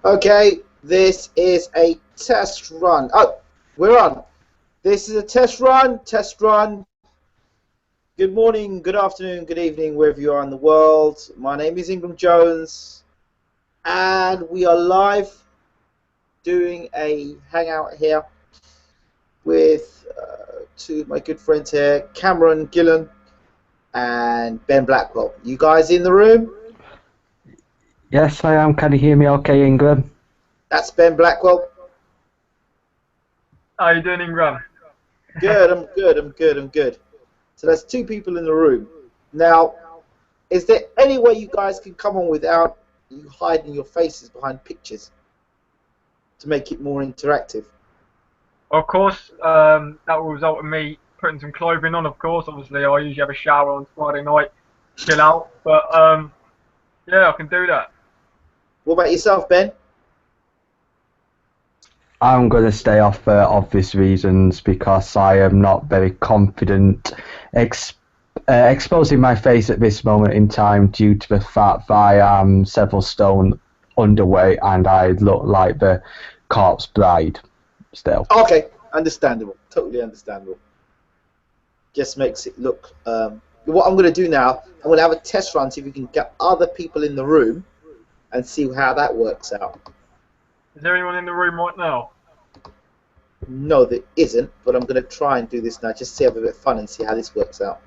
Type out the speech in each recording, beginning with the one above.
Okay, this is a test run. Oh, we're on. This is a test run. Test run. Good morning, good afternoon, good evening, wherever you are in the world. My name is Ingram Jones, and we are live doing a hangout here with two of my good friends here, Cameron Gillen and Ben Blackwell. You guys in the room? Yes, I am. Can you hear me okay, Ingram? That's Ben Blackwell. How are you doing, Ingram? Good, I'm good, I'm good, I'm good. So there's two people in the room. Now, is there any way you guys can come on without you hiding your faces behind pictures to make it more interactive? Of course, that will result in me putting some clothing on, of course. Obviously, I usually have a shower on Friday night, chill out. But, yeah, I can do that. What about yourself, Ben? I'm going to stay off for obvious reasons because I am not very confident exposing my face at this moment in time due to the fact that I am several stone underweight and I look like the corpse bride still. Okay, understandable. Totally understandable. Just makes it look... what I'm going to do now, I'm going to have a test run, see if we can get other people in the room and see how that works out. Is there anyone in the room right now? No, there isn't, but I'm going to try and do this now, just to have a bit of fun and see how this works out.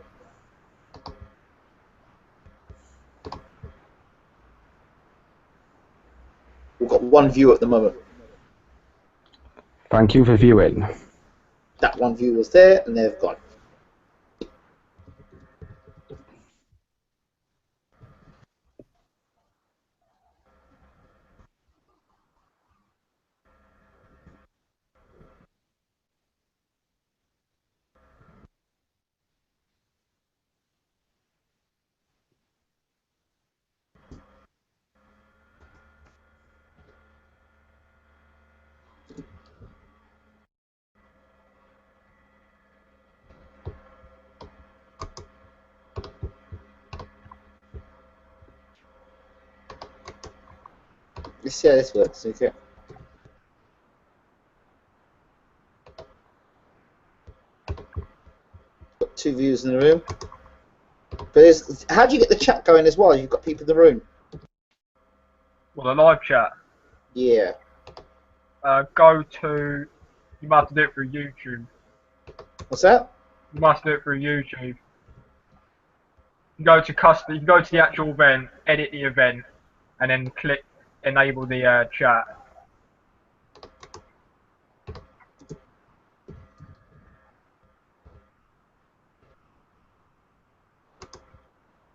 We've got one view at the moment. Thank you for viewing. That one view was there, and they've gone. Let's see how this works, okay? Got two views in the room. But how do you get the chat going as well? You've got people in the room. Well, the live chat. Yeah. Go to... You must have to do it through YouTube. What's that? You must do it through YouTube. You go to custom. You can go to the actual event, edit the event, and then click enable the chat.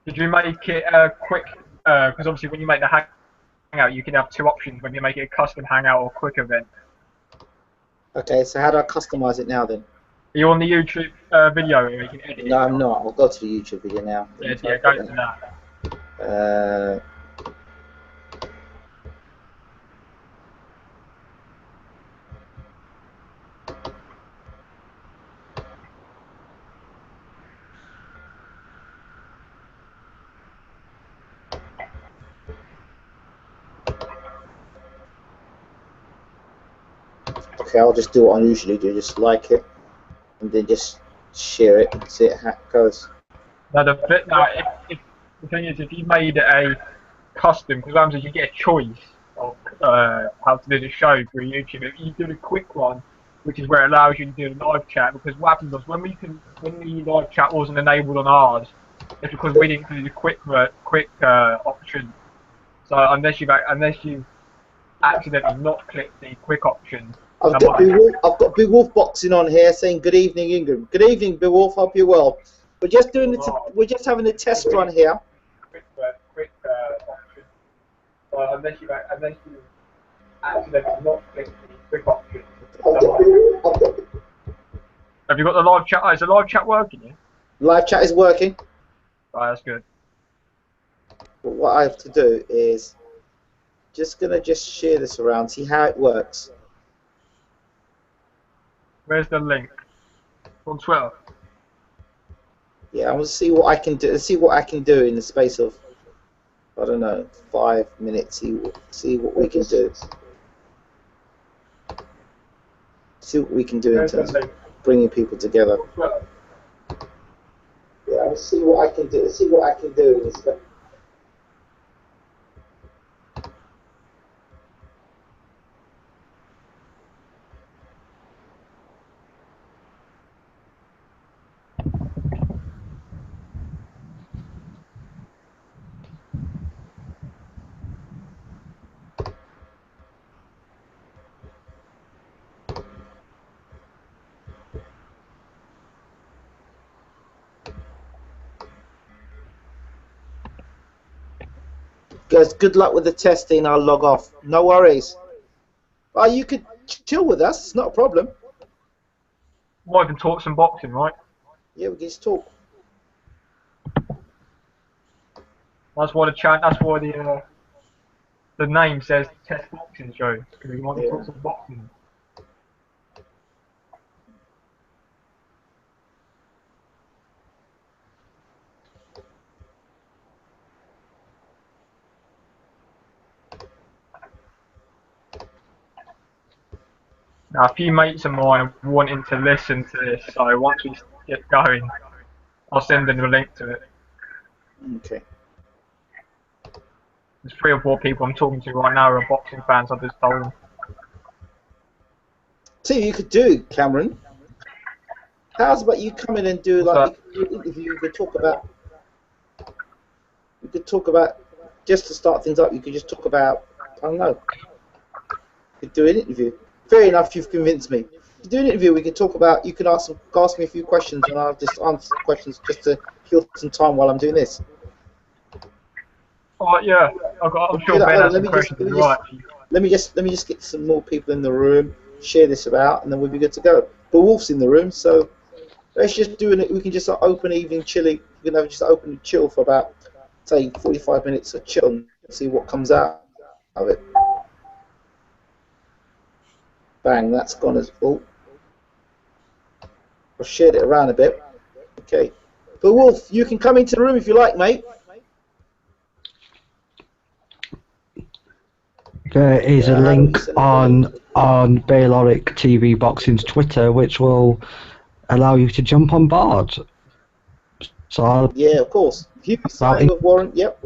Did you make it quick? Because obviously when you make the hangout, you can have two options when you make it a custom hangout or quick event. Okay, so how do I customize it now then? Are you on the YouTube video where you can edit No, it? I'm not. I'll go to the YouTube video now. Yeah, go to that. Okay, I'll just do what I usually do, just like it, and then just share it and see how it goes. Now if the thing is, if you made a custom, because sometimes you get a choice of how to do the show through YouTube. If you do the quick one, which is where it allows you to do the live chat, because what happens was when the live chat wasn't enabled on ours, it's because we didn't do the quick option. So unless you accidentally not clicked the quick option. I've got Big Wolf boxing on here saying good evening, Ingram. Good evening, Big Wolf. Hope you're well. We're just doing we're just having a test run here. Quick option. So unless you accidentally not clicked the quick option. Have you got the live chat? Oh, is the live chat working? Yeah? Live chat is working. Right, that's good. But what I have to do is just share this around, see how it works. Where's the link? On Twitter. Yeah, I want to see what I can do. See what I can do in the space of I don't know, 5 minutes. See what we can do. See what we can do in terms of bringing people together. Yeah, I'll see what I can do. See what I can do in this. Guys, good luck with the testing. I'll log off. No worries. Oh, you could chill with us. It's not a problem. Might even talk some boxing, right? Yeah, we can just talk. That's why the name says Test Boxing Show, because we want to talk some boxing. Now, a few mates of mine are wanting to listen to this, so once we get going, I'll send them a link to it. Okay. There's 3 or 4 people I'm talking to right now who are boxing fans, I just told them. See what you could do, Cameron. How's about you come in and do like you could do an interview? You could talk about just to start things up. You could just talk about I don't know. You could do an interview. Fair enough, you've convinced me. To do an interview, we could talk about. You can ask me a few questions, and I'll just answer the questions just to kill some time while I'm doing this. Oh yeah, I'm sure Ben has some questions as well. Let me just get some more people in the room, share this about, and then we'll be good to go. But Wolf's in the room, so let's just do it. We can just open evening chilly. We can have just open and chill for about say 45 minutes of chill and see what comes out of it. Bang, that's gone as full. I've shared it around a bit. Okay. But Wolf, you can come into the room if you like, mate. There is a link on Bayloric TV Boxing's Twitter, which will allow you to jump on board. So yeah, of course. You signing with Warren. Yep.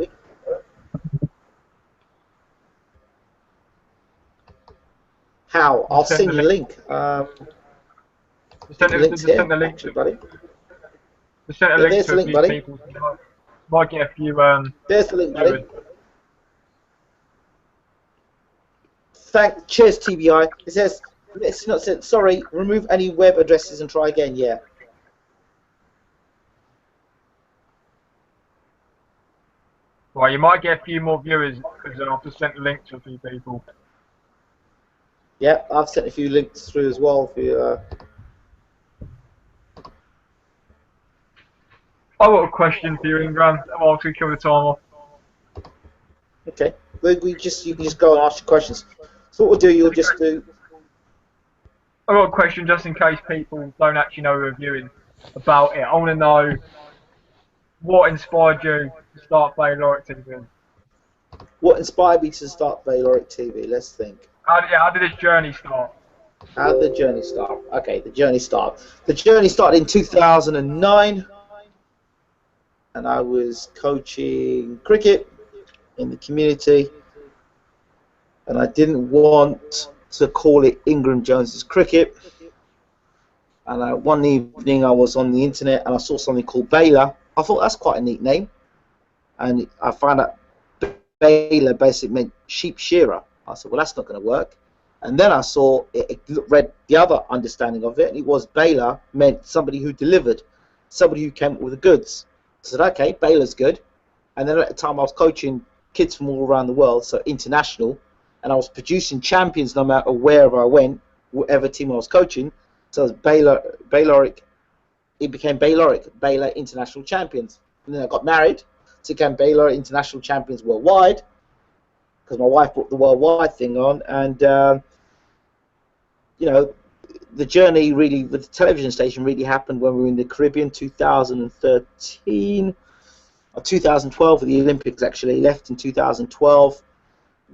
How? I'll send you a link. Send the link to buddy. Send a link to a few people. Might get a few. There's the link, buddy. Cheers, TBI. It says it's not said. Sorry, remove any web addresses and try again. Yeah. Well, you might get a few more viewers because I've just sent a link to a few people. Yeah, I've sent a few links through as well for you. I've got a question for you, Ingram. I'll actually kill the time off. Okay. You can just go and ask your questions. So what we'll do, you'll just do. I've got a question just in case people don't actually know we're viewing about it. I want to know what inspired you to start Bayloric TV. What inspired me to start Bayloric TV? Let's think. How did this journey start? How did the journey start? Okay, the journey started. The journey started in 2009, and I was coaching cricket in the community, and I didn't want to call it Ingram Jones's Cricket. And one evening I was on the internet and I saw something called Baylor. I thought that's quite a neat name, and I found out Baylor basically meant sheep shearer. I said, well, that's not going to work. And then I saw read the other understanding of it, and it was Baylor meant somebody who delivered, somebody who came with the goods. I said, okay, Baylor's good. And then at the time I was coaching kids from all around the world, so international, and I was producing champions no matter wherever I went, whatever team I was coaching. So it was Bayloric. It became Bayloric, Baylor International Champions. And then I got married, so it became Baylor International Champions Worldwide, because my wife brought the worldwide thing on, and you know, the journey really with the television station really happened when we were in the Caribbean, 2013. 2012 with the Olympics. Actually, left in 2012,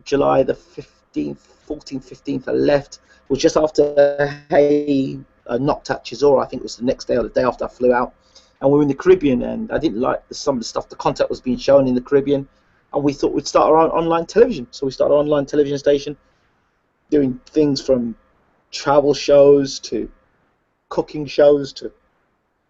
July the 15th, 14th, 15th. I left. It was just after Hay knocked out Chisora. I think it was the next day or the day after I flew out. And we were in the Caribbean, and I didn't like some of the stuff. The content was being shown in the Caribbean, and we thought we'd start our own online television. So we started an online television station, doing things from travel shows to cooking shows to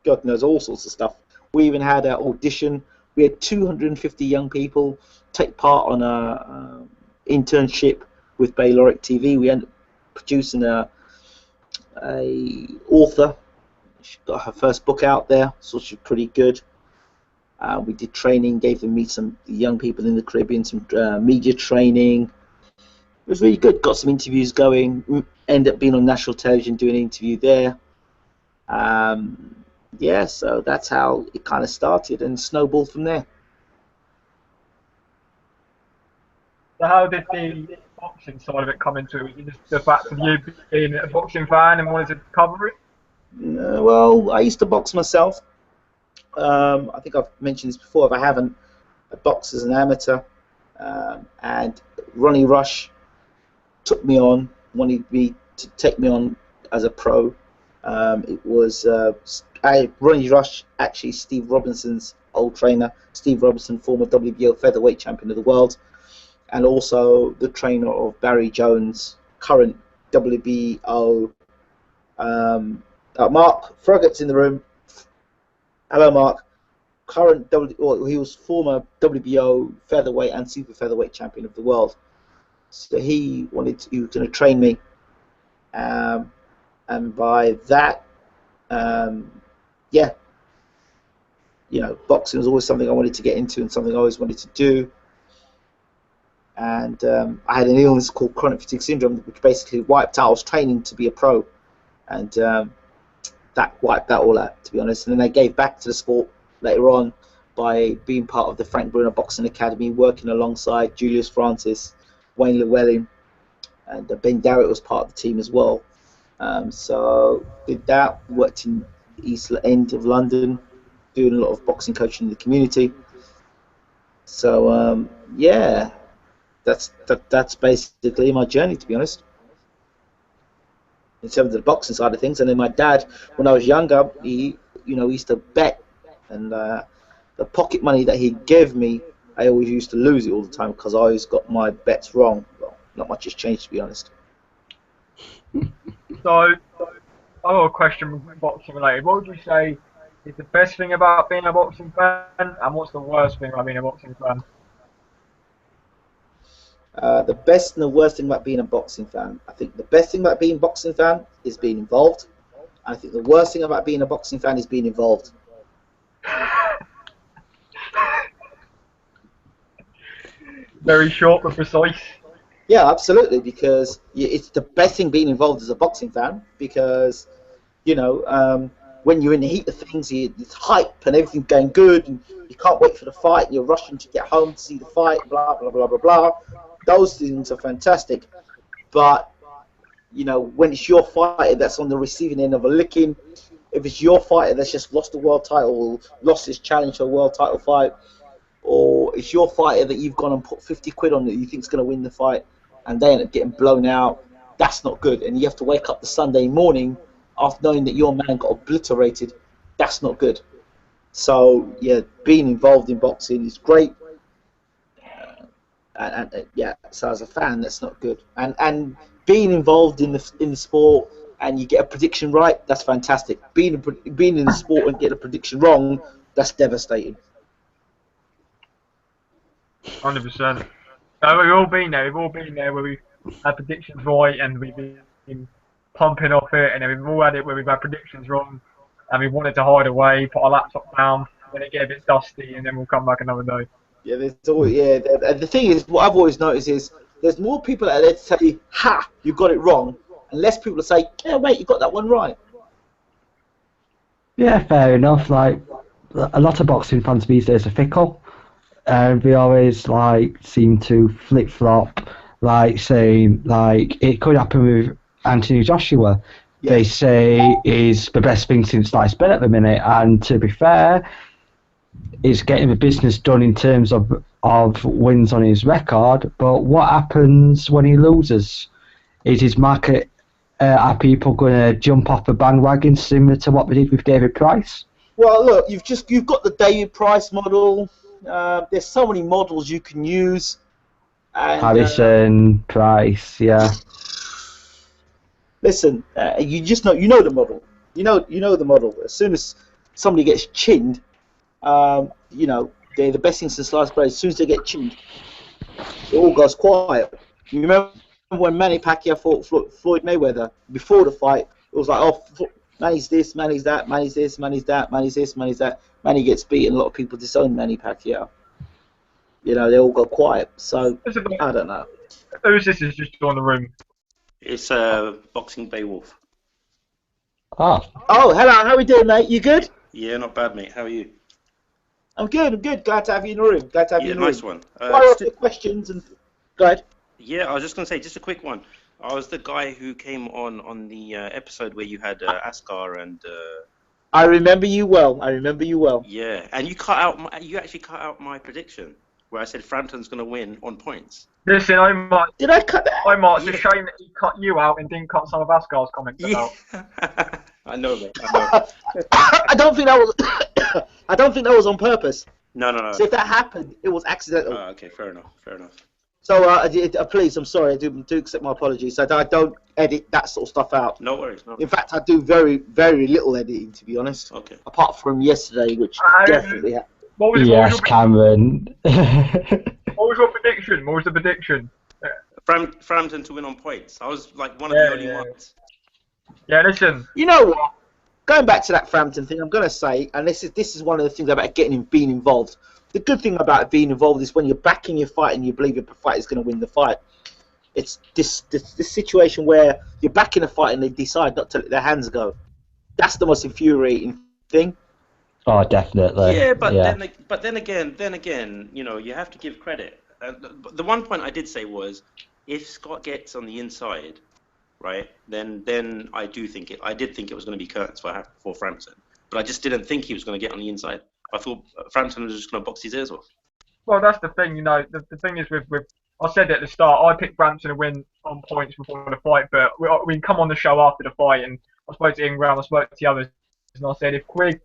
God knows all sorts of stuff. We even had an audition. We had 250 young people take part on a internship with Bayloric TV. We ended up producing a author. She got her first book out there, so she was pretty good. We did training, gave them meet some young people in the Caribbean, some media training. It was really good. Got some interviews going. Ended up being on national television doing an interview there. Yeah, so that's how it kind of started and snowballed from there. So how did the boxing side of it come into it? Was it just the fact of you being a boxing fan and wanted to cover it? Well, I used to box myself. I think I've mentioned this before. If I haven't, I boxed as an amateur, and Ronnie Rush took me on, wanted me to take me on as a pro. It was Ronnie Rush, actually Steve Robinson's old trainer. Steve Robinson, former WBO featherweight champion of the world, and also the trainer of Barry Jones, current WBO. Mark Froggett's in the room. Hello, Mark. He was former WBO featherweight and super featherweight champion of the world. So he was going to train me, and by that, yeah, boxing was always something I wanted to get into and something I always wanted to do. And I had an illness called chronic fatigue syndrome, which basically wiped out. I was training to be a pro, and that wiped that all out, to be honest. And then I gave back to the sport later on by being part of the Frank Bruno Boxing Academy, working alongside Julius Francis, Wayne Llewellyn, and Ben Darrett was part of the team as well. So did that, worked in the East End of London, doing a lot of boxing coaching in the community. So yeah, that's basically my journey, to be honest, in terms of the boxing side of things. And then my dad, when I was younger, he used to bet, and the pocket money that he gave me, I always used to lose it all the time because I always got my bets wrong. Well, not much has changed, to be honest. So, I've got a question boxing related. What would you say is the best thing about being a boxing fan, and what's the worst thing about being a boxing fan? The best and the worst thing about being a boxing fan. I think the best thing about being a boxing fan is being involved. I think the worst thing about being a boxing fan is being involved. Very short but precise. Yeah, absolutely, because it's the best thing being involved as a boxing fan, because when you're in the heat of things, it's hype and everything's going good, and you can't wait for the fight, and you're rushing to get home to see the fight, blah, blah, blah, blah, blah. Those things are fantastic. But, when it's your fighter that's on the receiving end of a licking, if it's your fighter that's just lost the world title, lost his challenge to a world title fight, or it's your fighter that you've gone and put 50 quid on that you think's going to win the fight, and they end up getting blown out, that's not good. And you have to wake up the Sunday morning after knowing that your man got obliterated. That's not good. So yeah, being involved in boxing is great, and yeah, so as a fan, that's not good. And being involved in the sport and you get a prediction right, that's fantastic. Being in the sport and get a prediction wrong, that's devastating. 100%. We've all been there. We've all been there where we had predictions right and we've been pumping off it, and then we've all had it where we've had predictions wrong and we wanted to hide away, put our laptop down, then it get a bit dusty, and then we'll come back another day. Yeah, there's always, and the thing is, what I've always noticed is there's more people out there to say, "Ha, you got it wrong," and less people to say, "Yeah, wait, you got that one right." Yeah, fair enough. Like, a lot of boxing fans these days are fickle, and we always seem to flip flop, saying it could happen with Anthony Joshua. They say is the best thing since sliced bread at the minute, and to be fair, is getting the business done in terms of wins on his record, but what happens when he loses? Is his market, are people going to jump off the bandwagon similar to what they did with David Price? Well, look, you've got the David Price model. There's so many models you can use. And, Harrison, Price, yeah. Listen, you know the model. You know the model. As soon as somebody gets chinned, they're the best thing since sliced bread. As soon as they get chinned, it all goes quiet. You remember when Manny Pacquiao fought Floyd Mayweather before the fight? It was like, oh, Manny's this, Manny's that, Manny's this, Manny's that, Manny's this, Manny's that. Manny gets beaten. A lot of people disown Manny Pacquiao. They all go quiet. So I don't know. Who's this? Is just on the room. It's Boxing Beowulf. Oh, hello. How we doing, mate? You good? Yeah, not bad, mate. How are you? I'm good. Glad to have you in the room. Glad to have you in the nice room. one. Fire off your questions and go ahead. Yeah, I was just going to say, just a quick one. I was the guy who came on the episode where you had Askar and. I remember you well. Yeah, and you actually cut out my prediction where I said Frampton's going to win on points. Listen, Did I cut that? It's a shame that he cut you out and didn't cut some of Askar's comments out. I know, mate. I know. I don't think that was on purpose. No. So if that happened, it was accidental. Okay, fair enough. So please, I'm sorry. I do accept my apologies. I don't edit that sort of stuff out. No worries. No. In fact, I do very, very little editing, to be honest. Okay. Apart from yesterday, which definitely happened. yes, Cameron. What was your prediction? What was the prediction? Frampton to win on points. I was like one of the only ones. Yeah, listen. You know what? Going back to that Frampton thing, I'm going to say, and this is one of the things about being involved. The good thing about being involved is when you're backing your fight and you believe your fight is going to win the fight. It's this situation where you're backing a fight and they decide not to let their hands go. That's the most infuriating thing. Oh, definitely. Yeah, but then again, you have to give credit. The one point I did say was, if Scott gets on the inside, right, then I did think it was going to be curtains for Frampton, but I just didn't think he was going to get on the inside. I thought Frampton was just going to box his ears off. Well, that's the thing, The thing is with I said at the start, I picked Frampton to win on points before the fight, but we can come on the show after the fight, and I spoke to Ingram, I spoke to the others, and I said if Quigg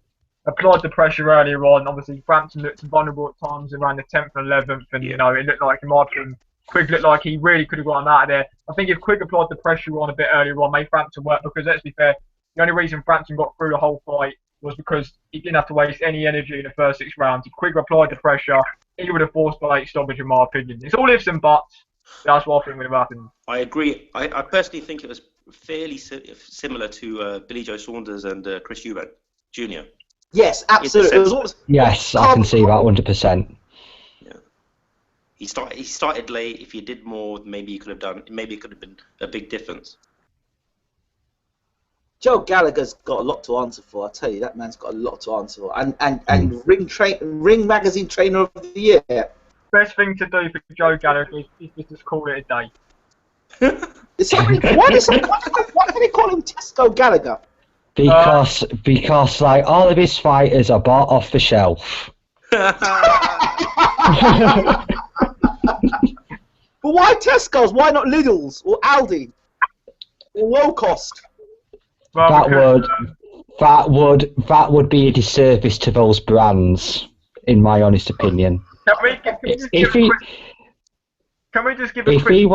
applied the pressure earlier on, obviously Frampton looked vulnerable at times around the 10th and 11th, and it looked like, in my opinion, Quigg looked like he really could have got him out of there. I think if Quigg applied the pressure on a bit earlier on, made Frampton work, because let's be fair, the only reason Frampton got through the whole fight was because he didn't have to waste any energy in the first 6 rounds. If Quigg applied the pressure, he would have forced the late stoppage, in my opinion. It's all ifs and buts. That's what I think would have happened. I agree. I personally think it was fairly similar to Billy Joe Saunders and Chris Eubank Jr. Yes, absolutely. Yes, I can see that 100%. Yeah. He started late. If he did more, maybe it could have been a big difference. Joe Gallagher's got a lot to answer for. I tell you, that man's got a lot to answer for. And Ring Magazine Trainer of the Year. Best thing to do for Joe Gallagher is just call it a day. Why do they call him Tesco Gallagher? Because like all of his fighters are bought off the shelf. But why Tesco's? Why not Lidl's or Aldi or low cost? Well, that would be a disservice to those brands, in my honest opinion. Can we just give a quick...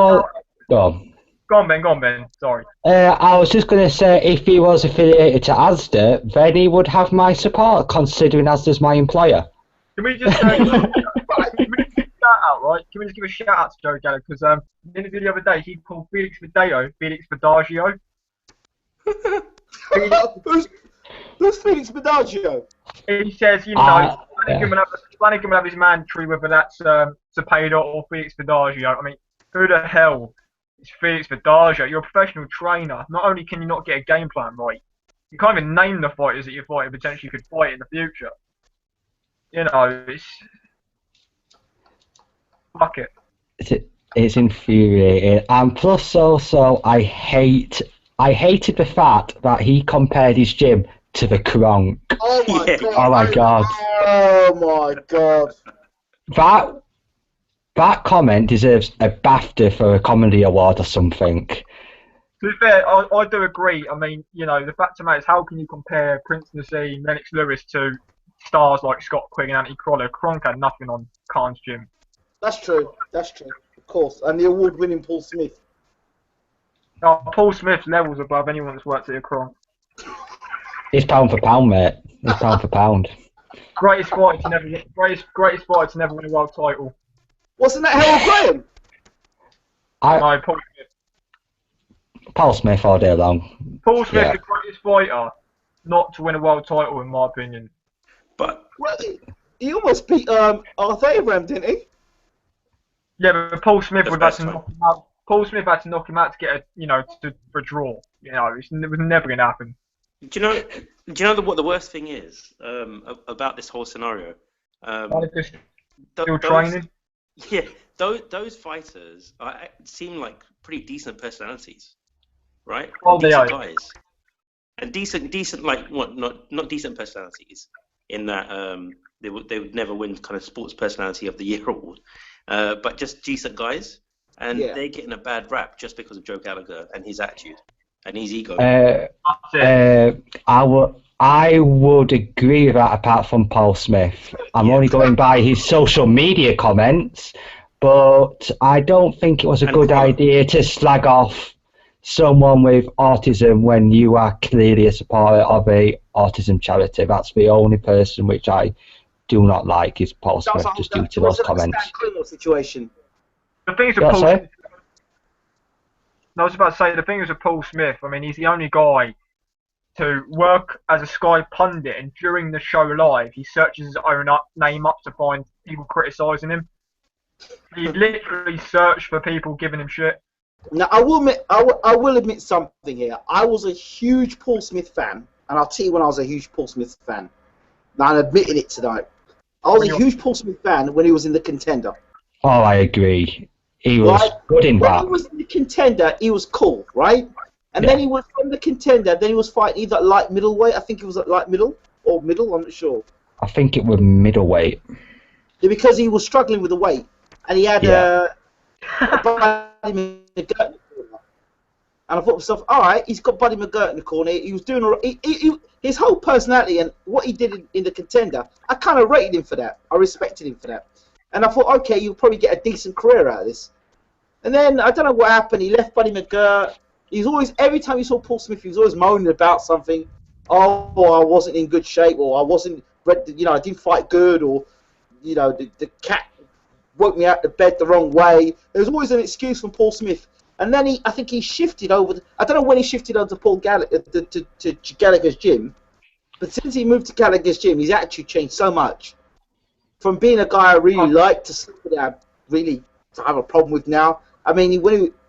Go on, Ben. Sorry. I was just going to say, if he was affiliated to Asda, then he would have my support, considering Asda's my employer. Can we just give a shout out, right? Can we just give a shout out to Joe Gallagher? Because in the interview the other day, he called Felix Vidagio. Who's Felix Vidagio? He says, Flanagan will have his mandatory, whether that's Cepeda or Felix Vidagio. I mean, who the hell is Felix Vidagio? You're a professional trainer. Not only can you not get a game plan right, you can't even name the fighters that you're fighting potentially could fight in the future. It's... Fuck it. It's infuriating. And plus also, I hated the fact that he compared his gym to the cronk. Oh my Yeah. god! Oh my god. Oh my god! That comment deserves a BAFTA for a comedy award or something. To be fair, I do agree. I mean, you know, the fact of the matter is, how can you compare Prince Naseem, Lennox Lewis to stars like Scott Quigg and Anthony Cronk? Cronk had nothing on Khan's gym. That's true. That's true. Of course. And the award-winning Paul Smith. Paul Smith's levels above anyone that's worked at a Cronk. He's pound for pound, mate. He's pound for pound. Greatest fighter to never win a world title. Wasn't that Harold Graham? No, Paul Smith. Paul Smith all day long. Paul Smith, Yeah. the greatest fighter not to win a world title, in my opinion. But Well, he almost beat Arthur Abraham, didn't he? Yeah, but Paul Smith That's would have best to time. knock him out. Paul Smith had to knock him out to get for a draw. You know, it was never going to happen. do you know what the worst thing is about this whole scenario? Just Th- still those- training. Yeah, those fighters seem like pretty decent personalities, right? Oh, they Decent are. guys, and decent like what? Not decent personalities in that they would never win kind of sports personality of the year award, but just decent guys, and Yeah. they're getting a bad rap just because of Joe Gallagher and his attitude and his ego. That's it. I would agree with that apart from Paul Smith. I'm only going by his social media comments, but I don't think it was a And good follow. idea to slag off someone with autism when you are clearly a supporter of a autism charity. That's the only person which I do not like is Paul Smith, just due to those comments. That criminal situation. The thing is with Yeah, Paul sorry? Smith, I was about to say, the thing is with Paul Smith, I mean, he's the only guy to work as a Sky pundit, and during the show live, he searches his own name up to find people criticising him. He literally searched for people giving him shit. Now, I will admit something here. I was a huge Paul Smith fan, and I'll tell you when I was a huge Paul Smith fan. Now, I'm admitting it tonight. I was a huge Paul Smith fan when he was in the Contender. Oh, I agree. He was Right? good in When that. he was in the Contender, he was cool, right? And Yeah. then he was from the Contender. Then he was fighting either at light middleweight. I think it was at light middle or middle. I'm not sure. I think it was middleweight. Yeah, because he was struggling with the weight, and he had Yeah. Buddy McGirt in the corner. And I thought to myself, all right, he's got Buddy McGirt in the corner. He was doing all right. His whole personality and what he did in the Contender, I kind of rated him for that. I respected him for that. And I thought, okay, you'll probably get a decent career out of this. And then I don't know what happened. He left Buddy McGirt. He's always, every time you saw Paul Smith, he was always moaning about something. Oh, I wasn't in good shape, or I wasn't, I didn't fight good, or the cat woke me out of bed the wrong way. There was always an excuse from Paul Smith. And then I think he shifted over. I don't know when he shifted over to Paul Gallagher to Gallagher's gym, but since he moved to Gallagher's gym, his attitude changed so much. From being a guy I really liked to somebody that I really have a problem with now. I mean,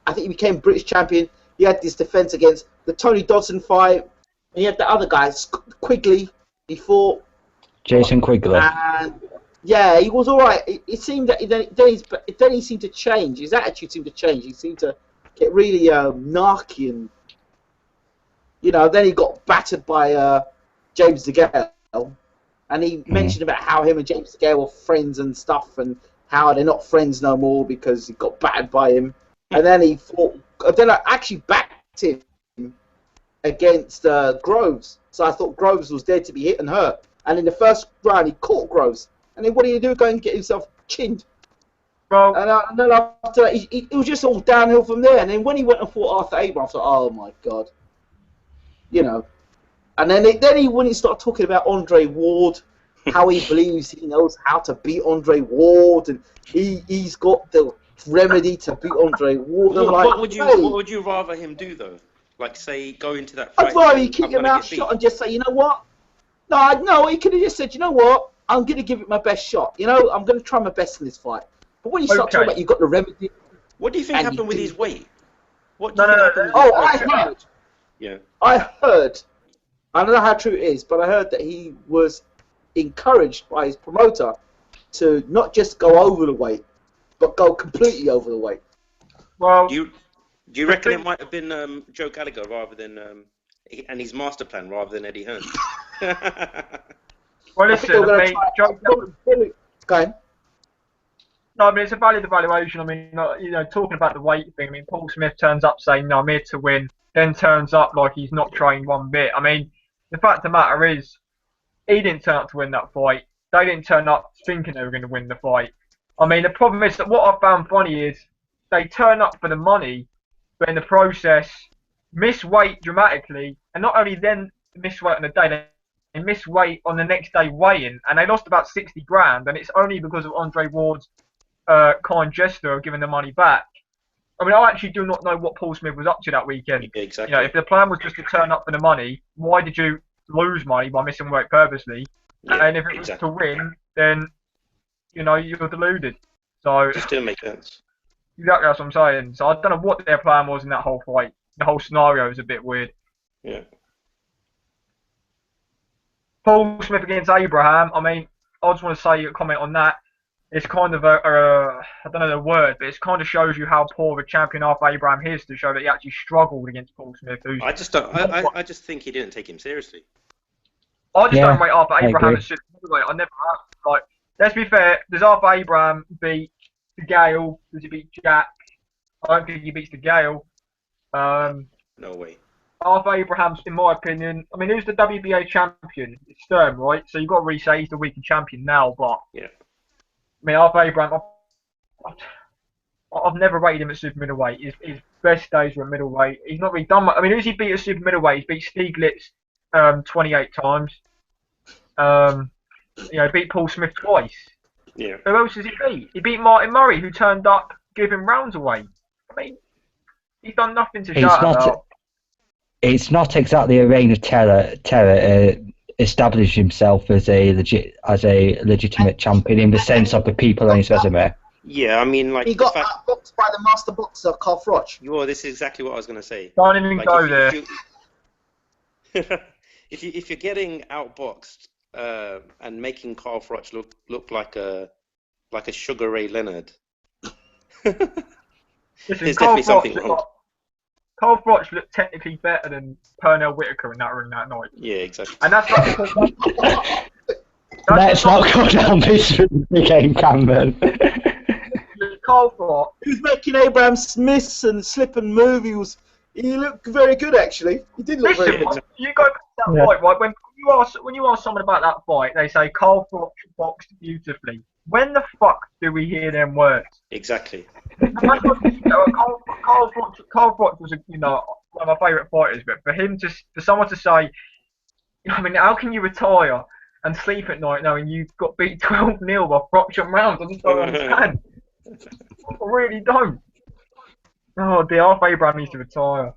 I think he became British champion. He had this defense against the Tony Dodson fight. And he had the other guys, Quigley. He fought. Jason Quigley. And yeah, he was all right. It seemed that then he seemed to change. His attitude seemed to change. He seemed to get really narky, and then he got battered by James DeGale, and he mentioned about how him and James DeGale were friends and stuff, and how they're not friends no more because he got battered by him. And then he fought. Then I actually backed him against Groves, so I thought Groves was there to be hit and hurt. And in the first round, he caught Groves. And then what do you do? Go and get himself chinned. Well, And then after that, it was just all downhill from there. And then when he went and fought Arthur Abraham, I thought, oh my God. And then when he started talking about Andre Ward, how he believes he knows how to beat Andre Ward, and he's got the remedy to beat Andre Ward. What would you rather him do though? Like say go into that fight. I'd rather he and keep I'm your gonna mouth get beat. shut and just say, you know what? No, he could have just said, you know what? I'm going to give it my best shot. I'm going to try my best in this fight. But when you start talking about you've got the remedy. What do you think and happened you with do- his weight? What No, do you no, think no, happened with his weight? I heard. Yeah. I don't know how true it is, but I heard that he was encouraged by his promoter to not just go over the weight, but go completely over the weight. well, Do you reckon it might have been Joe Gallagher rather than and his master plan rather than Eddie Hearn? Well, I think listen, they were I going to mean, try. Go on. no, I mean, it's a valid evaluation. I mean, talking about the weight thing, I mean, Paul Smith turns up saying, no, I'm here to win, then turns up like he's not trained one bit. I mean, the fact of the matter is, he didn't turn up to win that fight. They didn't turn up thinking they were going to win the fight. I mean, the problem is that what I found funny is they turn up for the money, but in the process, miss weight dramatically, and not only then miss weight on the day, they miss weight on the next day weighing, and they lost about 60 grand, and it's only because of Andre Ward's kind gesture of giving the money back. I mean, I actually do not know what Paul Smith was up to that weekend. Yeah, exactly. If the plan was just to turn up for the money, why did you lose money by missing weight purposely? Yeah, and if it was to win, then you're deluded. So it just didn't make sense. Exactly, that's what I'm saying. So I don't know what their plan was in that whole fight. The whole scenario is a bit weird. Yeah. Paul Smith against Abraham. I mean, I just want to say a comment on that. It's kind of I don't know the word, but it kind of shows you how poor of a champion Arthur Abraham is to show that he actually struggled against Paul Smith. I just don't. I just think he didn't take him seriously. I just don't rate Arthur Abraham agree. as super middleweight. I never have. Like, let's be fair. Does Arthur Abraham beat the Gale? Does he beat Jack? I don't think he beats the Gale. No way. Arthur Abraham's, in my opinion, I mean, who's the WBA champion? It's Stern, right? So you've got to really say he's the weekend champion now, but Yeah. I mean, Arthur Abraham, I've never rated him at super middleweight. His best days were middleweight. He's not really done much. I mean, who's he beat at super middleweight? He's beat Stieglitz 28 times. Beat Paul Smith twice. Yeah. Who else has he beat? He beat Martin Murray, who turned up giving rounds away. I mean, he's done nothing to shout about. It's not exactly a reign of terror. Establish himself as a legitimate champion in the sense of the people on his resume. Yeah, I mean, like he got outboxed by the master boxer Carl Froch. Well, this is exactly what I was going to say. Don't even go there. If you're getting outboxed and making Carl Froch look like a Sugar Ray Leonard, Listen, there's definitely something wrong. Carl Froch looked technically better than Pernell Whitaker in that ring that night. Yeah, exactly. And that's not Let's not go down this game, Cameron. Carl Froch. He was making Abraham Smith and slip and move. He looked very good, actually. He did look very good. You go back to that fight, right? When you ask someone about that fight, they say Carl Froch boxed beautifully. When the fuck do we hear them words? Exactly. Carl Froch was one of my favourite fighters, but for someone to say, I mean, how can you retire and sleep at night knowing you've got beat 12-0 by Froch and rounds? I just don't understand. I really don't. Oh dear, Arthur Abraham needs to retire.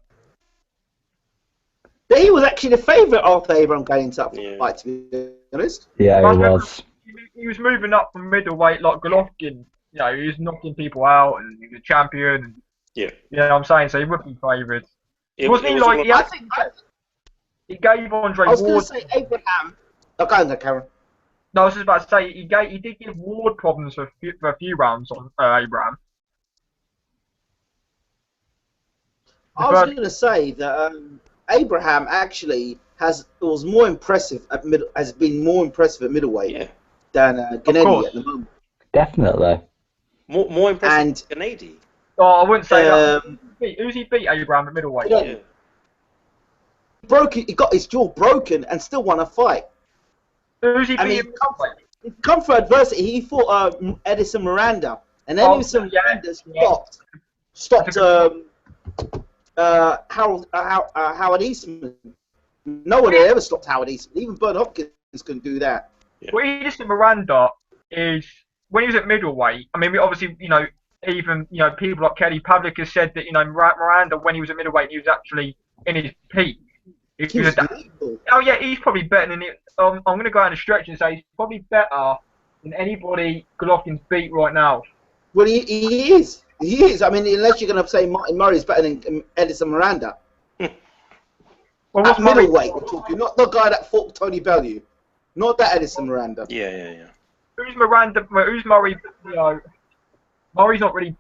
He was actually the favourite Arthur Abraham going into that fight, to be honest. Yeah, he was. He was moving up from middleweight like Golovkin. He was knocking people out and he was a champion. And, yeah. Yeah, I'm saying so. He would be favoured. He gave Andre Ward. I was going to say Abraham. Oh, go on, Karen. No, I was just about to say he did give Ward problems for a few rounds on Abraham. I was going to say that Abraham actually has been more impressive at middleweight than Gennady at the moment. Definitely. More impressive than Gennady. Oh, I wouldn't say that. Who's he beat Abraham at middleweight? Yeah. He got his jaw broken and still won a fight. Who's he beat? Come for adversity. He fought Edison Miranda, and Edison Miranda stopped Howard Eastman. No one had ever stopped Howard Eastman. Even Bernard Hopkins couldn't do that. Yeah. Well, Edison Miranda is when he was at middleweight. I mean, obviously, even people like Kelly Pavlik has said that Miranda when he was at middleweight, he was actually in his peak. He's probably better than it. I'm going to go on a stretch and say he's probably better than anybody Golovkin's beat right now. Well, he is. He is. I mean, unless you're going to say Martin Murray's better than Edison Miranda. Well, at middleweight, we're talking, not the guy that fought Tony Bellew, not that Edison Miranda. Yeah. Who's Miranda? Who's Murray? Murray's not really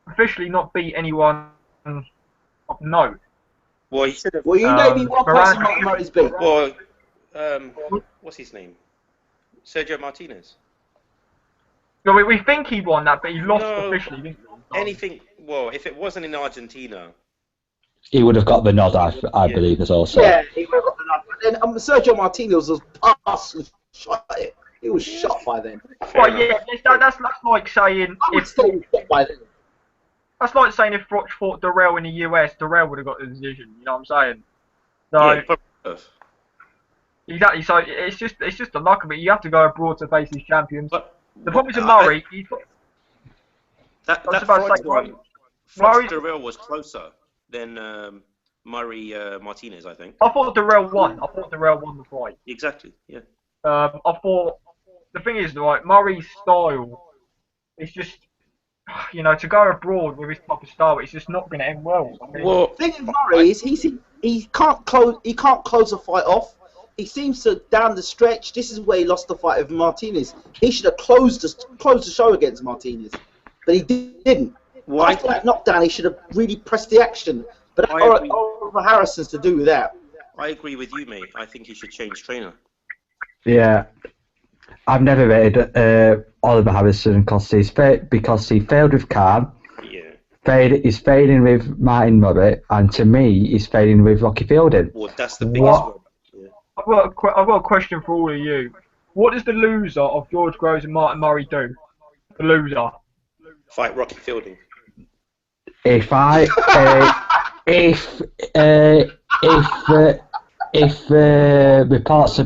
officially not beat anyone of note. Well, he should have. Well, you name me one person Martin Murray's beat. Well, what's his name? Sergio Martinez. No, we think he won that, but he lost No, officially, didn't he? anything. Well, if it wasn't in Argentina, He would have got the nod, I believe, as also. Yeah, he would have got the nod. But then Sergio Martinez was past and shot it. He was shot by then. Well, yeah, that's like saying I would say he was shot by then. that's like saying if Roch fought Darrell in the US, Darrell would have got the decision. You know what I'm saying? So yeah, probably. exactly. So it's just the luck of it. You have to go abroad to face these champions. But The problem is Murray. that I was about to Froch say, one, Murray- Froch Darrell was closer than Murray Martinez, I think. I thought Darrell won. I thought Darrell won the fight. Exactly. Yeah. I thought the thing is, right, Murray's style is just, to go abroad with his type of style, it's just not going to end well. I mean, The thing with Murray is he can't close a fight off. He seems to down the stretch. This is where he lost the fight with Martinez. He should have closed the show against Martinez, but he didn't. Why? After that knockdown, he should have really pressed the action. But Oliver Harrison's to do with that. I agree with you, mate. I think he should change trainer. Yeah. I've never rated Oliver Harrison because he failed with Khan. Yeah. He's failing with Martin Murray, and to me, he's failing with Rocky Fielding. Well, that's the biggest one. Yeah. I've got a question for all of you. What does the loser of George Groves and Martin Murray do? The loser. Fight Rocky Fielding. If reports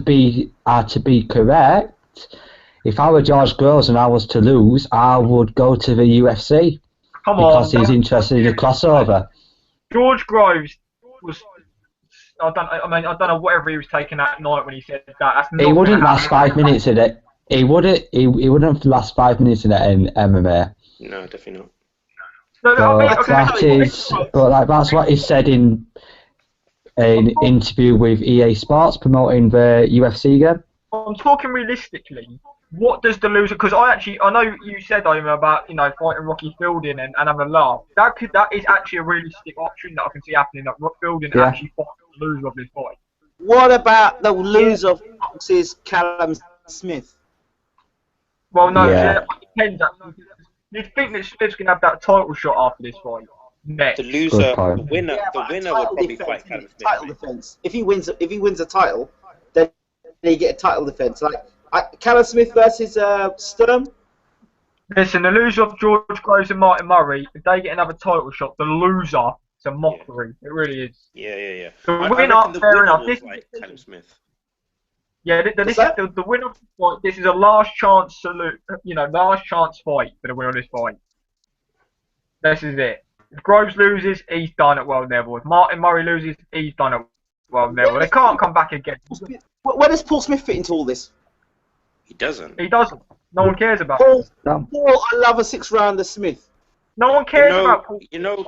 are to be correct, if I were George Groves and I was to lose, I would go to the UFC because he's interested in a crossover. George Groves was. I don't know whatever he was taking that night when he said that. That's not He wouldn't gonna last happen. 5 minutes in it. He wouldn't last 5 minutes in it in MMA. No, definitely not. No, But that's what he said in an interview with EA Sports promoting the UFC game. I'm talking realistically. What does the loser? Because I know you said about fighting Rocky Fielding and having a laugh. That is actually a realistic option that I can see happening. That Rocky Fielding actually fights the loser of this fight. What about the loser of Fox's Callum Smith? Well, no, Yeah. it depends. You'd think that Smith's gonna have that title shot after this fight. Next. The loser, Good point. the winner would probably defense, fight Callum Smith. title defense. If he wins a title, then he get a title defense. Like Callum Smith versus Sturm. Listen, the loser of George Groves and Martin Murray, if they get another title shot, the loser is a mockery. It really is. Yeah. The I winner, reckon the fair winner enough. will This fight Callum Smith. Yeah, this is the winner of the fight. This is a last chance salute. Last chance fight for the winner of this fight. This is it. If Groves loses, he's done at world level. If Martin Murray loses, he's done at world level. They can't come back again. Where does Paul Smith fit into all this? He doesn't. He doesn't. No one cares about him. Paul, I love a 6-rounder Smith. No one cares about Paul. You know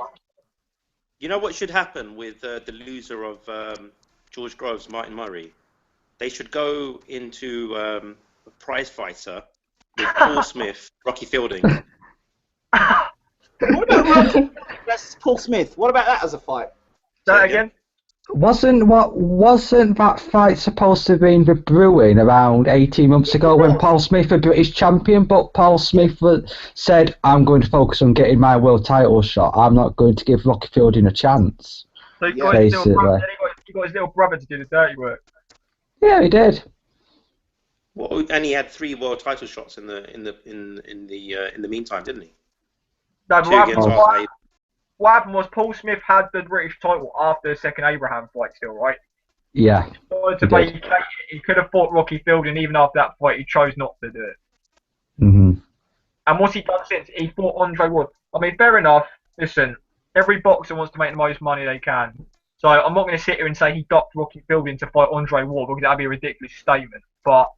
what should happen with the loser of George Groves, Martin Murray? They should go into a prize fighter with Paul Smith, Rocky Fielding. What about Rocky versus Paul Smith? What about that as a fight? Say that again. Wasn't that fight supposed to have been the brewing around 18 months ago when Paul Smith was British champion, but Paul Smith said, I'm going to focus on getting my world title shot. I'm not going to give Rocky Fielding a chance. So he got his little brother to do the dirty work. Yeah, he did. Well, and he had 3 world title shots in the meantime, didn't he? No, Two against Arthur. What happened was Paul Smith had the British title after the second Abraham fight still, right? Yeah. He could have fought Rocky Fielding even after that fight. He chose not to do it. Mm-hmm. And what's he done since? He fought Andre Ward. I mean, fair enough. Listen, every boxer wants to make the most money they can. So I'm not going to sit here and say he docked Rocky Fielding to fight Andre Ward because that'd be a ridiculous statement. But,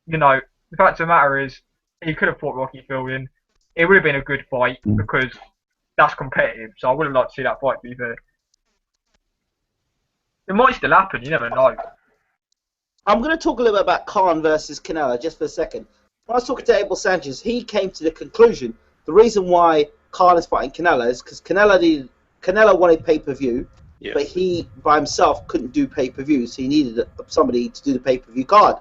the fact of the matter is, he could have fought Rocky Fielding. It would have been a good fight because that's competitive. So I would have liked to see that fight, to be fair. It might still happen, you never know. I'm going to talk a little bit about Khan versus Canelo just for a second. When I was talking to Abel Sanchez, he came to the conclusion the reason why Khan is fighting Canelo is because Canelo wanted pay-per-view, but he by himself couldn't do pay-per-view, so he needed somebody to do the pay-per-view card.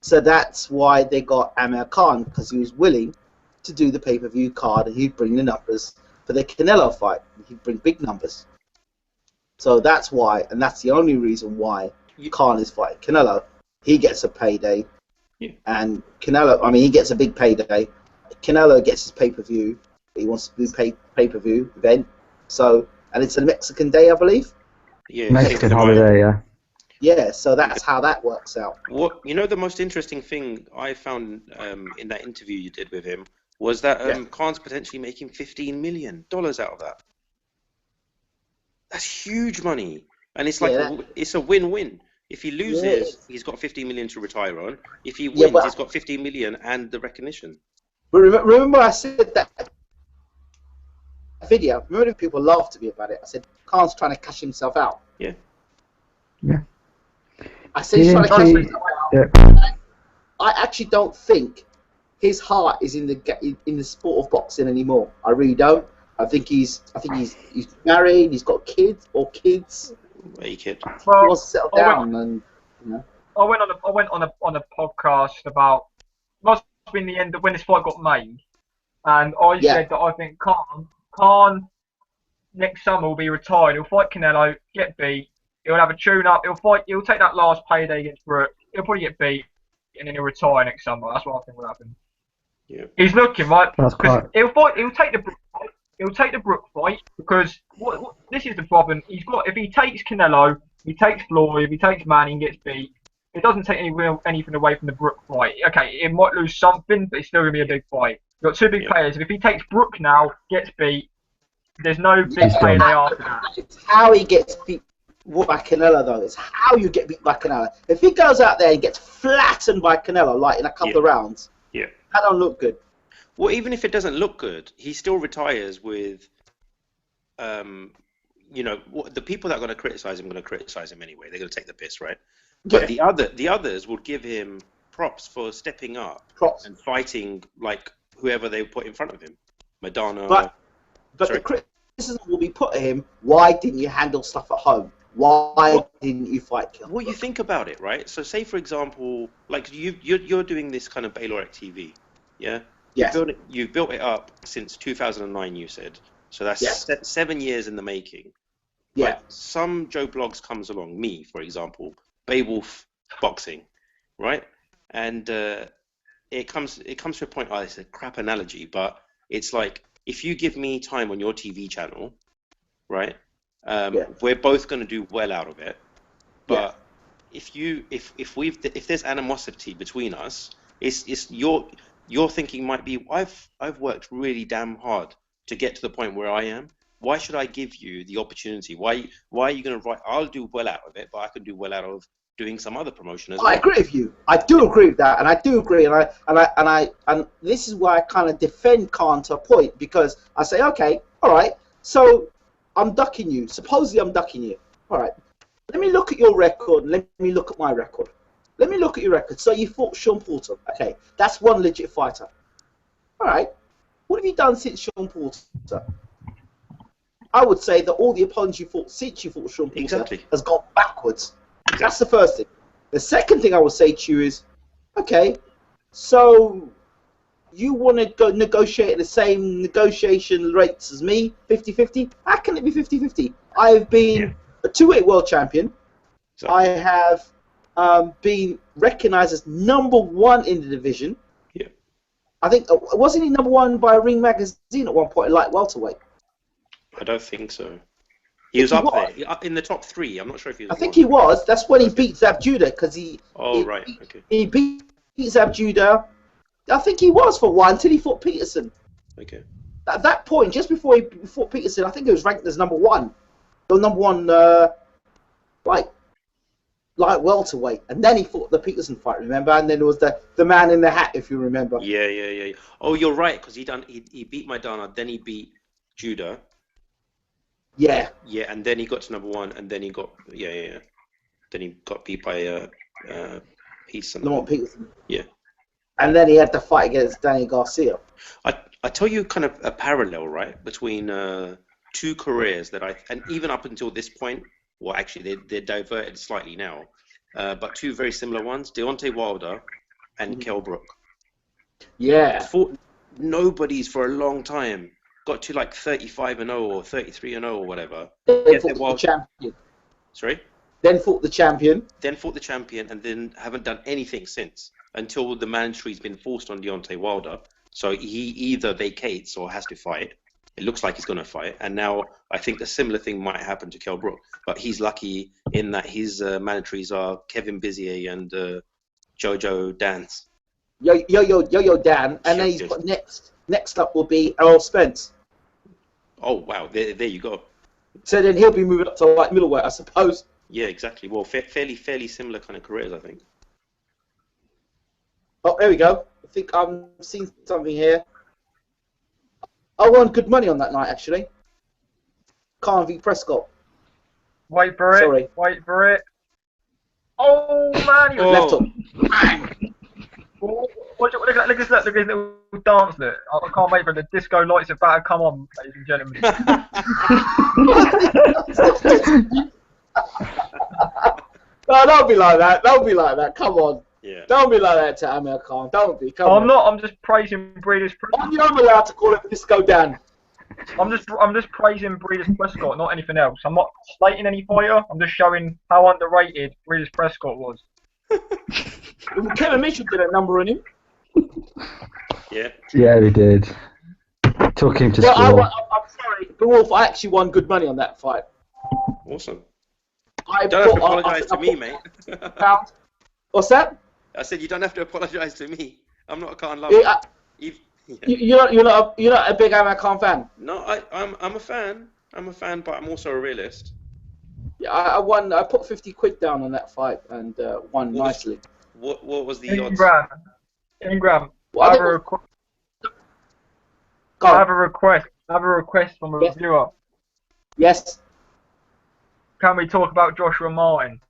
So that's why they got Amir Khan, because he was willing to do the pay-per-view card, and he'd bring the numbers for the Canelo fight. He'd bring big numbers. So that's why, and that's the only reason why Khan is fighting Canelo. He gets a payday, and Canelo, I mean, he gets a big payday. Canelo gets his pay-per-view. He wants to do pay-per-view event. So, and it's a Mexican day, I believe. Yeah, Mexican holiday, yeah. Yeah, so that's how that works out. What the most interesting thing I found in that interview you did with him was that Khan's potentially making $15 million out of that. That's huge money, and it's like it's a win-win. If he loses, he's got $15 million to retire on. If he wins, he's got $15 million and the recognition. But remember, I said that video. Remember, people laughed at me about it. I said Khan's trying to cash himself out. Yeah. I said he's trying to cash himself out. I actually don't think his heart is in the sport of boxing anymore. I really don't. I think he's married. He's got kids. Hey, kid. Well, he wants to settle down, and you know. I went on a podcast about, must have been the end of when this fight got made, and I said that I think Khan next summer will be retired. He'll fight Canelo, get beat. He'll have a tune-up. He'll take that last payday against Brook. He'll probably get beat, and then he'll retire next summer. That's what I think will happen. Yeah. He's looking right. That's quite... He'll take the Brook fight. He'll take the Brook fight because this is the problem. If he takes Canelo, he takes Floyd, if he takes Manny and gets beat, it doesn't take anything away from the Brook fight. Okay, it might lose something, but it's still gonna be a big fight. You've got two big players. If he takes Brook now, gets beat, there's no big payday after that. It's how he gets beat by Canelo, though. It's how you get beat by Canelo. If he goes out there and gets flattened by Canelo, like in a couple of rounds, that don't look good. Well, even if it doesn't look good, he still retires with, the people that are going to criticize him are going to criticize him anyway. They're going to take the piss, right? But the others would give him props for stepping up and fighting like whoever they put in front of him. Madonna. But the criticism will be put at him. Why didn't you handle stuff at home? Why didn't you fight Canelo? Well, you think about it, right? So, say for example, like you're doing this kind of Bayloric TV, yeah. Yes. You've built it up since 2009, you said. So that's 7 years in the making. Yeah. Right? Some Joe Blogs comes along, me, for example, Beowulf Boxing, right? And it comes to a point, it's a crap analogy, but it's like, if you give me time on your TV channel, right, we're both going to do well out of it. But if there's animosity between us, it's your thinking might be, I've worked really damn hard to get to the point where I am. Why should I give you the opportunity? Why are you going to write? I'll do well out of it, but I can do well out of doing some other promotion as well. I agree with you. I do agree with that, and I do agree, and this is why I kind of defend Khan to a point, because I say, okay, all right, so I'm ducking you. Supposedly I'm ducking you. All right, let me look at your record, and let me look at my record. Let me look at your record. So you fought Sean Porter. Okay, that's one legit fighter. All right, what have you done since Sean Porter? I would say that all the opponents you fought since you fought Sean Porter has gone backwards. That's the first thing. The second thing I would say to you is, okay, so you want to go negotiate at the same negotiation rates as me, 50-50? How can it be 50-50? I've been a two-weight world champion. I have been recognized as #1 in the division. Yeah. I think, wasn't he #1 by Ring Magazine at one point, like welterweight? I don't think so. He was up there, in the top 3. I'm not sure if he was. I think he was. That's when he beat Zab Judah, because he. He beat Zab Judah. I think he was for one until he fought Peterson. Okay. At that point, just before he fought Peterson, I think he was ranked as #1. The #1, like welterweight, and then he fought the Peterson fight. Remember? And then there was the man in the hat, if you remember. Yeah. Oh, you're right, because he beat Maidana, then he beat Judah. Yeah. Yeah, and then he got to #1, and then he got Then he got beat by Peterson. Peterson. Yeah. And then he had to fight against Danny Garcia. I tell you kind of a parallel, right, between two careers and even up until this point, Well, actually, they're diverted slightly now. But two very similar ones: Deontay Wilder and Kell Brook. Yeah. Fought nobody's for a long time. Got to like 35-0 or 33-0 or whatever. Then fought the champion. Sorry. Then fought the champion. Then fought the champion, and then haven't done anything since until the mandatory's been forced on Deontay Wilder. So he either vacates or has to fight. It looks like he's going to fight, and now I think a similar thing might happen to Kell Brook. But he's lucky in that his mandatories are Kevin Bizier and Jojo Dance. Yo Dan, and then he's got next up will be Errol Spence. Oh wow, there you go. So then he'll be moving up to like middleweight, I suppose. Yeah, exactly. Well, fairly similar kind of careers, I think. Oh, there we go. I think I'm seeing something here. I won good money on that night, actually. Khan v Prescott. Wait for it. Sorry. Wait for it. Oh man, he was Left hook. bang. Look at his little dance there. I can't wait for the disco lights about to come on, ladies and gentlemen. No, don't be like that. Don't be like that. Come on. Yeah. Don't be like that to Amir Khan. Don't be. Come on. I'm not. I'm just praising Breeders. I'm allowed to call it Disco Dan. I'm just praising Breeders Prescott, not anything else. I'm not slating any fighter. I'm just showing how underrated Breeders Prescott was. Kevin Mitchell did a number on him. Yeah. Yeah, he did. Took him to Well, school. I'm sorry, but Wolf, I actually won good money on that fight. Awesome. I Don't have to apologise to me, mate. Pound. What's that? I said you don't have to apologise to me. I'm not a Khan lover. Yeah, you're not a big Amir Khan fan. No, I'm a fan. I'm a fan, but I'm also a realist. Yeah, I won. I put 50 quid down on that fight and won nicely. What was the odds? Ingram. Well, I have a request. I have a request from a viewer. Yes. Can we talk about Joshua Martin?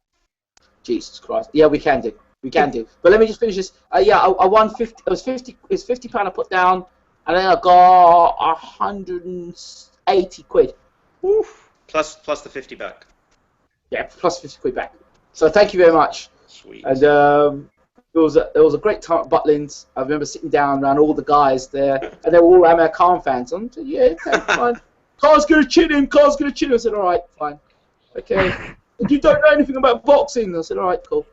Jesus Christ. Yeah, we can do. We can do. But let me just finish this. Yeah, I won 50. It was 50. It's 50 pound I put down, and then I got 180 quid. Oof. Plus the 50 back. Yeah, plus 50 quid back. So thank you very much. Sweet. And it was a great time at Butlins. I remember sitting down around all the guys there, and they were all Amir Khan fans. I said, yeah, okay, fine. Khan's gonna chin him. Khan's gonna chin him. I said, all right, fine. Okay. You don't know anything about boxing. I said, all right, cool.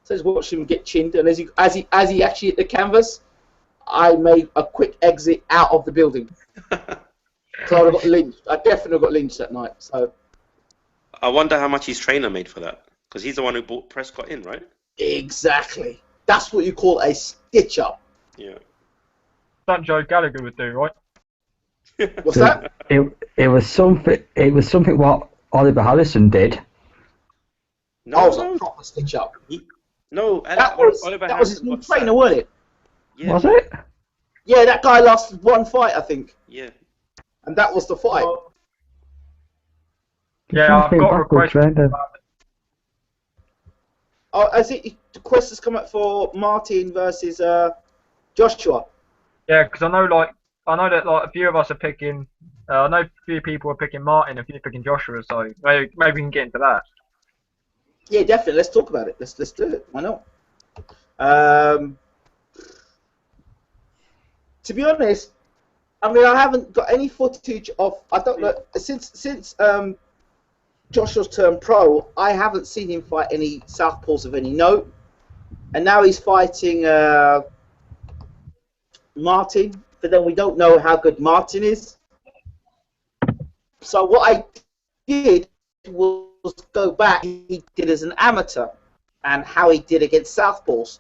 So I just watched him get chinned, and as he actually hit the canvas, I made a quick exit out of the building. So I got lynched. I definitely got lynched that night. So I wonder how much his trainer made for that, because he's the one who brought Prescott in, right? exactly. That's what you call a stitch up. Yeah. That Joe Gallagher would do, right? What's that? It was something. It was something what Oliver Harrison did. No, it was a proper stitch up. That was his new trainer, wasn't it? Yeah. Was it? Yeah, that guy lasted one fight, I think. Yeah. And that was the fight. Yeah, I've got a request. Oh, has it? The quest has come up for Martin versus Joshua. Yeah, because I know that like a few of us are picking. I know a few people are picking Martin, a few are picking Joshua. So maybe we can get into that. Yeah, definitely. Let's talk about it. Let's do it. Why not? To be honest, I mean, I haven't got any footage of. I don't know since Joshua's turned pro. I haven't seen him fight any southpaws of any note, and now he's fighting Martin. But then we don't know how good Martin is. So what I did was go back. He did as an amateur, and how he did against southpaws.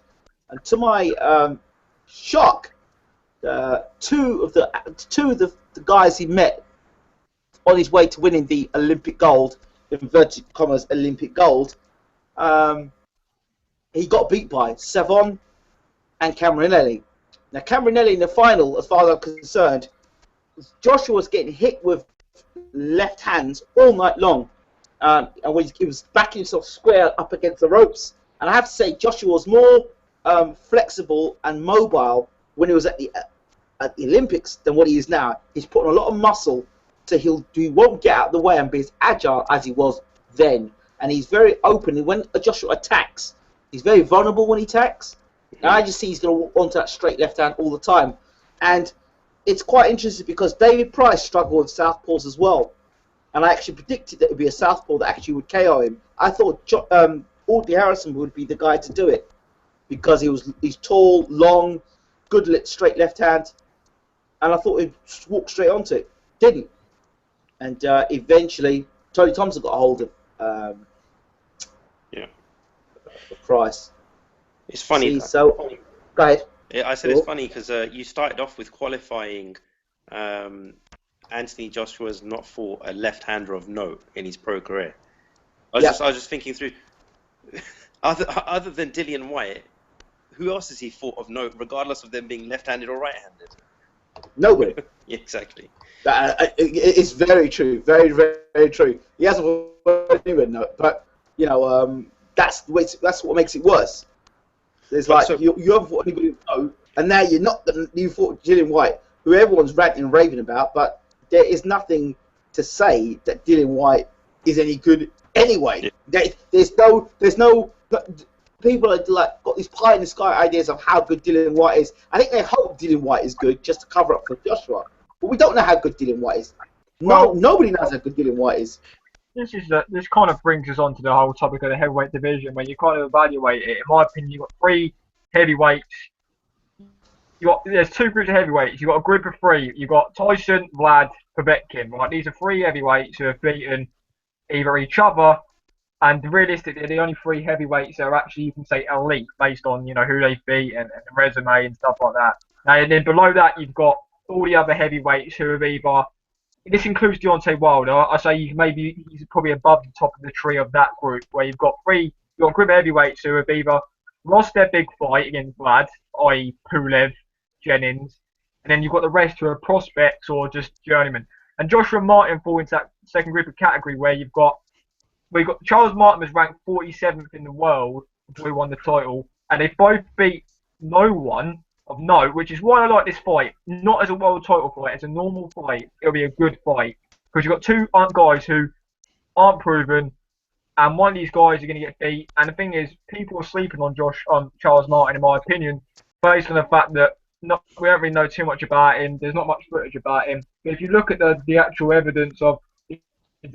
And to my shock, two of the guys he met on his way to winning the Olympic gold, inverted commas Olympic gold, he got beat by Savon and Cameronelli. Now Cameronelli in the final, as far as I'm concerned, Joshua was getting hit with left hands all night long, and he was backing himself square up against the ropes. And I have to say, Joshua was more flexible and mobile when he was at the Olympics than what he is now. He's putting a lot of muscle, so he won't get out of the way and be as agile as he was then, and he's very open. And when Joshua attacks, he's very vulnerable when he attacks. And I just see he's going to walk onto that straight left hand all the time. And it's quite interesting because David Price struggled with southpaws as well. And I actually predicted that it would be a southpaw that actually would KO him. I thought Audley Harrison would be the guy to do it because he's tall, long, good straight left hand. And I thought he'd walk straight onto it. Didn't. And eventually, Tony Thompson got a hold of Price. It's funny. So, go ahead. Yeah, I said it's funny because you started off with qualifying Anthony Joshua's not fought a left-hander of note in his pro career. I was just thinking through, other than Dillian Whyte, who else has he fought of note, regardless of them being left-handed or right-handed? Nobody. Yeah, exactly. It's very true. Very, very, very true. He hasn't fought anyone note, but that's what makes it worse. It's like you haven't fought anybody with note, and now you fought Dillian Whyte, who everyone's ranting and raving about, but there is nothing to say that Dillian Whyte is any good anyway. Yeah. There's no people are like got these pie in the sky ideas of how good Dillian Whyte is. I think they hope Dillian Whyte is good just to cover up for Joshua, but we don't know how good Dillian Whyte is. Nobody knows how good Dillian Whyte is. This kind of brings us on to the whole topic of the heavyweight division, where you kind of evaluate it. In my opinion, you've got 3 heavyweights. There's 2 groups of heavyweights. You've got a group of 3. You've got Tyson, Vlad, Povetkin. Right? These are 3 heavyweights who have beaten either each other, and realistically, the only 3 heavyweights that are actually, you can say, elite based on who they've beat and the resume and stuff like that. Now, and then below that, you've got all the other heavyweights who have either. This includes Deontay Wilder. I say he's probably above the top of the tree of that group, where you've got a group of heavyweights who have either lost their big fight against Vlad, i.e. Pulev, Jennings, and then you've got the rest who are prospects or just journeymen. And Joshua Martin fall into that second group of category where you've got Charles Martin was ranked 47th in the world before he won the title, and they both beat no one of note, which is why I like this fight. Not as a world title fight, as a normal fight, it'll be a good fight because you've got 2 guys who aren't proven, and one of these guys are going to get beat. And the thing is, people are sleeping on Charles Martin, in my opinion, based on the fact that we don't really know too much about him. There's not much footage about him. But if you look at the actual evidence of his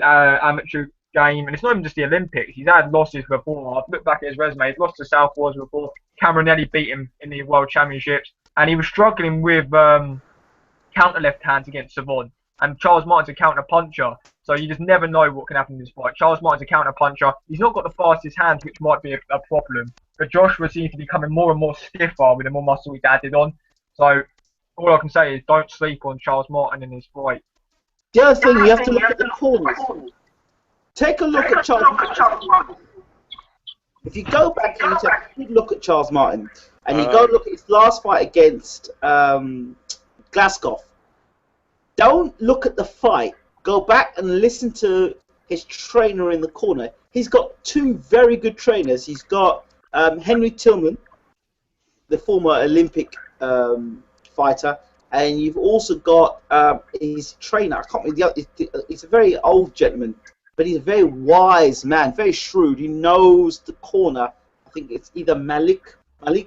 amateur game, and it's not even just the Olympics. He's had losses before. I've looked back at his resume. He's lost to Southpaws before. Cameronelli beat him in the World Championships, and he was struggling with counter left hands against Savon. And Charles Martin's a counter puncher, so you just never know what can happen in this fight. Charles Martin's a counter puncher. He's not got the fastest hands, which might be a problem. But Joshua seems to be becoming more and more stiffer with the more muscle he's added on. So all I can say is don't sleep on Charles Martin in this fight. The other thing, you have to look at the corners. Take a look at Charles Martin. If you go back and you take a good look at Charles Martin, and you go look at his last fight against Glasgow, don't look at the fight. Go back and listen to his trainer in the corner. He's got 2 very good trainers. He's got Henry Tillman, the former Olympic fighter, and you've also got his trainer. I can't remember he's a very old gentleman, but he's a very wise man, very shrewd. He knows the corner. I think it's either Malik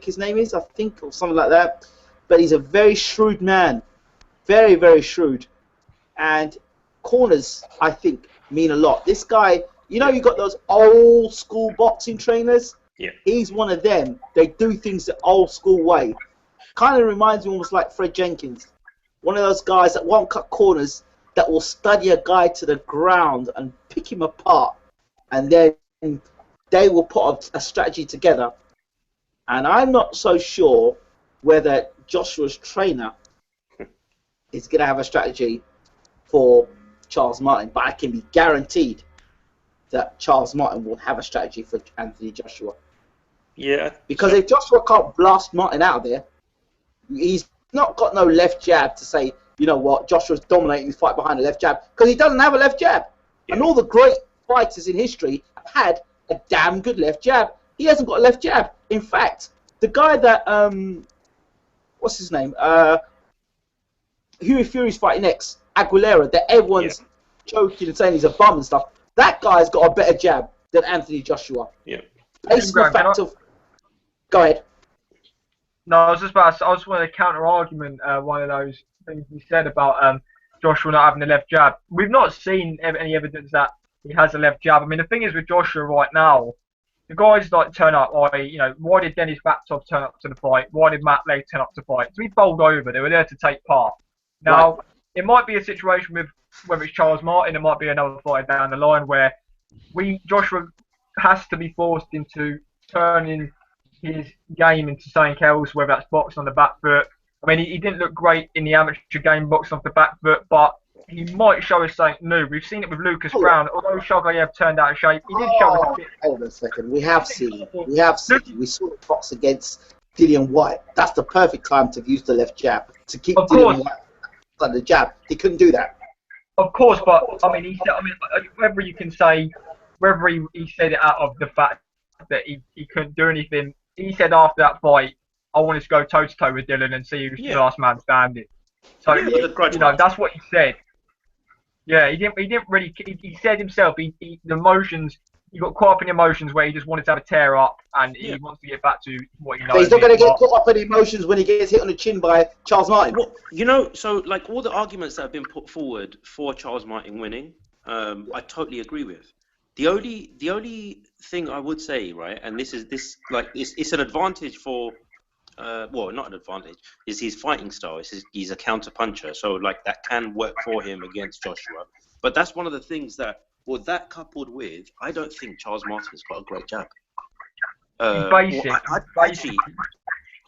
his name is, I think, or something like that. But he's a very shrewd man, very, very shrewd. And corners, I think, mean a lot. This guy, you got those old school boxing trainers. Yeah. He's one of them. They do things the old school way. Kind of reminds me almost like Fred Jenkins. One of those guys that won't cut corners, that will study a guy to the ground and pick him apart. And then they will put a strategy together. And I'm not so sure whether Joshua's trainer is going to have a strategy for Charles Martin. But I can be guaranteed that Charles Martin will have a strategy for Anthony Joshua. Yeah. Because if Joshua can't blast Martin out of there, he's not got no left jab to say, you know what, Joshua's dominating his fight behind a left jab. Because he doesn't have a left jab. Yeah. And all the great fighters in history have had a damn good left jab. He hasn't got a left jab. In fact, the guy that, what's his name? Huey Fury's fighting next, Aguilera, that everyone's joking and saying he's a bum and stuff. That guy's got a better jab than Anthony Joshua. Yeah. Based on the fact of... Go ahead. No, I was just about to, I just wanted to counter argument one of those things you said about Joshua not having the left jab. We've not seen any evidence that he has a left jab. I mean, the thing is with Joshua right now, the guys like turn up. Why did Dennis Batov turn up to the fight? Why did Matt Legg turn up to fight? To be bowled over, they were there to take part. Now, it might be a situation with whether it's Charles Martin, it might be another fight down the line where Joshua has to be forced into turning his game into something else, whether that's boxing on the back foot. I mean, he didn't look great in the amateur game boxing off the back foot, but he might show us something new. We've seen it with Lucas Brown. Although Shagayev turned out of shape, he did show us a bit. Hold on a second. We have seen. We saw the box against Dillian White. That's the perfect time to use the left jab to keep Dillian White on the jab. He couldn't do that. Of course, but I mean, whether you can say whether he said it out of the fact that he couldn't do anything. He said after that fight, I wanted to go toe to toe with Dylan and see who's the last man standing. So that's what he said. Yeah, he didn't really. He said himself. The emotions. He got caught up in emotions where he just wanted to have a tear up and he wants to get back to what he knows. But he's not going to get caught up in emotions when he gets hit on the chin by Charles Martin. Well, so like all the arguments that have been put forward for Charles Martin winning, I totally agree with. The only thing I would say, right, and it's an advantage for, not an advantage, is his fighting style. He's a counter puncher, so like that can work for him against Joshua. But that's one of the things that, that coupled with, I don't think Charles Martin's got a great jab. Basic.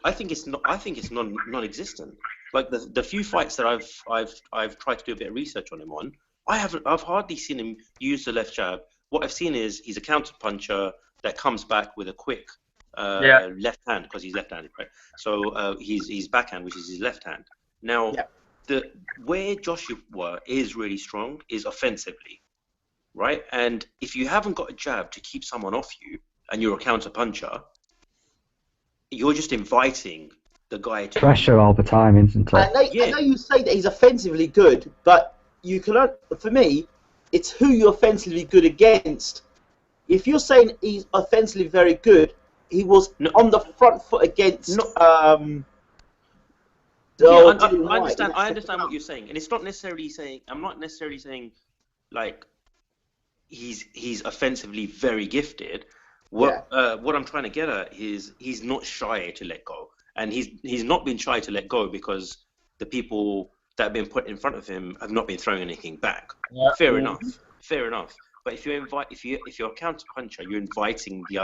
I think it's not. I think it's non-existent. Like the few fights that I've tried to do a bit of research on him on, I've hardly seen him use the left jab. What I've seen is he's a counter puncher that comes back with a quick left hand because he's left-handed, right? So his backhand, which is his left hand. Now, where Joshua is really strong is offensively, right? And if you haven't got a jab to keep someone off you, and you're a counter puncher, you're just inviting the guy to pressure all the time, isn't it? I know you say that he's offensively good, but for me, it's who you're offensively good against. If you're saying he's offensively very good, he was on the front foot against. I understand what you're saying, and it's not necessarily saying. I'm not necessarily saying like he's offensively very gifted. What I'm trying to get at is he's not shy to let go, and he's not been shy to let go because the people that have been put in front of him have not been throwing anything back. Yeah. Fair enough. But if you're a counter puncher, you're inviting the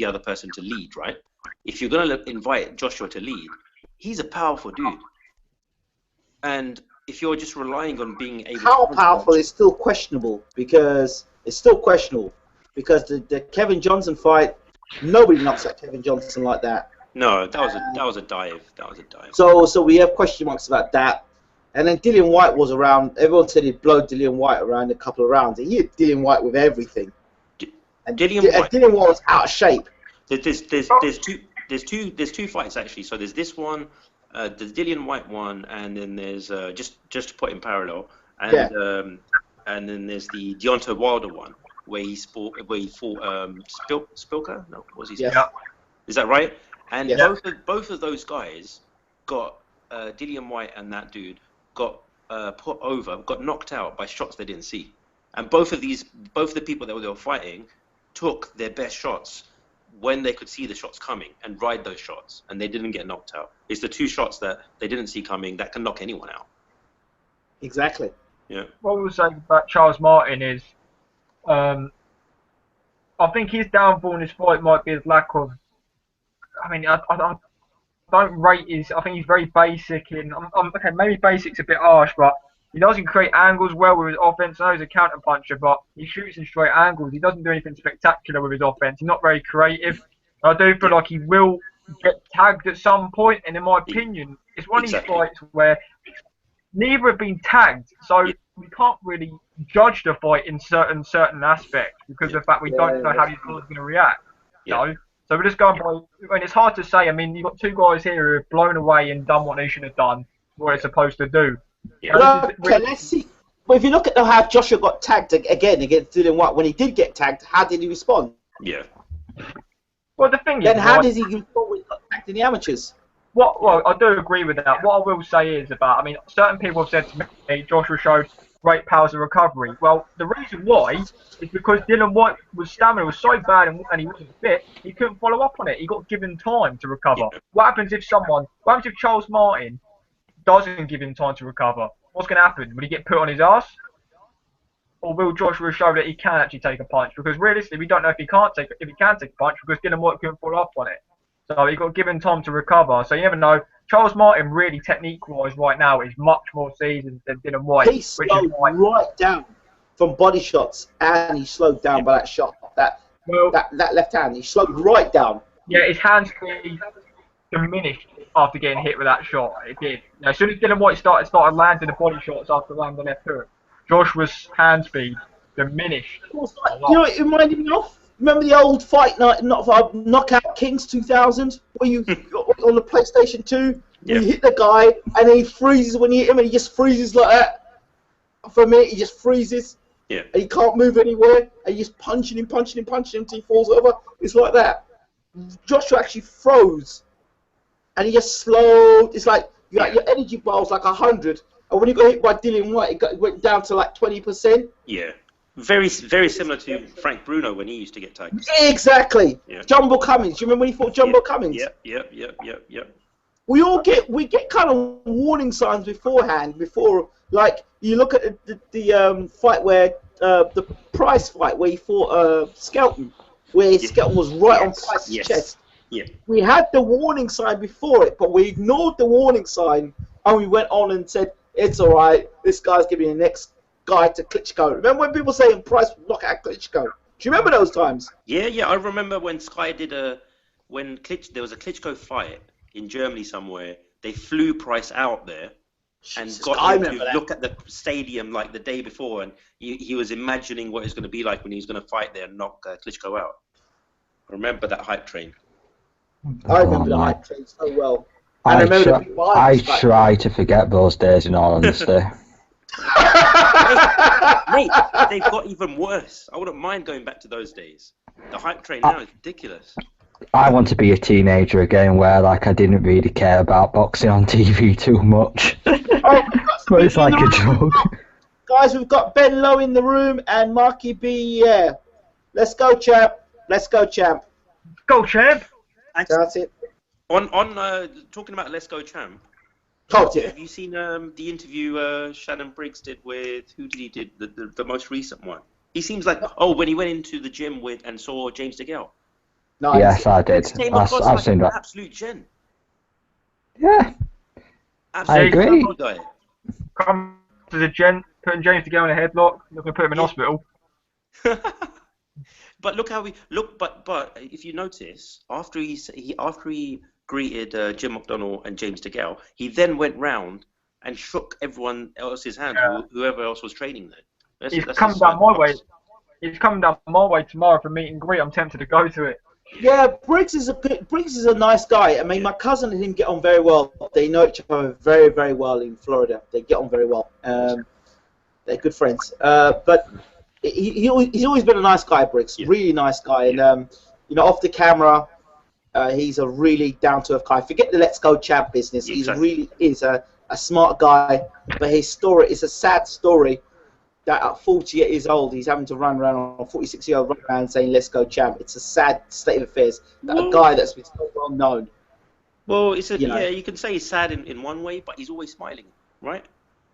other person to lead, right? If you're gonna invite Joshua to lead, he's a powerful dude, and if you're just relying on being able, how powerful is still questionable because the Kevin Johnson fight, nobody knocks out Kevin Johnson like that. No, that was a dive. So we have question marks about that. And then Dillian White was around. Everyone said he'd blow Dillian White around a couple of rounds. He hit Dillian White with everything. Dillian White was out of shape. There's two fights actually. So there's this one, the Dillian White one, and then there's just to put in parallel, and then there's the Deontay Wilder one where he fought Spilka. No, what was he? Yeah. Is that right? And both of those guys got Dillian White and that dude got got knocked out by shots they didn't see. And both of the people that they were fighting took their best shots when they could see the shots coming and ride those shots, and they didn't get knocked out. It's the two shots that they didn't see coming that can knock anyone out. Exactly. Yeah. What we'll say about Charles Martin is, I think his downfall in this fight might be his lack of. I mean, I don't rate his. I think he's very basic in. Okay, maybe basic's a bit harsh, but he doesn't create angles well with his offense. I know he's a counter puncher, but he shoots in straight angles. He doesn't do anything spectacular with his offense. He's not very creative. I do feel like he will get tagged at some point, and in my opinion, it's one of these fights where neither have been tagged, so we can't really judge the fight in certain aspects because of the fact we don't know how these guys are going to react. You know? So we're just going by, and it's hard to say. I mean, you've got two guys here who have blown away and done what they should have done, what they're supposed to do. Yeah. Let's see. But if you look at how Joshua got tagged again against Dylan White, when he did get tagged, how did he respond? Yeah. Well, the thing Then is, how right, does he respond when he got tagged in the amateurs? well, I do agree with that. What I will say is about, I mean, certain people have said to me, Joshua showed great powers of recovery. Well, the reason why is because Dylan White's stamina was so bad and he wasn't fit, he couldn't follow up on it. He got given time to recover. Yeah. What happens if Charles Martin doesn't give him time to recover? What's going to happen? Will he get put on his ass? Or will Joshua show that he can actually take a punch? Because realistically, we don't know if he can take a punch because Dylan White couldn't follow up on it. So he got given time to recover. So you never know. Charles Martin, really technique-wise, right now is much more seasoned than Dylan White. He slowed right down from body shots, and he slowed down by that shot. That left hand, he slowed right down. Yeah, his hand speed diminished after getting hit with that shot. It did. As soon as Dylan White started landing the body shots after landing the left hook, Joshua's hand speed diminished. You know what it reminded me of? Remember the old Fight Night, Knockout Kings 2000, where you on the PlayStation 2, you hit the guy and he freezes when you hit him, and he just freezes like that for a minute. He just freezes, and he can't move anywhere, and you're just punching him until he falls over. It's like that. Joshua actually froze, and he just slowed. It's like your energy bar was like 100, and when you got hit by Dylan White, it went down to like 20%. Yeah. Very, very similar to Frank Bruno when he used to get tagged. Exactly. Yeah. Jumbo Cummings. Do you remember when he fought Jumbo Cummings? Yep. We get kind of warning signs beforehand. Before, like you look at the fight where the Price fight where he fought Skelton, where Skelton was right on Price's chest. Yeah. We had the warning sign before it, but we ignored the warning sign and we went on and said it's all right. This guy's giving the next guy to Klitschko. Remember when people saying Price would knock out Klitschko? Do you remember those times? Yeah. I remember when Sky did there was a Klitschko fight in Germany somewhere. They flew Price out there and got him to look at the stadium like the day before, and he was imagining what it's going to be like when he was going to fight there and knock Klitschko out. I remember that hype train. I remember the hype train so well. I try to forget those days, in all honesty. Mate, they've got even worse. I wouldn't mind going back to those days. The hype train now is ridiculous. I want to be a teenager again where like I didn't really care about boxing on TV too much. But it's like a joke. Guys, we've got Ben Lowe in the room and Marky B. Yeah. Let's go, champ. Let's go, champ. Go, champ. That's it. On talking about Let's Go Champ. Oh, yeah. Have you seen the interview Shannon Briggs did with, who did he did, the most recent one? He seems like, when he went into the gym and saw James DeGale. Nice. Yes, I did. I've seen that. Absolute gen. Yeah. Absolute I agree. Guy. Come to the gen, putting James DeGale in a headlock, looking to put him in hospital. But look how but if you notice, after he greeted Jim McDonnell and James DeGale, he then went round and shook everyone else's hand, whoever else was training there. He's coming down my way. He's coming down my way tomorrow for meet and greet. I'm tempted to go to it. Yeah, Briggs is a nice guy. I mean, my cousin and him get on very well. They know each other very, very well in Florida. They get on very well. They're good friends. But he's always been a nice guy, Briggs. Yeah. Really nice guy. And off the camera, he's a really down-to-earth guy. Forget the Let's Go Champ business. Exactly. He really is a smart guy. But his story is a sad story. That at 48 years old, he's having to run around on 46-year-old run around saying "Let's go, champ." It's a sad state of affairs. That a guy that's been so well known. Well, it's you can say he's sad in one way, but he's always smiling, right?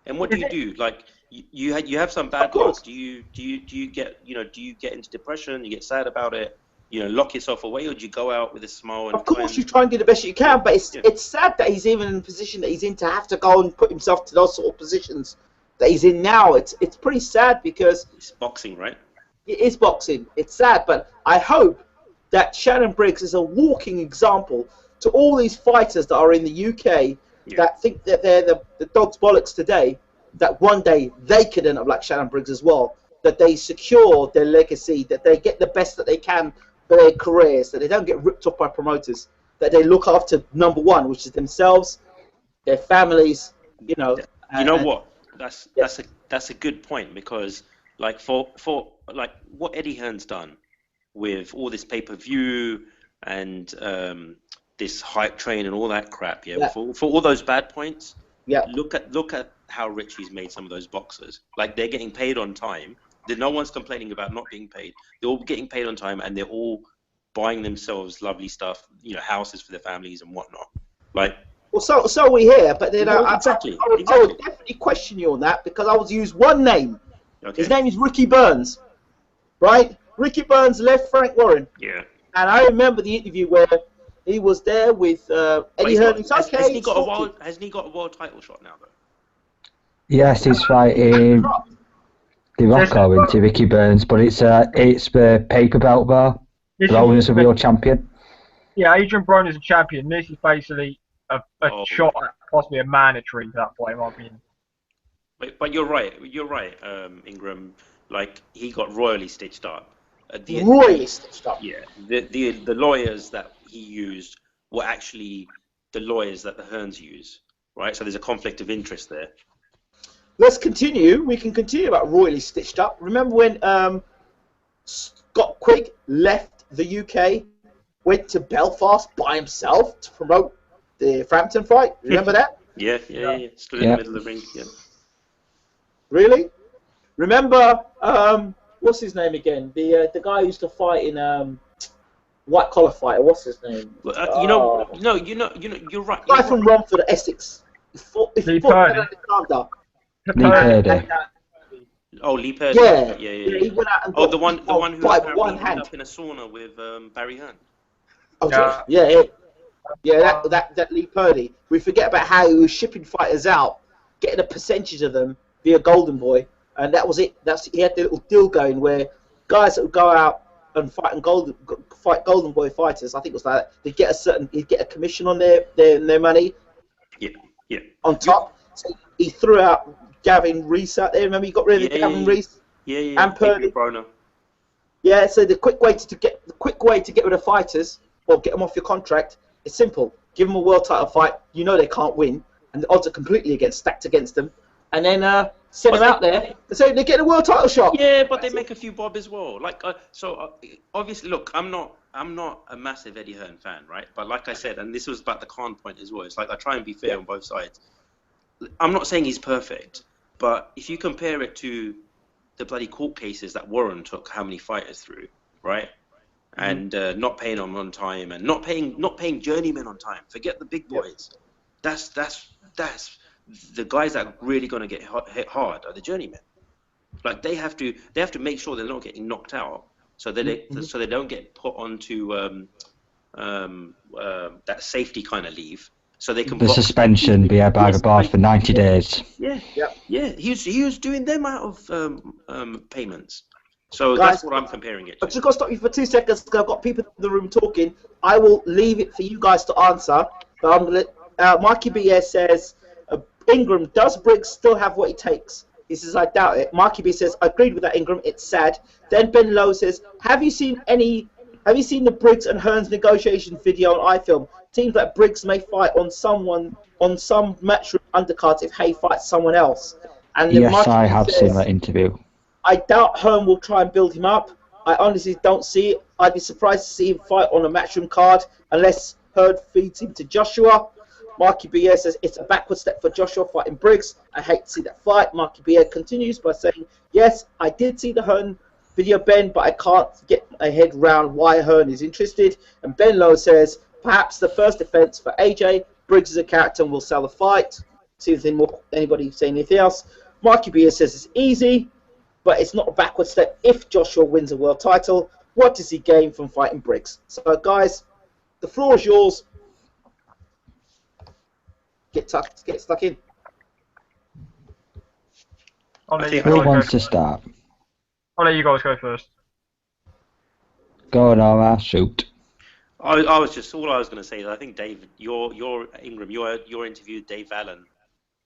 And what do you do? Like you have some bad luck. Do you get into depression? You get sad about it? Lock yourself away, or do you go out with a smile? And of course, you try and do the best you can, but it's sad that he's even in the position that he's in to have to go and put himself to those sort of positions that he's in now. It's pretty sad because it's boxing, right? It is boxing. It's sad, but I hope that Shannon Briggs is a walking example to all these fighters that are in the UK that think that they're the dog's bollocks today, that one day they could end up like Shannon Briggs as well, that they secure their legacy, that they get the best that they can for their careers, that they don't get ripped off by promoters, that they look after number one, which is themselves, their families, You know what? that's a good point, because like for like what Eddie Hearn's done with all this pay-per-view and this hype train and all that crap, Yeah. for all those bad points, Yeah. look at how rich he's made some of those boxers. Like, they're getting paid on time. No one's complaining about not being paid. They're all getting paid on time, and they're all buying themselves lovely stuff, houses for their families and whatnot. Like, well, so we here, but then exactly. I would definitely question you on that, because I would use one name. Okay. His name is Ricky Burns, right? Ricky Burns left Frank Warren. Yeah. And I remember the interview where he was there with Eddie Hearn. Has he got a world title shot now, though? Yes, he's fighting the Rocco into Ricky Burns, but it's the paper belt bar. Brown is a real champion. Yeah, Adrian Brown is a champion. This is basically a shot at possibly a mandatory at that point, in my opinion. But you're right, Ingram. Like, he got royally stitched up. Royally stitched up. Yeah, the lawyers that he used were actually the lawyers that the Hearns use, right? So there's a conflict of interest there. Let's continue. We can continue about royally stitched up. Remember when Scott Quigg left the UK, went to Belfast by himself to promote the Frampton fight? Remember that? Yeah. Stood in the middle of the ring. Yeah. Really? Remember, what's his name again? The guy who used to fight in White Collar Fighter. What's his name? You're right. Guy from Romford, Essex. He fought Lee Purdy. Oh, Lee Purdy. Yeah. He went out and the one who one ended up in a sauna with Barry Hearn. Oh, that Lee Purdy. We forget about how he was shipping fighters out, getting a percentage of them via Golden Boy, and that was it. He had the little deal going where guys that would go out and fight Golden Boy fighters, I think it was like that, he'd get a commission on their money. Yeah. On top, so he threw out Gavin Reese out there. Remember, he got rid of Gavin Reese. Yeah. And Purdy. Yeah. So the quick way to get rid of fighters or get them off your contract is simple. Give them a world title fight. You know they can't win, and the odds are completely stacked against them. And then send them out there and say they get a world title shot. Yeah, but they make a few bob as well. Like, obviously, look, I'm not a massive Eddie Hearn fan, right? But like I said, and this was about the Khan point as well. It's like I try and be fair on both sides. I'm not saying he's perfect, but if you compare it to the bloody court cases that Warren took how many fighters through, right? And not paying them on time, and not paying journeymen on time. Forget the big boys. That's the guys that are really going to get hit hard are the journeymen. Like, they have to make sure they're not getting knocked out, so that they don't get put onto that safety kind of leave, so they can the suspension be a bag of bars for 90 days. Yeah. He was doing them out of payments. So guys, that's what I'm comparing it to. I'm just going to stop you for 2 seconds because I've got people in the room talking. I will leave it for you guys to answer, but I'm going to. Mikey BS says, Ingram, does Briggs still have what it takes? He says, I doubt it. Mikey B says, I agreed with that, Ingram. It's sad. Then Ben Lowe says, have you seen the Briggs and Hearns negotiation video on iFilm? Seems like Briggs may fight on some matchroom undercards if Hay fights someone else. And yes, Mikey I B have says, seen that interview. I doubt Hearn will try and build him up. I honestly don't see it. I'd be surprised to see him fight on a matchroom card unless Hearn feeds him to Joshua. Marky BS says it's a backward step for Joshua fighting Briggs. I hate to see that fight. Marky BS continues by saying, yes, I did see the Hearn video, Ben, but I can't get my head round why Hearn is interested. And Ben Lowe says, perhaps the first defense for AJ. Briggs is a character and will sell the fight. See if anybody say anything else. Marky BS says it's easy, but it's not a backward step if Joshua wins a world title. What does he gain from fighting Briggs? So, guys, the floor is yours. Get stuck in. Who wants to start? I'll let you guys go first. Go on, Nora, shoot. All I was going to say is I think Dave, your Ingram, your interview, Dave Allen,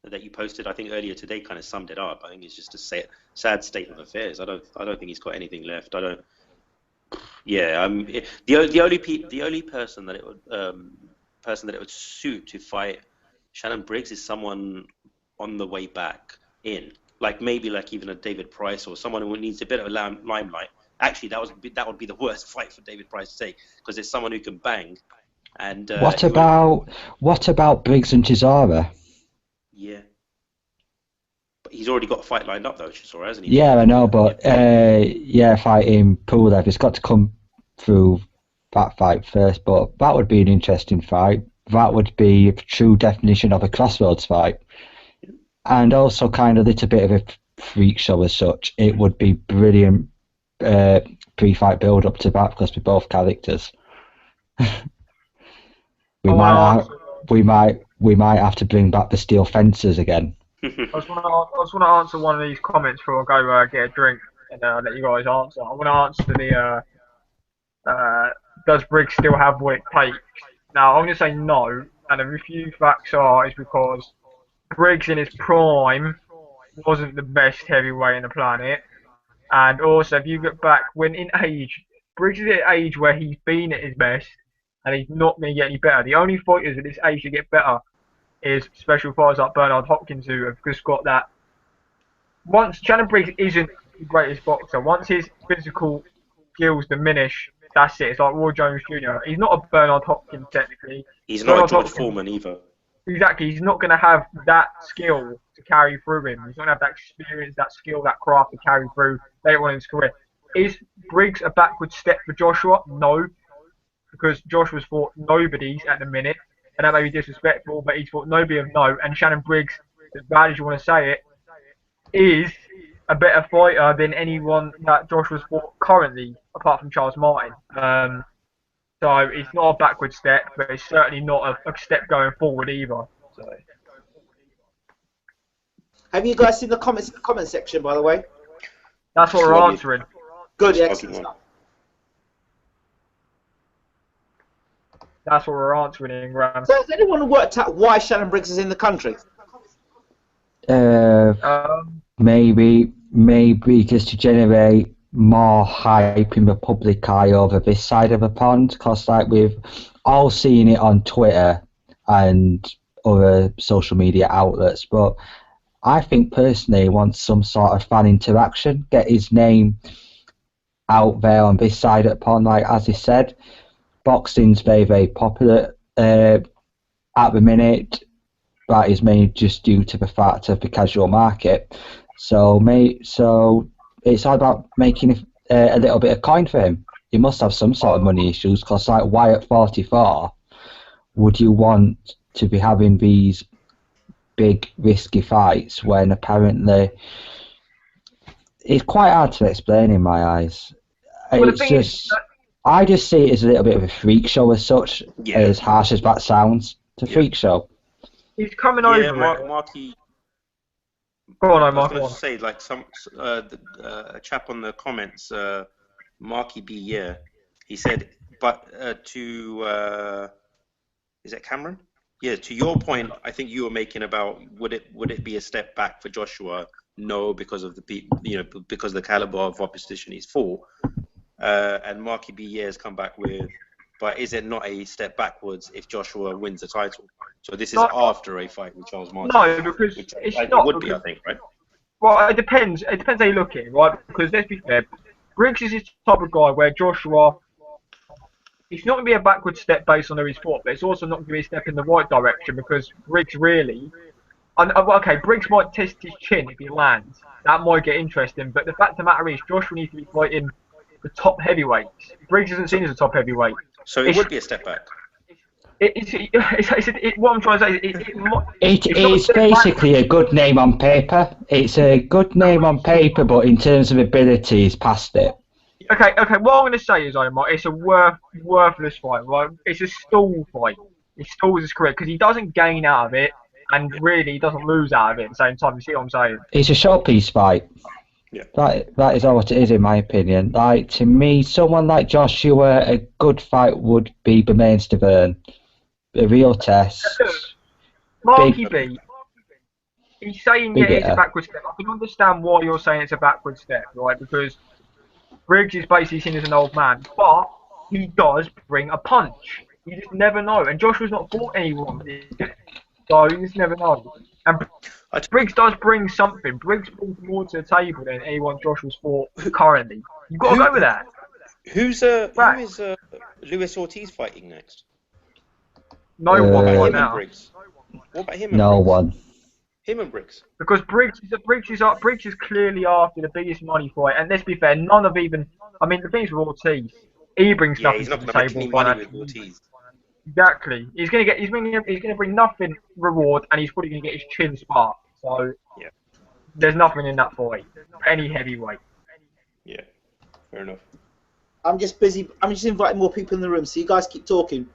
that you posted, I think earlier today, kind of summed it up. I think it's just a sad state of affairs. I don't think he's got anything left. The only person that it would suit to fight Shannon Briggs is someone on the way back in, like maybe like even a David Price or someone who needs a bit of a limelight. Actually, that would be the worst fight for David Price to take because it's someone who can bang. And What about Briggs and Chisora? Yeah, but he's already got a fight lined up though, Chisora, hasn't he? Yeah, I know, but fighting Pulev, it's got to come through that fight first. But that would be an interesting fight. That would be a true definition of a crossroads fight, and also kind of a little bit of a freak show as such. It would be brilliant pre-fight build up to that because we're both characters. we might have to bring back the steel fences again. I just want to answer one of these comments before I go get a drink and let you guys answer. I want to answer the does Briggs still have what it takes? Now I'm going to say no, and the few facts is because Briggs in his prime wasn't the best heavyweight in the planet, and also if you get back when in age, Briggs is at an age where he's been at his best, and he's not going to get any better. The only fighters at this age to get better is special fighters like Bernard Hopkins who have just got that. Once Shannon Briggs isn't the greatest boxer, once his physical skills diminish, that's it. It's like Roy Jones Jr. He's not a Bernard Hopkins technically. He's not a George Foreman either. Exactly, he's not going to have that skill to carry through him. He's not going to have that experience, that skill, that craft to carry through later on in his career. Is Briggs a backward step for Joshua? No, because Joshua's fought nobodies at the minute. And that may be disrespectful, but he's fought nobody of note. And Shannon Briggs, as bad as you want to say it, is a better fighter than anyone that Joshua's fought currently, apart from Charles Martin. So it's not a backward step, but it's certainly not a step going forward either. So. Have you guys seen the comment section, by the way? That's what we're answering. Good, excellent stuff. That's what we're answering, Ingram. So has anyone worked out why Shannon Briggs is in the country? Maybe just to generate more hype in the public eye over this side of the pond, because like we've all seen it on Twitter and other social media outlets, but I think personally he wants some sort of fan interaction, get his name out there on this side of the pond. Like as he said, boxing's very, very popular at the minute. That is mainly just due to the fact of the casual market. So it's all about making a little bit of coin for him. He must have some sort of money issues, because like why at 44 would you want to be having these big risky fights when apparently it's quite hard to explain in my eyes. Well, it's just I just see it as a little bit of a freak show as such, as harsh as that sounds. It's a freak show. He's coming over. Marky. Go on, I was going to say, like a chap on the comments, Marky B. Yeah, he said, but is it Cameron? Yeah, to your point, I think you were making about would it be a step back for Joshua? No, because of because of the caliber of opposition he's fought. And Marky B. Yeah has come back with, but is it not a step backwards if Joshua wins the title? So this is after a fight with Charles Martin. No, because it's not. It would be, I think, right? Well, it depends. It depends how you look at it, right? Because let's be fair, Briggs is this type of guy where Joshua, it's not going to be a backward step based on who he's fought, but it's also not going to be a step in the right direction because Briggs really, okay, Briggs might test his chin if he lands. That might get interesting, but the fact of the matter is Joshua needs to be fighting the top heavyweights. Briggs isn't seen as a top heavyweight. So it would be a step back. What I'm trying to say is it's basically a good name on paper. It's a good name on paper, but in terms of ability, he's past it. Okay. What I'm going to say is, Omar, it's a worthless fight, right? It's a stall fight. He stalls his career because he doesn't gain out of it, and really he doesn't lose out of it at the same time. You see what I'm saying? It's a showpiece fight. Yeah. That is all what it is, in my opinion. Like, to me, someone like Joshua, a good fight would be Bermain Stavern. A real test. Marky B, he's saying it's a backward step. I can understand why you're saying it's a backward step, right? Because Briggs is basically seen as an old man, but he does bring a punch. You just never know. And Joshua's not fought anyone, so you just never know. And Briggs does bring something. Briggs brings more to the table than anyone Joshua's fought currently. You've got to go with that. Who Right. is Luis Ortiz fighting next? No one What about right him and now. Briggs? What about him and No Briggs? one. Him and Briggs. Because Briggs is clearly after the biggest money fight, and let's be fair, none of even. I mean, the things with Ortiz, he brings Yeah, nothing he's to not the going to make table any money with financially. Ortiz. Exactly. He's gonna bring nothing reward, and he's probably gonna get his chin sparked. So Yeah. there's nothing in that fight. Any heavyweight. Yeah, fair enough. I'm just busy. I'm just inviting more people in the room, so you guys keep talking.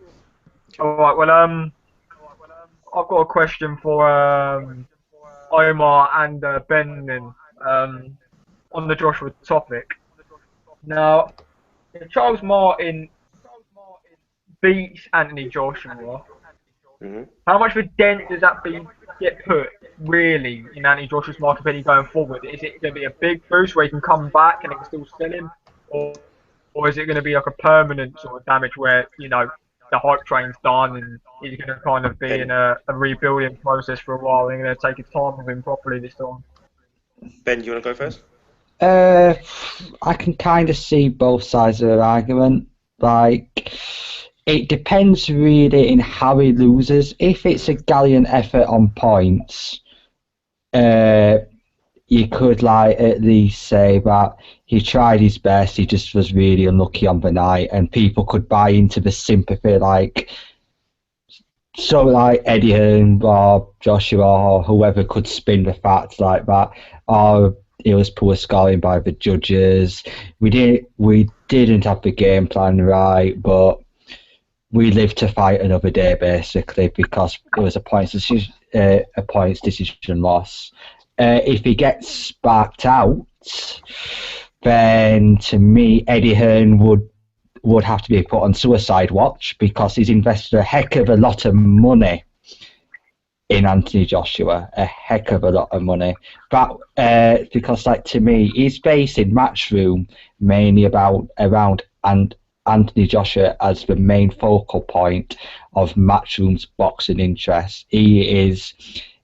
All right. Well, I've got a question for Omar and Ben on the Joshua topic. Now, if Charles Martin beats Anthony Joshua, Mm-hmm. how much of a dent does that get put really in Anthony Joshua's marketability going forward? Is it going to be a big boost where he can come back and they can still sell him, or is it going to be like a permanent sort of damage where the hype train's done and he's going to kind of be in a rebuilding process for a while and going to take his time with him properly this time? Ben, do you want to go first? I can kind of see both sides of the argument. Like, it depends really in how he loses. If it's a gallant effort on points, you could at least say that he tried his best, he just was really unlucky on the night, and people could buy into the sympathy, Eddie Hearn or Joshua or whoever could spin the facts like that, or it was poor scoring by the judges. We didn't have the game plan right, but we lived to fight another day basically because it was a points decision loss. If he gets sparked out, then to me Eddie Hearn would have to be put on suicide watch because he's invested a heck of a lot of money in Anthony Joshua, a heck of a lot of money. But because to me, he's based in Matchroom mainly around Anthony Joshua as the main focal point of Matchroom's boxing interest. He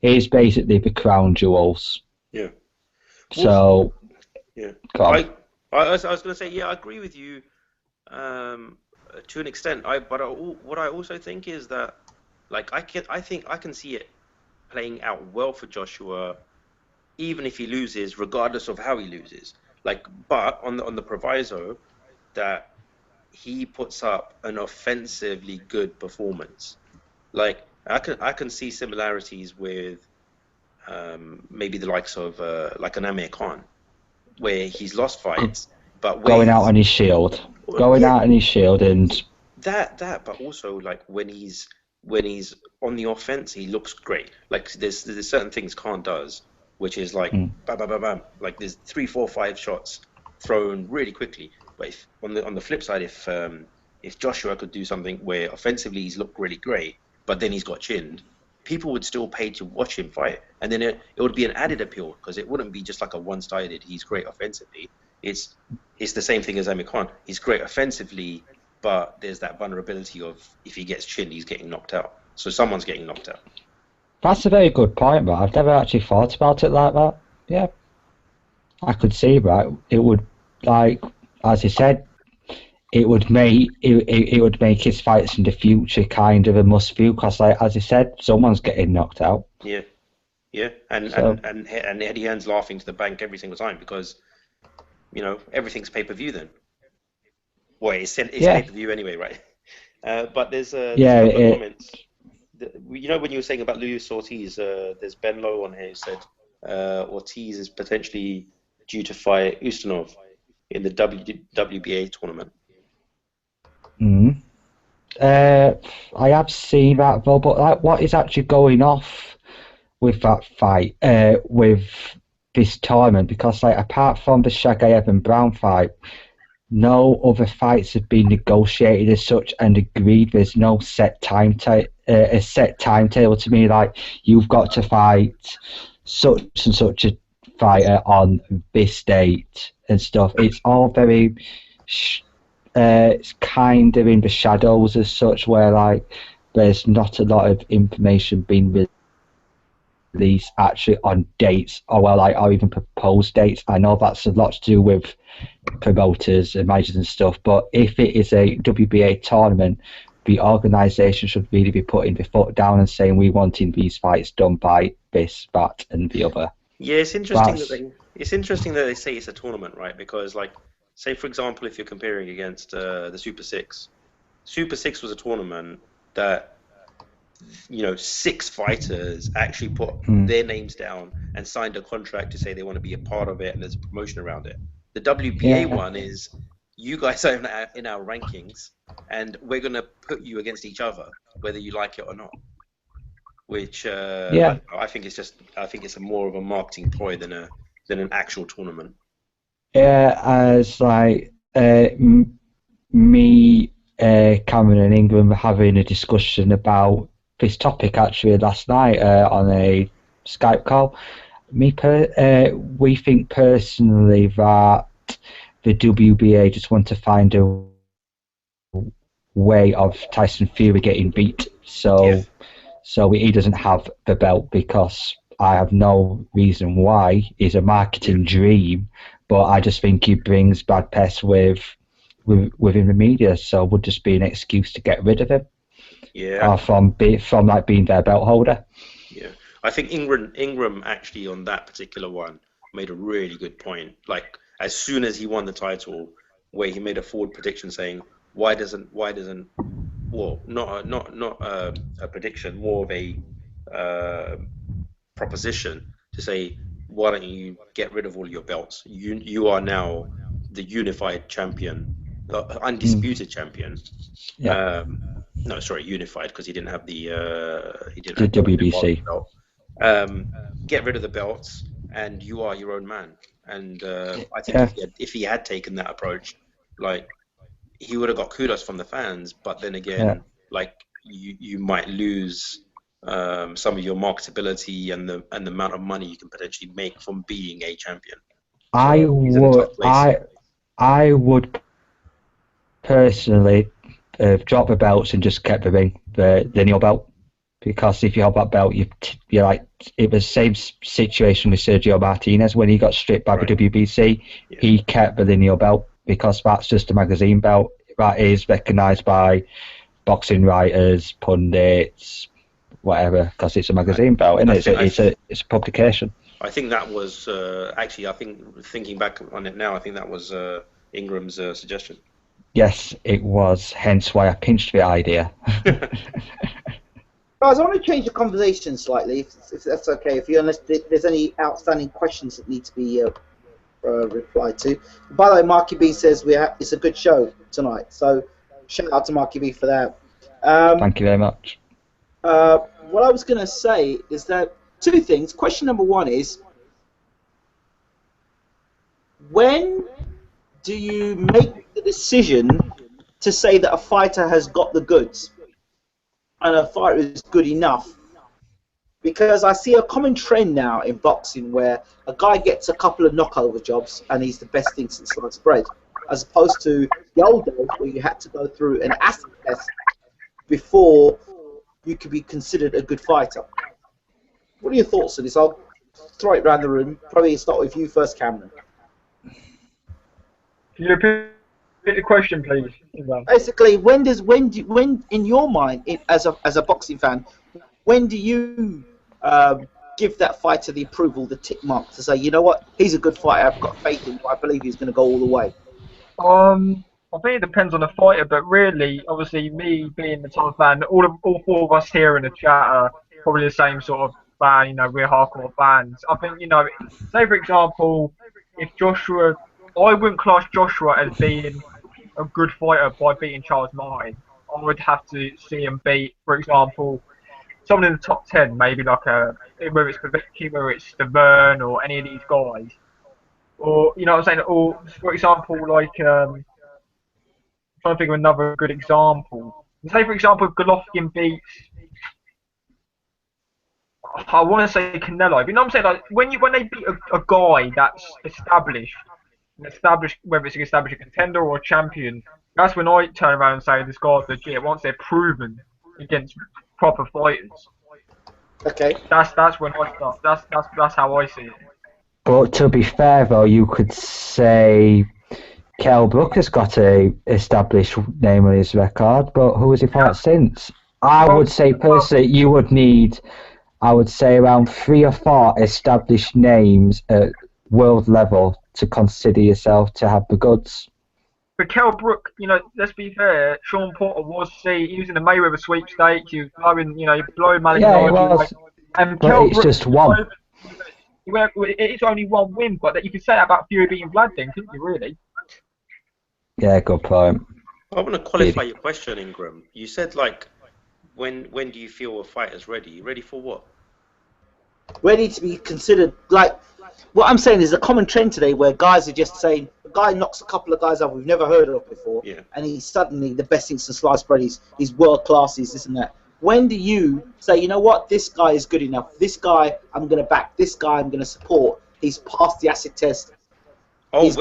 is basically the crown jewels. Yeah. So. Yeah. I was going to say, yeah, I agree with you to an extent. What I also think is that, I can see it playing out well for Joshua, even if he loses, regardless of how he loses. But on the proviso that he puts up an offensively good performance. I can see similarities with maybe the likes of an Amir Khan, where he's lost fights, but going out on his shield, and that. But also when he's on the offense, he looks great. There's certain things Khan does, which is bam, bam, bam, bam. There's 3, 4, 5 shots thrown really quickly. But on the flip side, if Joshua could do something where offensively he's looked really great, but then he's got chinned, people would still pay to watch him fight, and then it would be an added appeal because it wouldn't be just a one-sided. He's great offensively. It's the same thing as Amir Khan. He's great offensively, but there's that vulnerability of if he gets chinned, he's getting knocked out. So someone's getting knocked out. That's a very good point, but I've never actually thought about it like that. Yeah, I could see that. It would, as you said, it would make his fights in the future kind of a must view because, as you said, someone's getting knocked out. Yeah, and Eddie Hearn's laughing to the bank every single time because everything's pay-per-view then. Well, it's pay-per-view anyway, right? But there's a couple of comments. When you were saying about Luis Ortiz, there's Ben Lowe on here who said Ortiz is potentially due to fight Ustinov in the WBA tournament. I have seen that though, but what is actually going off with that fight, with this tournament? Because apart from the Shagayev and Brown fight, no other fights have been negotiated as such and agreed. There's no set timetable. To me, you've got to fight such and such a fighter on this date and stuff. It's all very. It's kind of in the shadows as such, where there's not a lot of information being release actually on dates, or even proposed dates. I know that's a lot to do with promoters and managers and stuff, but if it is a WBA tournament, the organisation should really be putting the foot down and saying we wanting these fights done by this, that, and the other. Yeah, it's interesting that they say it's a tournament, right? Because, like, say for example, if you're comparing against the Super Six, Super Six was a tournament that 6 fighters actually put their names down and signed a contract to say they want to be a part of it, and there's a promotion around it. The WBA one is you guys are in our rankings, and we're going to put you against each other, whether you like it or not. Which I think it's a more of a marketing ploy than an actual tournament. Yeah, as like me, Cameron, and Ingram were having a discussion about this topic actually last night on a Skype call. We think personally that the WBA just want to find a way of Tyson Fury getting beat, so he doesn't have the belt, because I have no reason why. It's a marketing dream, but I just think he brings bad press within the media, so it would just be an excuse to get rid of him. Yeah. Or from being their belt holder. Yeah, I think Ingram actually on that particular one made a really good point. Like, as soon as he won the title, where he made a forward prediction saying, why doesn't well, not a prediction, more of a proposition to say, why don't you get rid of all your belts? You are now the unified champion, the undisputed champion. Yeah. No, sorry, unified, because he didn't have the WBC belt. Get rid of the belts, and you are your own man. And I think if he had taken that approach, like, he would have got kudos from the fans. But then again, like, you might lose some of your marketability and the amount of money you can potentially make from being a champion. I would personally drop the belts and just kept the lineal belt, because if you have that belt, you're like, it was the same situation with Sergio Martinez when he got stripped by the WBC. Yeah. He kept the lineal belt because that's just a magazine belt that is recognised by boxing writers, pundits, whatever, because it's a magazine belt, and it's a publication. I think that was actually, I think thinking back on it now, I think that was Ingram's suggestion. Yes, it was, hence why I pinched the idea. Guys, I want to change the conversation slightly, if that's okay. Unless there's any outstanding questions that need to be replied to. By the way, Marky B says it's a good show tonight, so shout out to Marky B for that. Thank you very much. What I was going to say is that 2 things. Question number 1 is, when do you make the decision to say that a fighter has got the goods and a fighter is good enough? Because I see a common trend now in boxing where a guy gets a couple of knockover jobs and he's the best thing since sliced bread, as opposed to the old days where you had to go through an acid test before you could be considered a good fighter. What are your thoughts on this? I'll throw it around the room. Probably start with you first, Cameron. Can you repeat the question, please? Basically, when in your mind, as a boxing fan, when do you give that fighter the approval, the tick mark, to say, you know what, he's a good fighter, I've got faith in him, I believe he's going to go all the way? I think it depends on the fighter, but really, obviously, me being the type of fan, all 4 of us here in the chat are probably the same sort of fan. We're hardcore fans. I think, say for example, if Joshua, I wouldn't class Joshua as being a good fighter by beating Charles Martin. I would have to see him beat, for example, someone in the top 10, maybe like whether it's Povetkin, whether it's Stavern or any of these guys. Or, you know what I'm saying? Or, for example, like, I'm trying to think of another good example. Say, for example, if Golovkin beats, I want to say Canelo. You know what I'm saying? Like, when they beat a guy that's established, whether it's established a contender or a champion, that's when I turn around and say this guy's legit once they're proven against proper fighters. Okay. That's when I start. That's how I see it. But to be fair, though, you could say Kell Brook has got a established name on his record, but who has he fought since? I would say personally, you would need, I would say, around 3 or 4 established names at world level to consider yourself to have the goods. But Kell Brook, let's be fair. Sean Porter he was in the Mayweather sweepstakes. He was blowing Yeah, it Malignaggi away. was, And but Kell it's Brook, just one. it's only one win, but you could say that about Fury beating Vlad, then, couldn't you? Really? Yeah, good point. I want to qualify your question, Ingram. You said like, when do you feel a fighter's ready? Ready for what? Ready to be considered, like, what I'm saying is a common trend today where guys are just saying, a guy knocks a couple of guys out we've never heard of before, and he's suddenly the best thing since sliced bread, he's world class, he's this and that. When do you say, you know what, this guy is good enough, this guy I'm going to back, this guy I'm going to support, he's passed the acid test? Oh,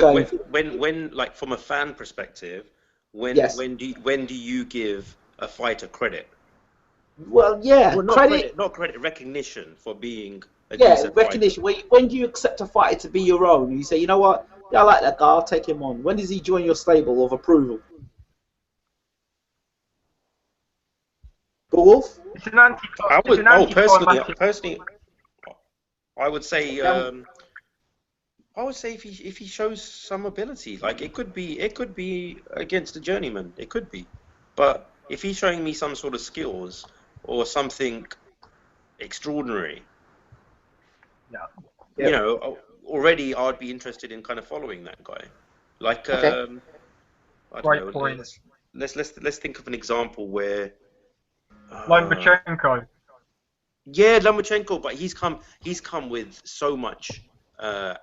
when like from a fan perspective, when do you give a fighter credit? Well, yeah, well, not credit, recognition for being a decent recognition. fighter. When do you accept a fighter to be your own? You say, you know what, I like that guy, I'll take him on. When does he join your stable of approval? Wolf? It's an anti. Personally, I would say. I would say if he shows some ability, like it could be against a journeyman, it could be, but if he's showing me some sort of skills or something extraordinary, already I'd be interested in kind of following that guy. Like, I don't know. Point. Let's think of an example where Lomachenko. Yeah, Lomachenko, but he's come with so much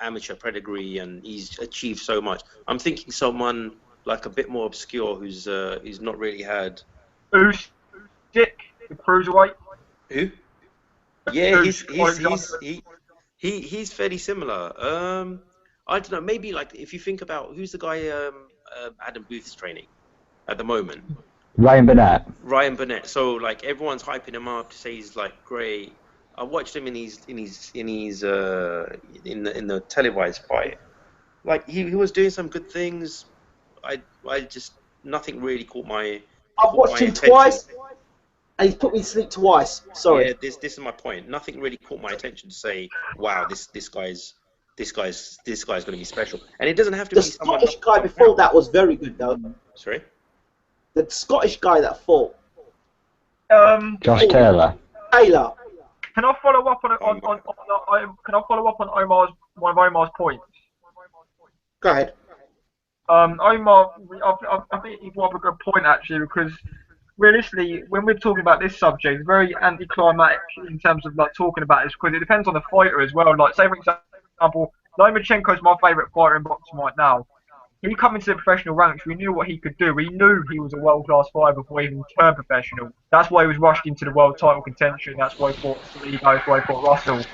amateur pedigree and he's achieved so much. I'm thinking someone like a bit more obscure who's not really had. Usyk, the cruiserweight. Who? Yeah, he's fairly similar. I don't know. Maybe like if you think about who's the guy Adam Booth's training at the moment. Ryan Burnett. So like everyone's hyping him up to say he's like great. I watched him in the televised fight. Like he was doing some good things. I just nothing really caught my. I've watched him twice, and he's put me to sleep twice. Sorry. Yeah, this is my point. Nothing really caught my attention to say, wow, this guy's going to be special. And it doesn't have to be someone. The Scottish guy before that was very good though. Sorry. The Scottish guy that fought. Josh Taylor. Can I follow up on one of Omar's points? Go ahead. Omar, I think he brought up a good point actually, because realistically, when we're talking about this subject, it's very anticlimactic in terms of like talking about this, because it depends on the fighter as well. Like, say for example, Lomachenko is my favourite fighter in boxing right now. He come into the professional ranks, we knew what he could do. We knew he was a world-class fighter before he even turned professional. That's why he was rushed into the world title contention. That's why he fought Salido, that's why he fought Russell.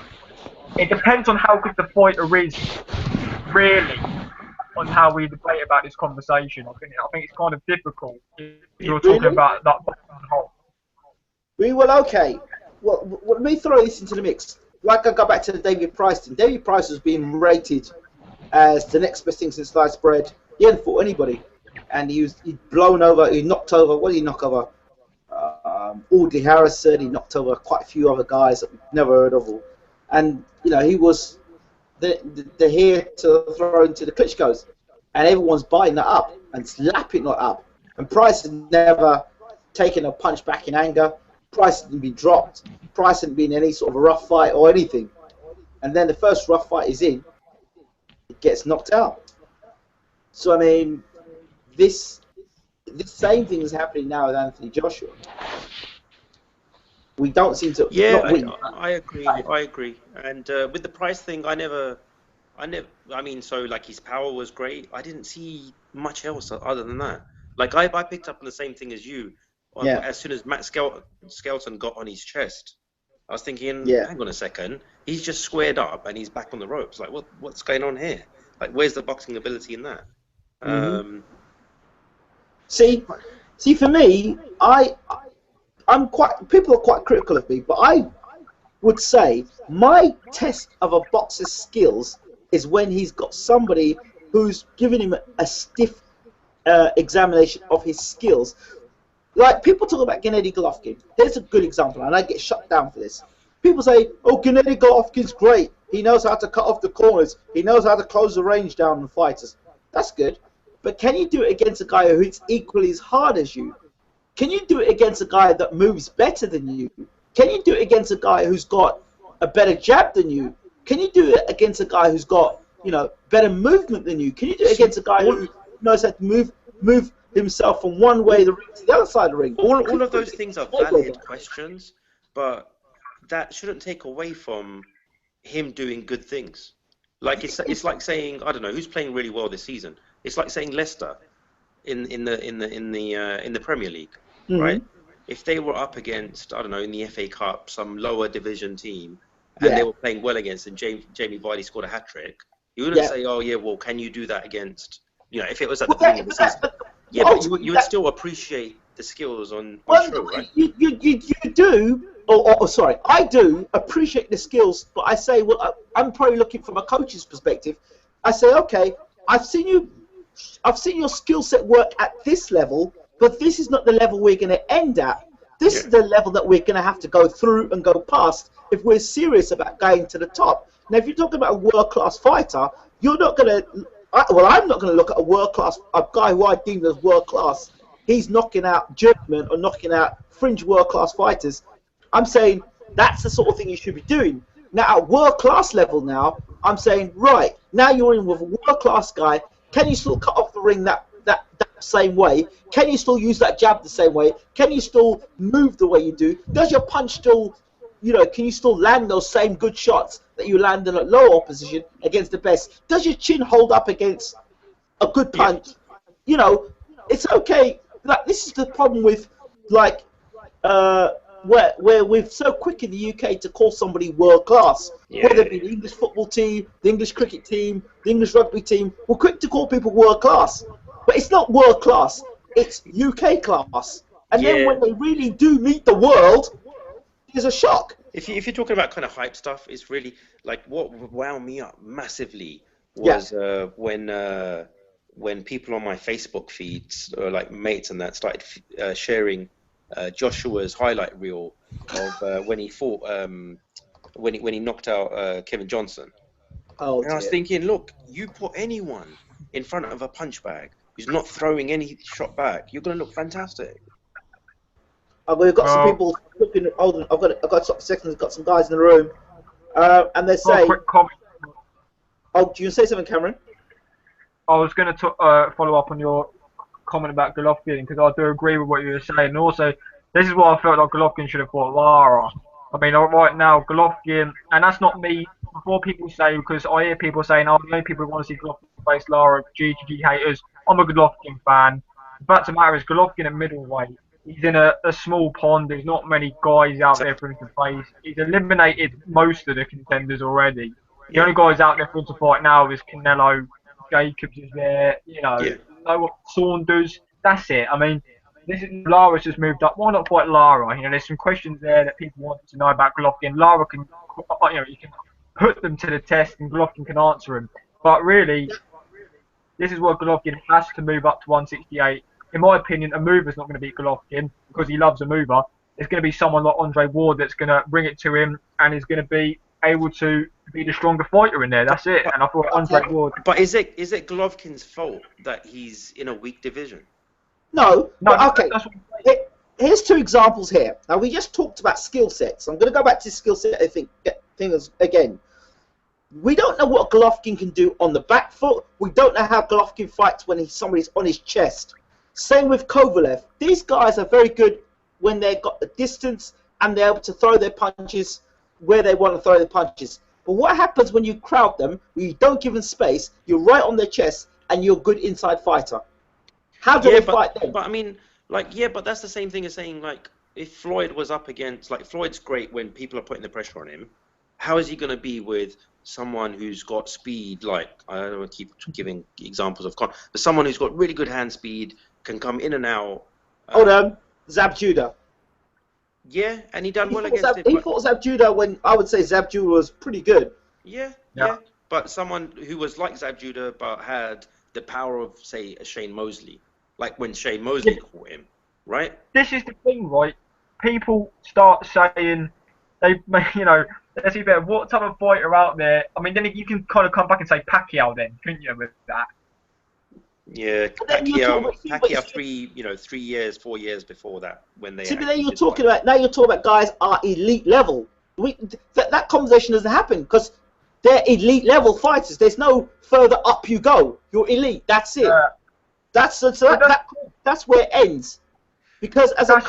It depends on how good the fighter is, really, on how we debate about this conversation. I think it's kind of difficult if you're talking about that whole. Okay. Well, let me throw this into the mix. Like I go back to the David Price thing. David Price was being rated as the next best thing since sliced bread. He hadn't fought anybody, and he'd blown over. He knocked over. What did he knock over? Audley Harrison. He knocked over quite a few other guys that we've never heard of. And he was the here to throw into the Klitschko's, and everyone's buying that up and slapping that up. And Price had never taken a punch back in anger. Price hadn't been dropped. Price hadn't been in any sort of a rough fight or anything. And then the first rough fight is in. It gets knocked out. So I mean, this same thing is happening now with Anthony Joshua. We don't seem to. I agree. And with the Price thing, I mean, so like his power was great. I didn't see much else other than that. Like I picked up on the same thing as you. As soon as Matt Skelton got on his chest, I was thinking, hang on a second, he's just squared up and he's back on the ropes. Like, what's going on here? Like, where's the boxing ability in that? Mm-hmm. See, for me, people are quite critical of me, but would say my test of a boxer's skills is when he's got somebody who's giving him a stiff examination of his skills. Like, people talk about Gennady Golovkin. Here's a good example, and I get shut down for this. People say, oh, Gennady Golovkin's great. He knows how to cut off the corners. He knows how to close the range down on fighters. That's good. But can you do it against a guy who hits equally as hard as you? Can you do it against a guy that moves better than you? Can you do it against a guy who's got a better jab than you? Can you do it against a guy who's got, you know, better movement than you? Can you do it against a guy who knows how to move himself from one way of the ring to the other side of the ring? All of those things are valid questions, but that shouldn't take away from him doing good things. Like, it's like saying, I don't know, who's playing really well this season. It's like saying Leicester in the Premier League, right? If they were up against, I don't know, in the FA Cup, some lower division team, and they were playing well against, and Jamie Vardy scored a hat trick, you wouldn't say, oh yeah, well, can you do that against, you know, if it was at the beginning of the season? Yeah, but you would still appreciate the skills on show, right? You do, or sorry, I do appreciate the skills, but I say, well, I'm probably looking from a coach's perspective. I say, okay, I've seen your skill set work at this level, but this is not the level we're going to end at. This is the level that we're going to have to go through and go past if we're serious about going to the top. Now, if you're talking about a world-class fighter, you're not going to. Well, I'm not going to look at a guy who I deem as world-class. He's knocking out German or knocking out fringe world-class fighters. I'm saying that's the sort of thing you should be doing. Now, at world-class level now, I'm saying, right, now you're in with a world-class guy. Can you still cut off the ring that same way? Can you still use that jab the same way? Can you still move the way you do? Does your punch still, you know, can you still land those same good shots that you landed at lower opposition against the best? Does your chin hold up against a good punch? You know, it's okay. Like, this is the problem with, like, where we're so quick in the UK to call somebody world class, whether it be the English football team, the English cricket team, the English rugby team. We're quick to call people world class, but it's not world class. It's UK class. And then when they really do meet the world, there's a shock. If you're talking about kind of hype stuff, it's really like what wound me up massively was when people on my Facebook feeds or like mates and that started sharing Joshua's highlight reel of when he fought when he knocked out Kevin Johnson. And I was thinking, look, you put anyone in front of a punch bag who's not throwing any shot back, you're going to look fantastic. We've got some people looking. Hold on, I've got some seconds. Got some guys in the room, and they say. Quick comment. Oh, do you say something, Cameron? I was going to follow up on your comment about Golovkin because I do agree with what you were saying. And also, this is why I felt like Golovkin should have fought Lara. I mean, right now, Golovkin, and that's not me. Before people say, because I hear people saying, oh, the only people who want to see Golovkin face Lara, GGG haters. I'm a Golovkin fan. The fact of the matter is, Golovkin at middleweight. He's in a small pond. There's not many guys out there for him to face. He's eliminated most of the contenders already. The only guys out there for him to fight now is Canelo. Jacobs is there. You know, Saunders. That's it. I mean, Lara's just moved up. Why not fight Lara? You know, there's some questions there that people want to know about Golovkin. Lara can, you know, you can put them to the test, and Golovkin can answer them. But really, this is where Golovkin has to move up to 168. In my opinion, a mover's not going to beat Golovkin because he loves a mover. It's going to be someone like Andre Ward that's going to bring it to him and is going to be able to be the stronger fighter in there. That's it. And I thought Andre Ward. But is it Golovkin's fault that he's in a weak division? No. Okay. Here's two examples here. Now, we just talked about skill sets. I'm going to go back to skill set. I think again. We don't know what Golovkin can do on the back foot. We don't know how Golovkin fights when somebody's on his chest. Same with Kovalev. These guys are very good when they've got the distance and they're able to throw their punches where they want to throw their punches. But what happens when you crowd them, when you don't give them space, you're right on their chest and you're a good inside fighter? How do they fight them? But I mean, like, but that's the same thing as saying, like, if Floyd was up against, like, Floyd's great when people are putting the pressure on him. How is he going to be with someone who's got speed, like, I don't want to keep giving examples of but someone who's got really good hand speed, can come in and out. Hold on, Zab Judah. Yeah, and he done He well fought, against him. He fought Zabjuda when I would say Zabjuda was pretty good. Yeah, Yeah. yeah. But someone who was like Zabjuda but had the power of, say, a Shane Mosley, like when Shane Mosley caught him, right? This is the thing, right? People start saying let's see better. What type of fighter out there? I mean, then you can kind of come back and say Pacquiao, then, couldn't you, with that? Yeah, But then you're talking Pacquiao 3 years, 4 years before that when they. See, but then you're talking about guys are elite level. That conversation doesn't happen because they're elite level fighters. There's no further up you go. You're elite. That's it. That's where it ends. Because as a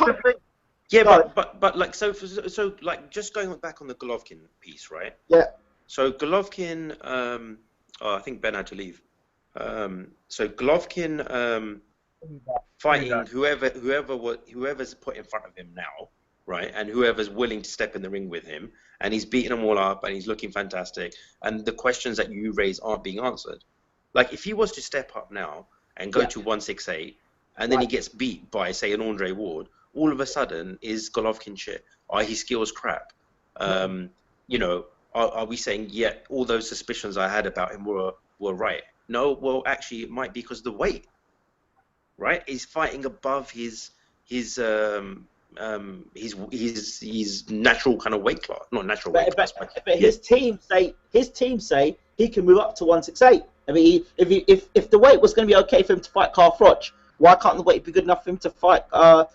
yeah, but like so like just going back on the Golovkin piece, right? Yeah. So Golovkin, I think Ben had to leave. So Golovkin fighting whoever's put in front of him now, right? And whoever's willing to step in the ring with him, and he's beating them all up, and he's looking fantastic. And the questions that you raise aren't being answered. Like if he was to step up now and go to 168, and then he gets beat by, say, an Andre Ward, all of a sudden is Golovkin shit? Are his skills crap? You know, are we saying all those suspicions I had about him were right? No, well, actually, it might be because of the weight, right? He's fighting above his natural kind of weight class, not natural weight class. But his team say he can move up to 168. I mean, if the weight was going to be okay for him to fight Carl Froch, why can't the weight be good enough for him to fight Andre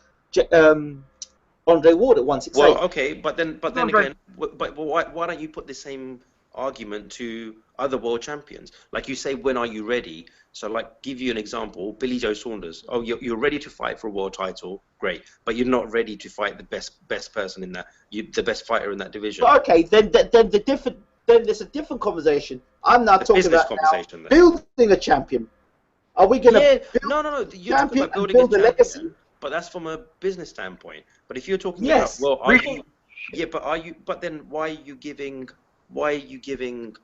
Ward at 168? Well, okay, but then again, why don't you put the same argument to other world champions? Like you say, when are you ready? So, like, give you an example, Billy Joe Saunders. Oh, you're ready to fight for a world title, great, but you're not ready to fight the best person in that, the best fighter in that division. But okay, then there's a different conversation. I'm now talking about building a champion. Are we going to no? You're talking about building a legacy, but that's from a business standpoint. But if you're talking about, well, But then why are you giving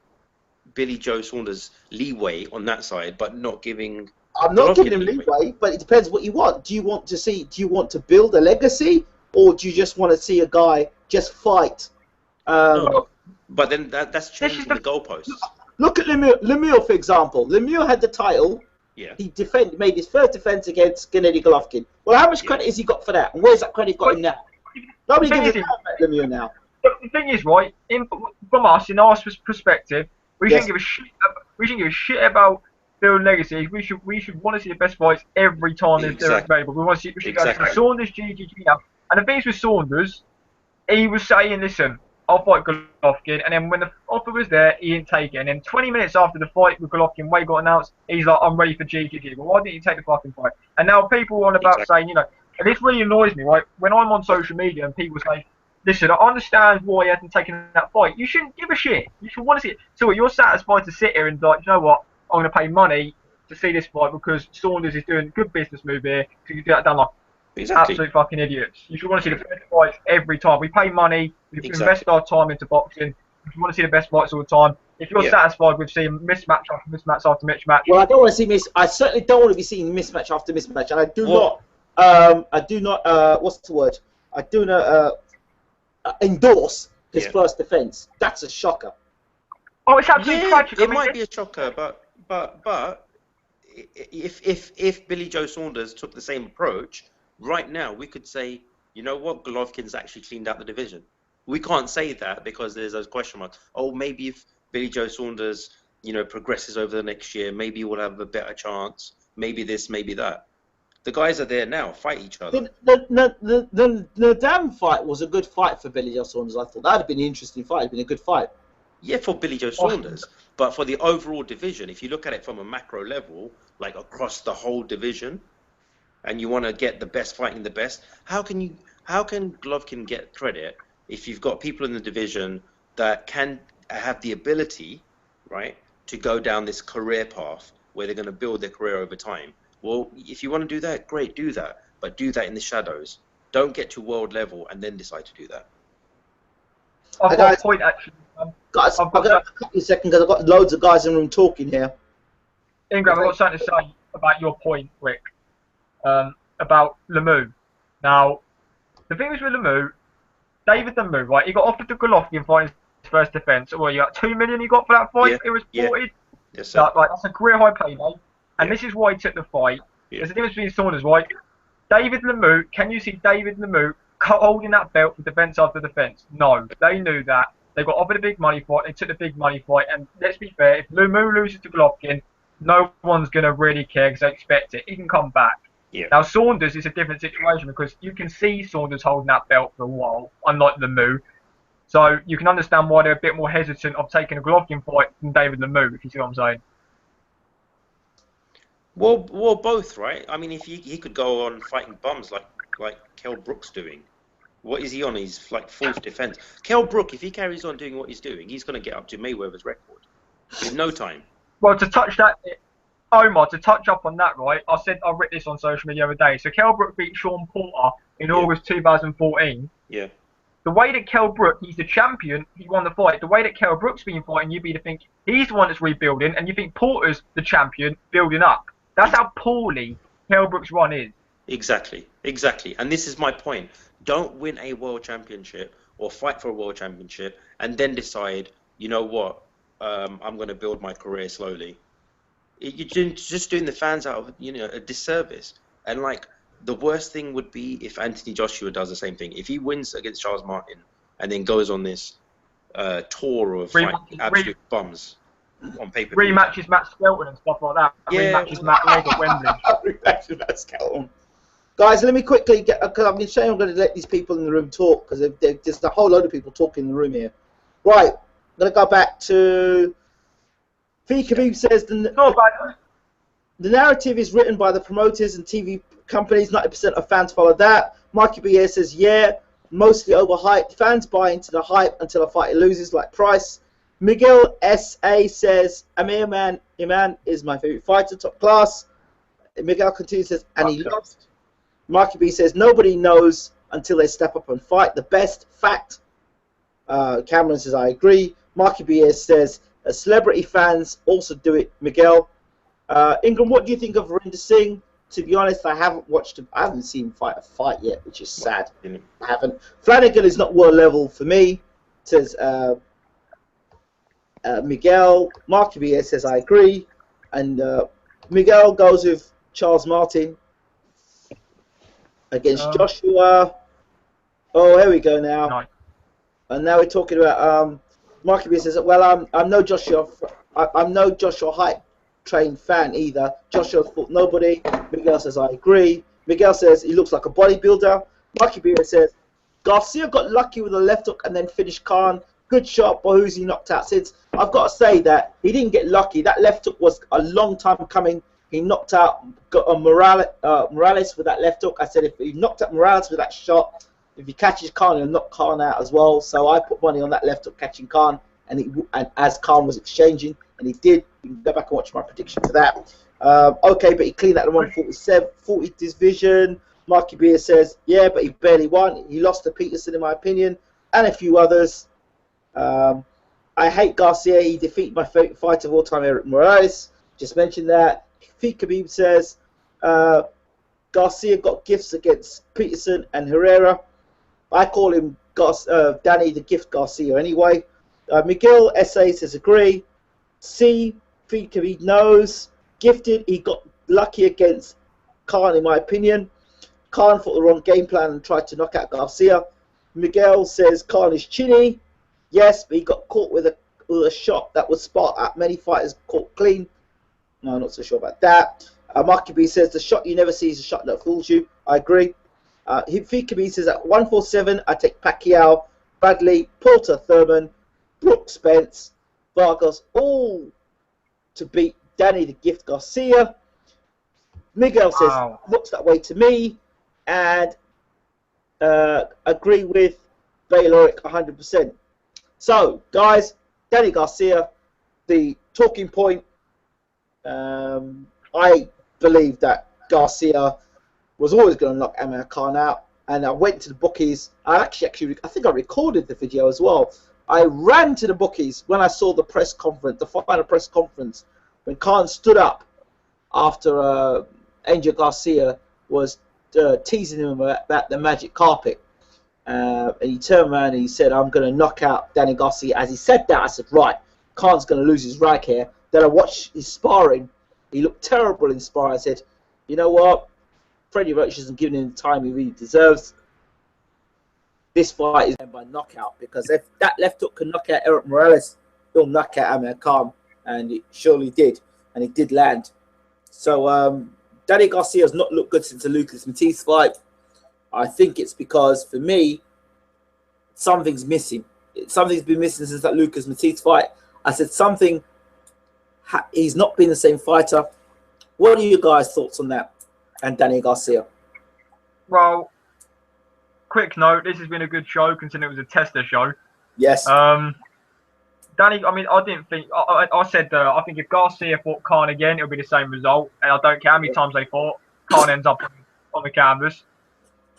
Billy Joe Saunders leeway on that side, but not giving? I'm not giving him leeway, but it depends what you want. Do you want to build a legacy, or do you just want to see a guy just fight? No, but then that's changing the goalposts. Look at Lemieux, for example. Lemieux had the title. Yeah. He made his first defense against Gennady Golovkin. Well, how much credit has he got for that? And where's that credit got him now? Nobody gives a damn about Lemieux now. The thing is, right, from us, in our perspective, we shouldn't give a shit. We shouldn't give a shit about building legacies. We should want to see the best fights every time they're available. We want to see. We should go to Saunders, GGG now. And the thing is with Saunders, he was saying, "Listen, I'll fight Golovkin," and then when the offer was there, he didn't take it. And then 20 minutes after the fight with Golovkin, Way got announced, he's like, "I'm ready for GGG." Well, why didn't you take the fucking fight? And now people are on about saying, and this really annoys me, right? When I'm on social media and people say, "Listen, I understand why he hasn't taken that fight," you shouldn't give a shit. You should want to see it. So you're satisfied to sit here and like, you know what? I'm going to pay money to see this fight because Saunders is doing a good business move here. So you do that down like absolute fucking idiots. You should want to see the best fights every time. We pay money. We invest our time into boxing. If you want to see the best fights all the time. If you're satisfied with seeing mismatch after mismatch after mismatch. Well, I don't want to see I certainly don't want to be seeing mismatch after mismatch, and I do not. What's the word? I do not endorse his first defense. That's a shocker. Oh, it's absolutely tragic. It might be a shocker, but if Billy Joe Saunders took the same approach, right now we could say, you know what, Golovkin's actually cleaned out the division. We can't say that because there's those question marks. Oh, maybe if Billy Joe Saunders, progresses over the next year, maybe we'll have a better chance. Maybe this, maybe that. The guys are there now, fight each other. The damn fight was a good fight for Billy Joe Saunders. I thought that would have been an interesting fight. It'd been a good fight. Yeah, for Billy Joe Saunders, but for the overall division, if you look at it from a macro level, like across the whole division, and you want to get the best fighting the best, how can Golovkin get credit if you've got people in the division that can have the ability, right, to go down this career path where they're going to build their career over time? Well, if you want to do that, great, do that, but do that in the shadows. Don't get to world level and then decide to do that. I've got a point actually. Guys, I've got a couple of seconds because I've got loads of guys in the room talking here. Ingram, I've got something to say about your point, quick, about Lemieux. Now, the thing is with Lemieux, David the Moo, right? He got offered the Golovkin fight in his first defence. Well, you got $2 million he got for that fight. Yeah, It was yeah. reported. Yes, sir. Like, that's a career high payday. And Yeah. this is why he took the fight. Yeah. There's a difference between Saunders, right? David Lemieux, can you see David Lemieux holding that belt for defence after defence? No, they knew that. They got offered a big money fight. They took the big money fight. And let's be fair, if Lemieux loses to Golovkin, no one's going to really care because they expect it. He can come back. Yeah. Now, Saunders is a different situation because you can see Saunders holding that belt for a while, unlike Lemieux. So you can understand why they're a bit more hesitant of taking a Golovkin fight than David Lemieux, if you see what I'm saying. Well, both, right? I mean, if he could go on fighting bums like Kell Brook's doing. What is he on? He's like fourth defence. Kell Brook, if he carries on doing what he's doing, he's going to get up to Mayweather's record in no time. Well, to touch up on that, right? I read this on social media the other day. So Kell Brook beat Sean Porter in August 2014. Yeah. The way that Kell Brook, he's the champion, he won the fight. The way that Kell Brook's been fighting, you'd be to think he's the one that's rebuilding, and you think Porter's the champion building up. That's how poorly Kell Brook's run is. Exactly. And this is my point. Don't win a world championship or fight for a world championship and then decide, you know what, I'm going to build my career slowly. You're just doing the fans out of, a disservice. And like, the worst thing would be if Anthony Joshua does the same thing. If he wins against Charles Martin and then goes on this tour of fighting absolute bums on paper. Rematches Matt Skelton and stuff like that. Yeah. Rematches Matt Leg at Wembley. Rematches Matt Skelton. Guys, let me quickly get, because I've been saying I'm going to let these people in the room talk, because there's just a whole load of people talking in the room here. Right, I'm going to go back to... Fee Khabib says the narrative is written by the promoters and TV companies. 90% of fans follow that. Mikey B says, yeah, mostly overhyped. Fans buy into the hype until a fighter loses, like Price. Miguel S.A. says, Iman is my favorite fighter, top class. Miguel continues, says, and he lost. Mikey B says, nobody knows until they step up and fight. The best fact. Cameron says, I agree. Mikey B says, celebrity fans also do it. Miguel. Ingram, what do you think of Verinder Singh? To be honest, I haven't watched him. I haven't seen him fight a fight yet, which is sad. I haven't. Flanagan is not world level for me, says Miguel. Marky B says, I agree. And Miguel goes with Charles Martin against Joshua. Oh, here we go now. Nice. And now we're talking about Marky B says, well, I'm no Joshua hype trained fan either. Joshua fought nobody. Miguel says, I agree. Miguel says he looks like a bodybuilder. Marky B says Garcia got lucky with a left hook and then finished Khan. Good shot, but who's he knocked out since? I've got to say that he didn't get lucky. That left hook was a long time coming. He knocked out Morales with that left hook. I said if he knocked out Morales with that shot, if he catches Khan, he'll knock Khan out as well. So I put money on that left hook catching Khan, and as Khan was exchanging, and he did. You can go back and watch my prediction for that. Okay, but he cleaned out the 147-40 division. Marky Beer says, yeah, but he barely won. He lost to Peterson, in my opinion, and a few others. I hate Garcia. He defeated my favorite fighter of all time, Eric Morales. Just mentioned that. Fee Khabib says Garcia got gifts against Peterson and Herrera. I call him Danny the Gift Garcia anyway. Miguel S.A. says agree. C. Fee Khabib knows. Gifted, he got lucky against Khan, in my opinion. Khan fought the wrong game plan and tried to knock out Garcia. Miguel says Khan is chinny. Yes, but he got caught with a shot that was spot at many fighters caught clean. No, I'm not so sure about that. Marky B says the shot you never see is a shot that fools you. I agree. Fee Khabib says at 147, I take Pacquiao, Bradley, Porter, Thurman, Brooks, Spence, Vargas, all to beat Danny the Gift Garcia. Miguel says looks that way to me, and agree with Bayloric 100%. So, guys, Danny Garcia, the talking point. I believe that Garcia was always going to knock Amir Khan out, and I went to the bookies. I think I recorded the video as well. I ran to the bookies when I saw the press conference, the final press conference, when Khan stood up after Angel Garcia was teasing him about the magic carpet. and he turned around and he said, "I'm going to knock out Danny Garcia." As he said that, I said, "Right, Khan's going to lose his rag here." Then I watched his sparring. He looked terrible in sparring. I said, "You know what? Freddie Roach isn't giving him the time he really deserves. This fight is by knockout, because if that left hook can knock out Eric Morales, he'll knock out Amir Khan," and it surely did, and it did land. So Danny Garcia has not looked good since the Lucas Matisse fight. I think it's because, for me, something's missing. Something's been missing since that Lucas Matisse fight. I said something. He's not been the same fighter. What are you guys' thoughts on that? And Danny Garcia? Well, quick note, this has been a good show considering it was a tester show. Yes. Danny, I mean, I didn't think, I said, I think if Garcia fought Khan again, it'll be the same result. And I don't care how many times they fought, Khan ends up on the canvas.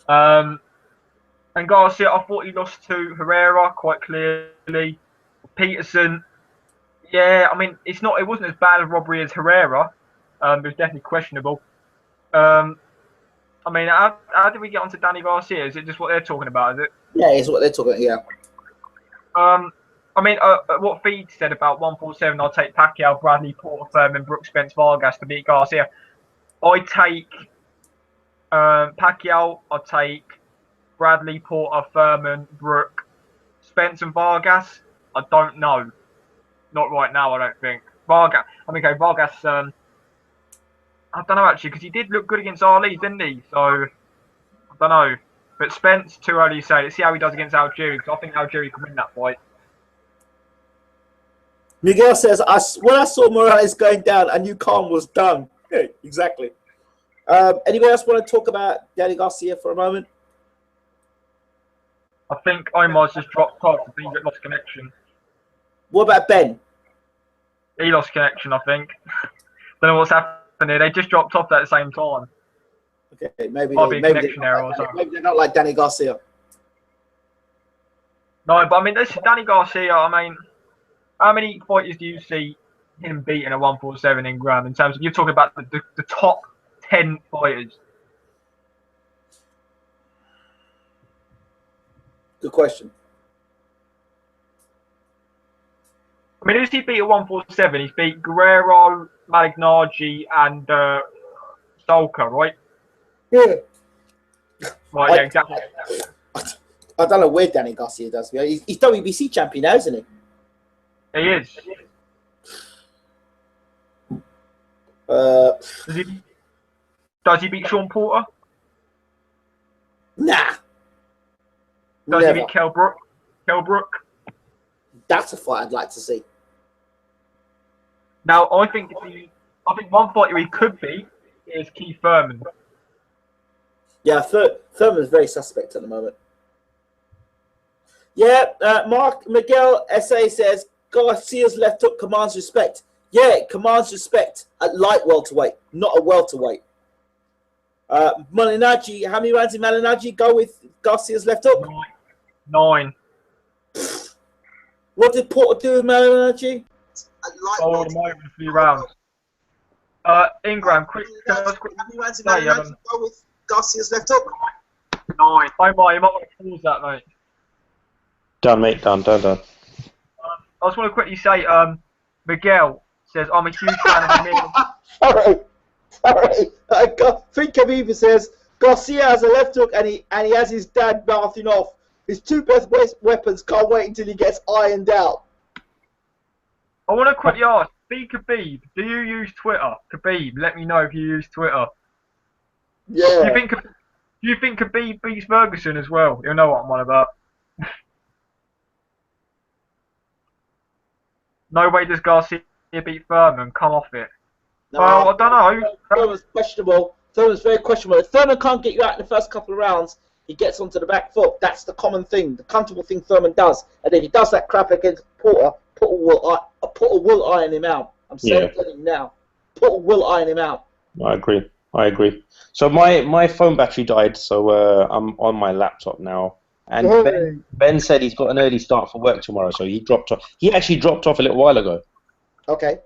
And Garcia, I thought he lost to Herrera quite clearly. Peterson, yeah, I mean, it wasn't as bad a robbery as Herrera. It was definitely questionable. I mean, how did we get onto Danny Garcia? Is it just what they're talking about, is it? Yeah, it's what they're talking about, yeah. I mean, what Feed said about 147, I'll take Pacquiao, Bradley, Porter, Furman, Brooks, Spence, Vargas to beat Garcia. I take Pacquiao, I'll take Bradley, Porter, Furman, Brook, Spence and Vargas. I don't know. Not right now, I don't think. Vargas, I don't know actually, because he did look good against Ali, didn't he? So, I don't know. But Spence, too early to say. Let's see how he does against Algieri, because I think Algieri can win that fight. Miguel says, when I saw Morales going down, I knew Khan was done. Yeah, exactly. Anybody else want to talk about Danny Garcia for a moment? I think Omar's just dropped off. I think he lost connection. What about Ben? He lost connection, I think. Don't know what's happened here. They just dropped off at the same time. Okay, maybe they're not like Danny Garcia. No, but I mean, this Danny Garcia. I mean, how many fighters do you see him beating a 147 in ground? In terms of, you're talking about the top 10 fighters. Good question. I mean, who's he beat at 147? He's beat Guerrero, Malignaggi, and Stolker, right? Yeah. Right, yeah, exactly. I don't know where Danny Garcia does. He's WBC champion now, isn't he? He is. Does he beat Sean Porter? Nah. Does he beat Kell Brook? That's a fight I'd like to see. Now, I think one fighter he could be is Keith Thurman. Yeah, Thurman's very suspect at the moment. Yeah, Mark Miguel SA says Garcia's left hook commands respect. Yeah, it commands respect at light welterweight, not a welterweight. Malignaggi, how many rounds did Malignaggi go with Garcia's left hook? 9. What did Porter do with Malignaggi? Oh, him over a few rounds. Ingram, quick. How many rounds did Malignaggi go with Garcia's left hook? 9. Oh my, you might want to pause that, mate. Done, mate. Done. I just want to quickly say, Miguel says, I'm a huge fan of Emil. Sorry. I think Khabib says Garcia has a left hook and he has his dad mouthing off. His two best weapons, can't wait until he gets ironed out. I want to quickly ask, Khabib, do you use Twitter? Khabib, let me know if you use Twitter. Yeah. Do you think Khabib beats Ferguson as well? You'll know what I'm on about. No way does Garcia beat Thurman. Come off it. No, well, I don't know. Thurman's questionable. Thurman's very questionable. If Thurman can't get you out in the first couple of rounds, he gets onto the back foot. That's the common thing, the comfortable thing Thurman does. And if he does that crap against Porter, Porter will iron him out. I'm saying it now. Porter will iron him out. I agree. So my phone battery died, so I'm on my laptop now. And Ben said he's got an early start for work tomorrow, so he dropped off. He actually dropped off a little while ago. Okay.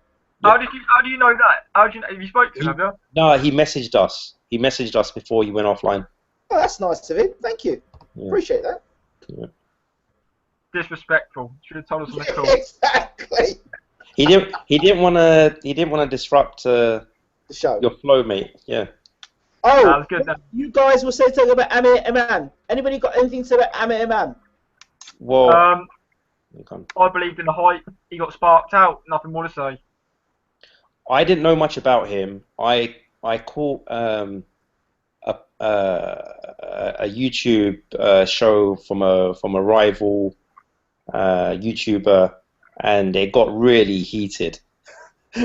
How do you know that? Have you spoke to him, have you? No, he messaged us. He messaged us before he went offline. Oh, that's nice of him. Thank you. Yeah. Appreciate that. Disrespectful. Should have told us on the call. Exactly. He didn't want to disrupt The show. your flow, mate. Yeah. Oh, That's good then. you guys were saying something about Amir Iman. Anybody got anything to say about Amir Iman? Well, I believed in the hype. He got sparked out. Nothing more to say. I didn't know much about him. I caught a YouTube show from a rival YouTuber, and it got really heated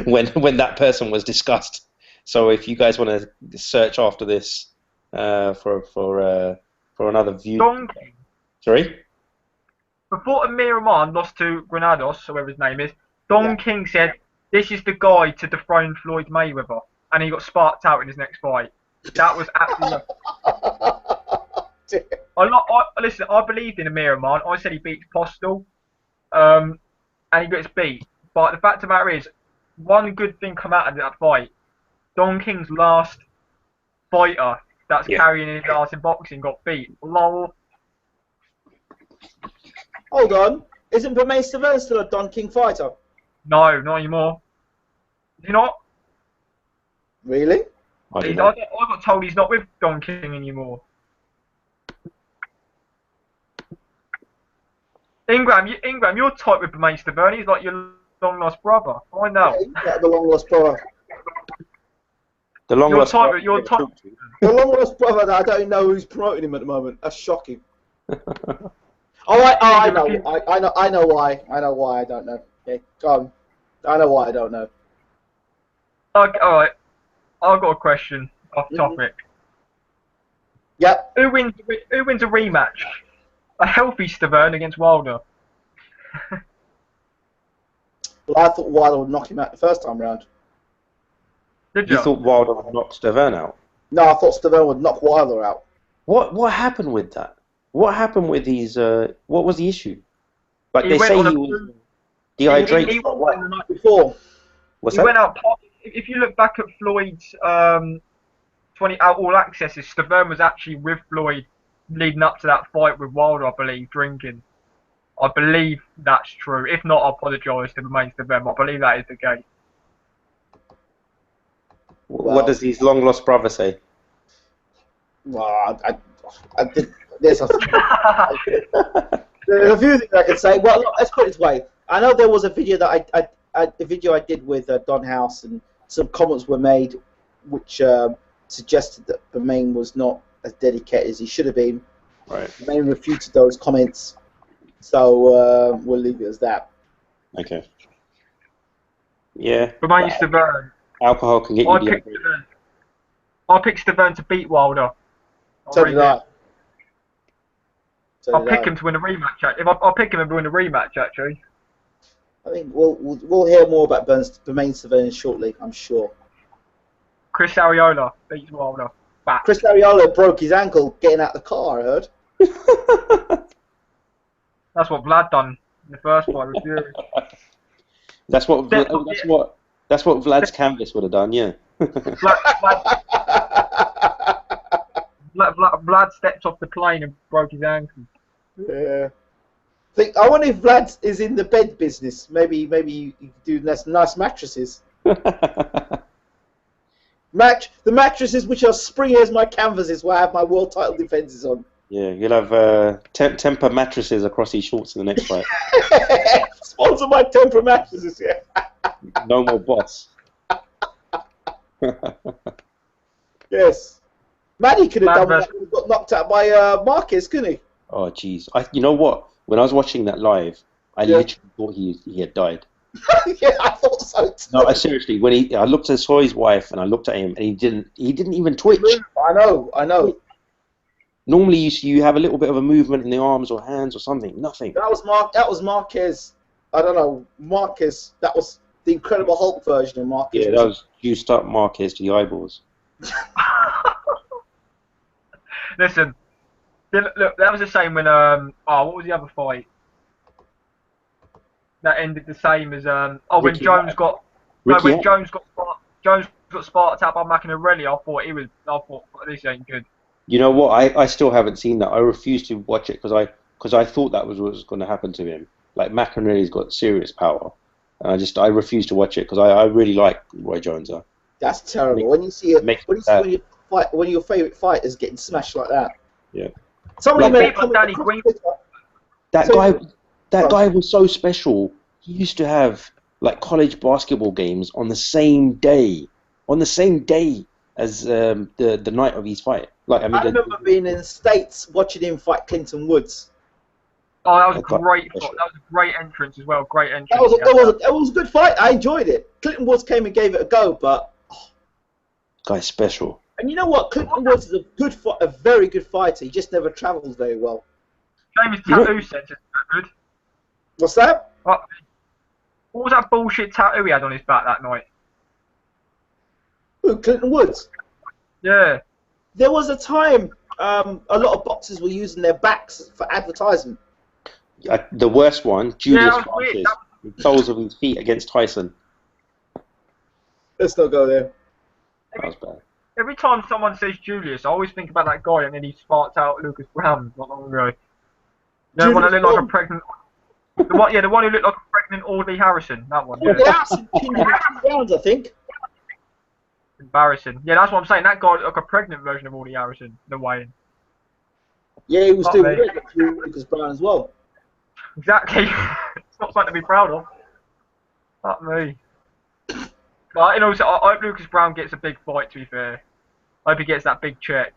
when that person was discussed. So if you guys want to search after this for another view, Donkey. sorry. Before Amir Rahman lost to Granados, whoever his name is, Don King said, "This is the guy to dethrone Floyd Mayweather," and he got sparked out in his next fight. That was absolutely. Listen, I believed in Amir Rahman. I said he beats Postal, and he gets beat. But the fact of the matter is, one good thing come out of that fight. Don King's last fighter that's carrying his ass in boxing got beat. Lol. Hold on. Isn't Bermain Stavern still a Don King fighter? No, not anymore. Is he not? Really? I got told he's not with Don King anymore. Ingram, you're tight with Bermain Stavern. He's like your long lost brother. I know. Yeah, the long lost brother. The long lost brother. The long lost brother that I don't know who's promoting him at the moment. That's shocking. I know. I know why. I know why. I don't know. Okay, go on. I know why I don't know. Okay, all right. I've got a question off topic. Yep. Who wins a rematch? A healthy Stavern against Wilder. Well, I thought Wilder would knock him out the first time round. Did you? You thought Wilder would knock Stavern out? No, I thought Stavern would knock Wilder out. What happened with that? What happened with these? What was the issue? Like they say he was dehydrated. He went the night before. What's he that? went out. If you look back at Floyd's 20 out all accesses, Stavern was actually with Floyd leading up to that fight with Wilder, I believe, drinking. I believe that's true. If not, I apologise to Bermain Stavern. I believe that is the case. What does his long lost brother say? Well, I did. There's a few things I could say. Well, look, let's put it this way. I know there was a video that I did with Don House, and some comments were made which suggested that Bermain was not as dedicated as he should have been. Right. Bermain refuted those comments, so we'll leave it as that. Okay. Yeah. Bermain Stavern. Alcohol can get you. I picked Stavern to beat Wilder. So did I. I'll pick him to win a rematch. I'll pick him to win a rematch, actually. I think we'll hear more about Bermain Stavern shortly, I'm sure. Chris Ariola beats Wilder. Back. Chris Ariola broke his ankle getting out of the car, I heard. That's what Vlad done in the first fight with Fury. That's what Vlad's canvas would have done, yeah. Vlad stepped off the plane and broke his ankle. Yeah. I wonder if Vlad is in the bed business. Maybe you do nice mattresses. The mattresses which are springy as my canvases where I have my world title defences on. Yeah, you'll have Temper mattresses across his shorts in the next fight. Sponsor my Temper mattresses, yeah. No more boss. Yes. Manny could have done that when he got knocked out by Marquez, couldn't he? Oh, jeez. You know what? When I was watching that live, I literally thought he had died. Yeah, I thought so too. No, seriously. When I saw his wife, and I looked at him, and he didn't even twitch. I know. Normally, you have a little bit of a movement in the arms or hands or something. Nothing. That was Marquez. I don't know, Marquez. That was the Incredible Hulk version of Marquez. Yeah, that was juiced up Marquez to the eyeballs. Listen, look, that was the same when what was the other fight? That ended the same as when Jones got sparked out by Macanarelli. I thought this ain't good. You know what? I still haven't seen that. I refuse to watch it because I because I thought that was what was going to happen to him. Like McInerney's got serious power, and I refuse to watch it because I really like Roy Jones. That's terrible. When you see it, when your favourite fighters getting smashed like that. Yeah. Somebody Like made a people comment. like Danny That guy was so special. He used to have like college basketball games on the same day as the night of his fight. Like I remember being in the States watching him fight Clinton Woods. Oh, that was a great fight. That was a great entrance as well. Great entrance. That was a good fight. I enjoyed it. Clinton Woods came and gave it a go, but guy's special. And you know what? Clinton Woods is a very good fighter. He just never travels very well. Same as tattoo sense is good. What's that? What was that bullshit tattoo he had on his back that night? Who, Clinton Woods? Yeah. There was a time a lot of boxers were using their backs for advertising. The worst one, Julius Francis, soles of his feet against Tyson. Let's not go there. That was bad. Every time someone says Julius, I always think about that guy, and then he sparked out Lucas Brown not long ago. The one that looked like a pregnant. The one who looked like a pregnant Audley Harrison. That one. Yeah. Harrison pinned him 2 rounds, I think. Embarrassing. Yeah, that's what I'm saying. That guy looked like a pregnant version of Audley Harrison. The weigh-in. Yeah, he was doing great against Lucas Brown as well. Exactly. It's not something to be proud of. Fuck me. But, and also, I hope Lucas Brown gets a big fight, to be fair. I hope he gets that big check.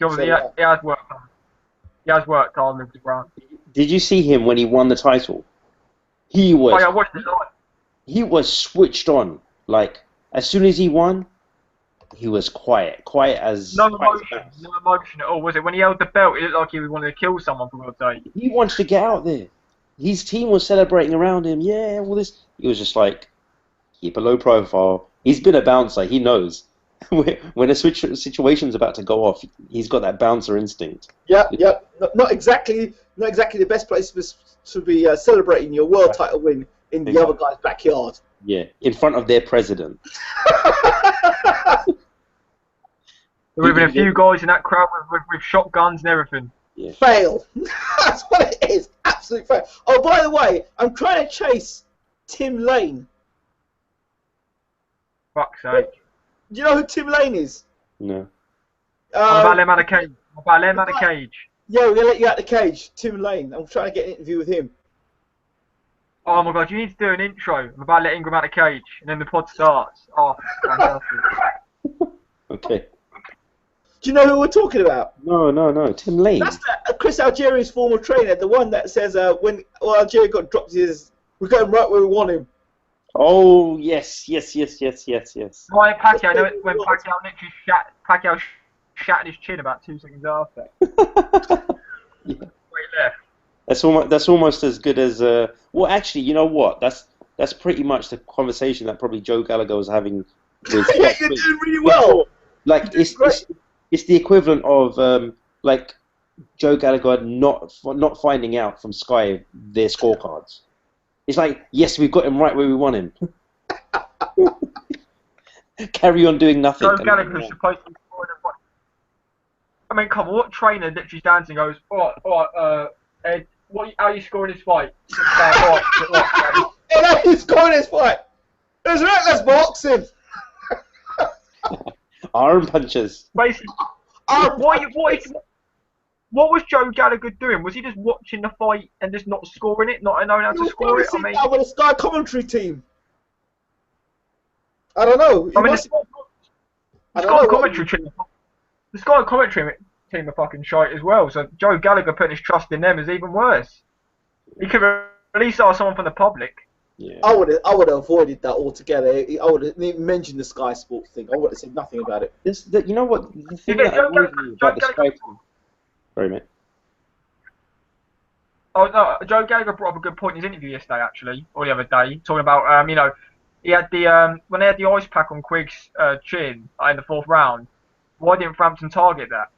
Obviously, he has worked on. He has worked on Lucas Brown. Did you see him when he won the title? He was. Oh, yeah, I watched it live. He was switched on. Like, as soon as he won, he was quiet. Quiet as... No emotion at all, was it? When he held the belt, it looked like he wanted to kill someone, for God's sake. He wants to get out there. His team was celebrating around him. Yeah, all this. He was just like, keep a low profile. He's been a bouncer. He knows. When a situation's about to go off, he's got that bouncer instinct. Yeah. Not exactly the best place to be celebrating your world title win in the other guy's backyard. Yeah, in front of their president. There would have been a few guys in that crowd with shotguns and everything. Yeah. Fail. That's what it is. Absolute fail. Oh, by the way, I'm trying to chase Tim Lane. Fuck's sake. Do you know who Tim Lane is? No. I'm about to let him out of the cage. Yeah, we're going to let you out of the cage. Tim Lane. I'm trying to get an interview with him. Oh my god, you need to do an intro. I'm about to let Ingram out of the cage, and then the pod starts. Oh, fantastic. Okay. Do you know who we're talking about? No. Tim Lane. That's Chris Algieri's former trainer, the one that says when Algieri got dropped, we're going right where we want him. Oh, yes. Ryan Pacquiao, I know it when Pacquiao shattered his chin about 2 seconds after. Yeah. Wait, left. That's almost as good as well. Actually, you know what? That's pretty much the conversation that probably Joe Gallagher was having with. Yeah, you're doing really well. Like it's the equivalent of like Joe Gallagher not finding out from Sky their scorecards. It's like, yes, we've got him right where we want him. Carry on doing nothing. Joe Gallagher's supposed to be scoring a fight. I mean, come on, what trainer literally stands and goes, all right, Ed, how are you scoring this fight? How are you scoring this fight? It's reckless boxing. Arm punches. Basically, what was Joe Gallagher doing? Was he just watching the fight and just not scoring it, not knowing how to score it? I mean, with a Sky commentary team. I don't know. The Sky commentary team are fucking shite as well. So Joe Gallagher putting his trust in them is even worse. He could at least ask someone from the public. Yeah. I would have avoided that altogether. I would have even mentioned the Sky Sports thing. I would have said nothing about it. You know what? The thing that annoys me about the Sky team. Sorry, mate. Oh no, Joe Gallagher brought up a good point in his interview yesterday, actually, or the other day, talking about he had the when they had the ice pack on Quigg's chin in the 4th round. Why didn't Frampton target that?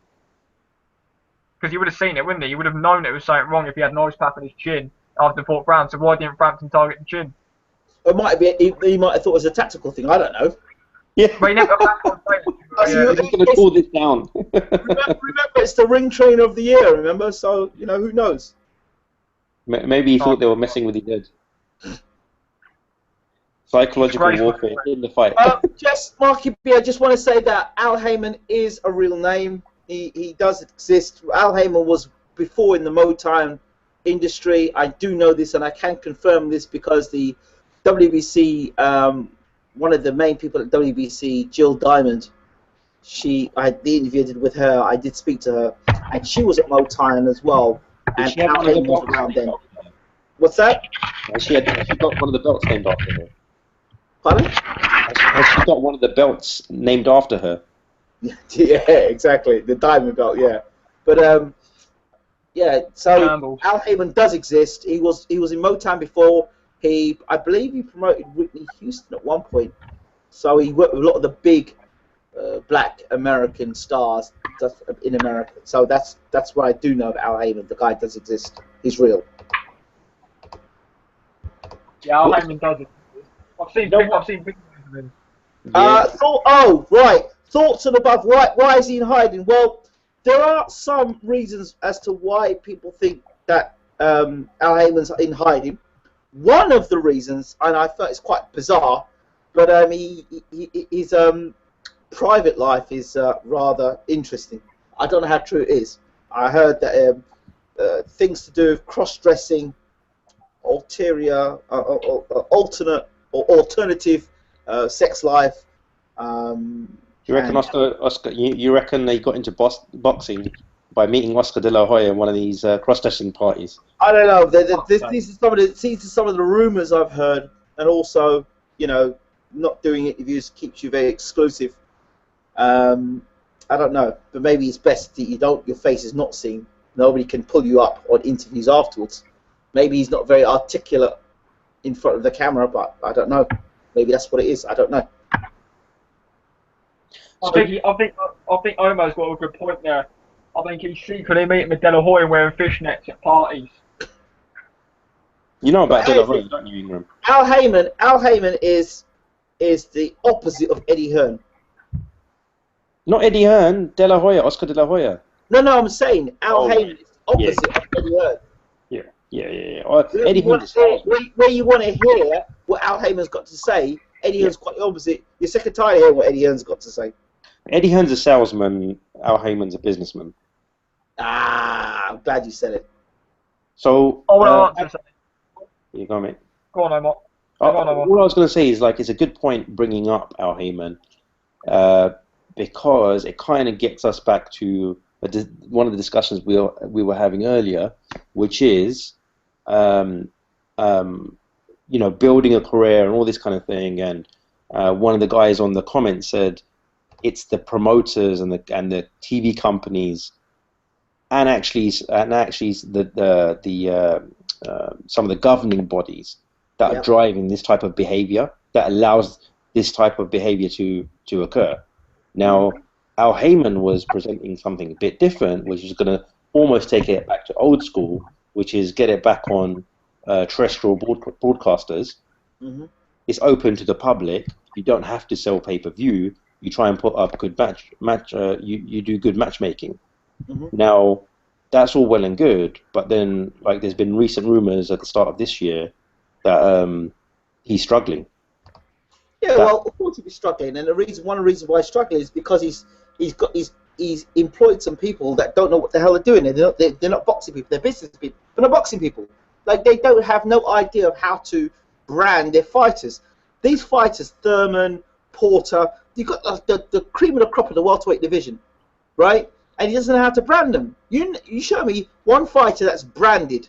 Because he would have seen it, wouldn't he? He would have known it was something wrong if he had an ice pack on his chin after the 4th round. So why didn't Frampton target the chin? It might be. He might have thought it was a tactical thing. I don't know. Yeah. But he never got back on saying Yeah. He's going to pull this down. remember, it's the ring trainer of the year. Remember, so who knows? Maybe he thought they were messing with his head. Psychological Disgraceful. warfare in the fight. Marky B, I just want to say that Al Heyman is a real name. He does exist. Al Heyman was before in the Motown industry. I do know this, and I can confirm this because the WBC, one of the main people at WBC, Jill Diamond, I interviewed with her. I did speak to her, and she was at Motown as well. And she have Al one of the Heyman was belts around named then. after her? What's that? She got one of the belts named after her. Pardon? Has she got one of the belts named after her? Yeah, exactly. The diamond belt, yeah. But yeah. So Campbell. Al Heyman does exist. He was in Motown before. I believe he promoted Whitney Houston at one point. So he worked with a lot of the big black American stars in America. So that's what I do know of Al Heyman. The guy does exist. He's real. Yeah, Al Heyman does it. I've seen videos of him. Right. Thoughts and above. Why is he in hiding? Well, there are some reasons as to why people think that Al Heyman's in hiding. One of the reasons, and I thought it's quite bizarre, but his private life is rather interesting. I don't know how true it is. I heard that things to do with cross-dressing, alternative sex life. You reckon Oscar? You reckon they got into boxing by meeting Oscar De La Hoya in one of these cross-dressing parties? I don't know. These are some of the rumors I've heard, and also, not doing interviews keeps you very exclusive. I don't know, but maybe it's best that your face is not seen. Nobody can pull you up on interviews afterwards. Maybe he's not very articulate in front of the camera, but I don't know. Maybe that's what it is. I don't know. I think Omar's got a good point there. I think he's secretly meeting with De La Hoya wearing fishnets at parties. You know about De La Hoya, don't you, Ingram? Al Heyman is the opposite of Eddie Hearn. Not Eddie Hearn, De La Hoya, Oscar De La Hoya. No, I'm saying Al Heyman is the opposite of Eddie Hearn. Yeah. Eddie Hearn is where you want to hear what Al Heyman's got to say, Eddie Hearn's quite the opposite. You're sick and tired of hearing what Eddie Hearn's got to say. Eddie Hearn's a salesman, Al Heyman's a businessman. I'm glad you said it. So, I want to answer something. You go, mate. Go on, Omar. All I was going to say is, it's a good point bringing up Al Heyman, because it kind of gets us back to one of the discussions we were having earlier, which is, building a career and all this kind of thing. And one of the guys on the comments said it's the promoters and the TV companies and actually the some of the governing bodies that are driving this type of behavior, that allows this type of behavior to occur. Now, Al Heyman was presenting something a bit different, which is going to almost take it back to old school, which is get it back on terrestrial broadcasters. Mm-hmm. It's open to the public. You don't have to sell pay-per-view. You try and put up good you do good matchmaking. Mm-hmm. Now, that's all well and good, but then there's been recent rumors at the start of this year that he's struggling. Yeah, well, of course he's struggling, and one of the reasons why he's struggling is because he's employed some people that don't know what the hell they're doing. They're not boxing people. They're business people. They're not boxing people. They don't have no idea of how to brand their fighters. These fighters, Thurman, Porter, you've got the cream of the crop of the welterweight division, right? And he doesn't know how to brand them. You show me one fighter that's branded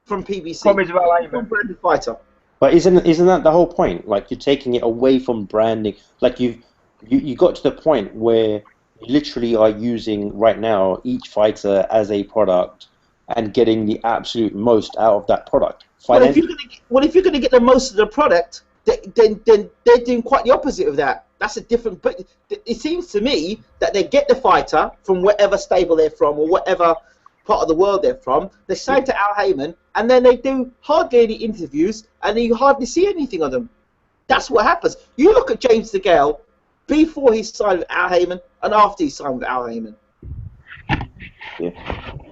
from PBC. One branded fighter. But isn't that the whole point? You're taking it away from branding. You got to the point where you literally are using right now each fighter as a product and getting the absolute most out of that product. Well, if you're going to get the most of the product, then they're doing quite the opposite of that. That's a different. But it seems to me that they get the fighter from whatever stable they're from or whatever part of the world they're from. They sign to Al Heyman, and then they do hardly any interviews, and you hardly see anything of them. That's what happens. You look at James DeGale. before he signed with Al Heyman and after he signed with Al Heyman. Yeah.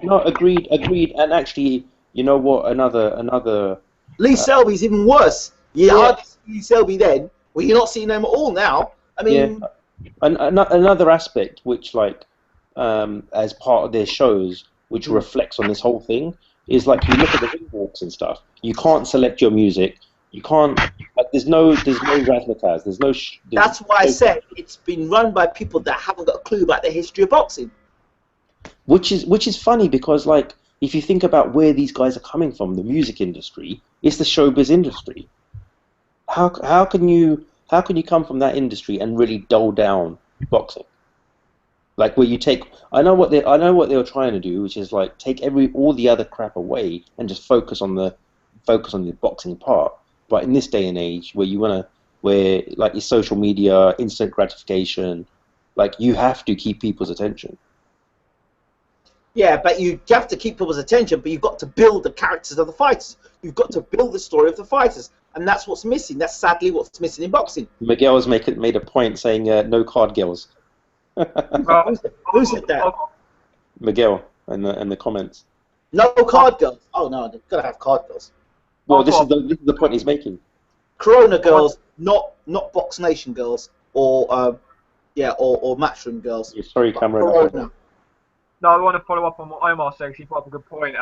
No, agreed. And actually, you know what? Another. Lee Selby's even worse. You hardly see Lee Selby then. Well, you're not seeing him at all now. I mean, another aspect which, like, as part of their shows, which reflects on this whole thing, is like you look at the ring walks and stuff. You can't select your music. You can't. Like, there's no razzmatazz. There's no. That's why I said it's been run by people that haven't got a clue about the history of boxing. Which is funny because, like, if you think about where these guys are coming from, the music industry, it's the showbiz industry. How can you come from that industry and really dull down boxing? Like, where you take, I know what they were trying to do, which is like take all the other crap away and just focus on the boxing part. But in this day and age, where like your social media, instant gratification, like you have to keep people's attention. Yeah, but you have to keep people's attention, but you've got to build the characters of the fighters. You've got to build the story of the fighters, and that's what's missing. That's sadly what's missing in boxing. Miguel's made a point saying no card girls. Who said that? Miguel in the comments. No card girls. Oh no, they've got to have card girls. Well, this is the point he's making. Corona girls, not Box Nation girls, or Matchroom girls. Yeah, sorry, Cameron. Corona. No, I want to follow up on what Omar said. He brought up a good point.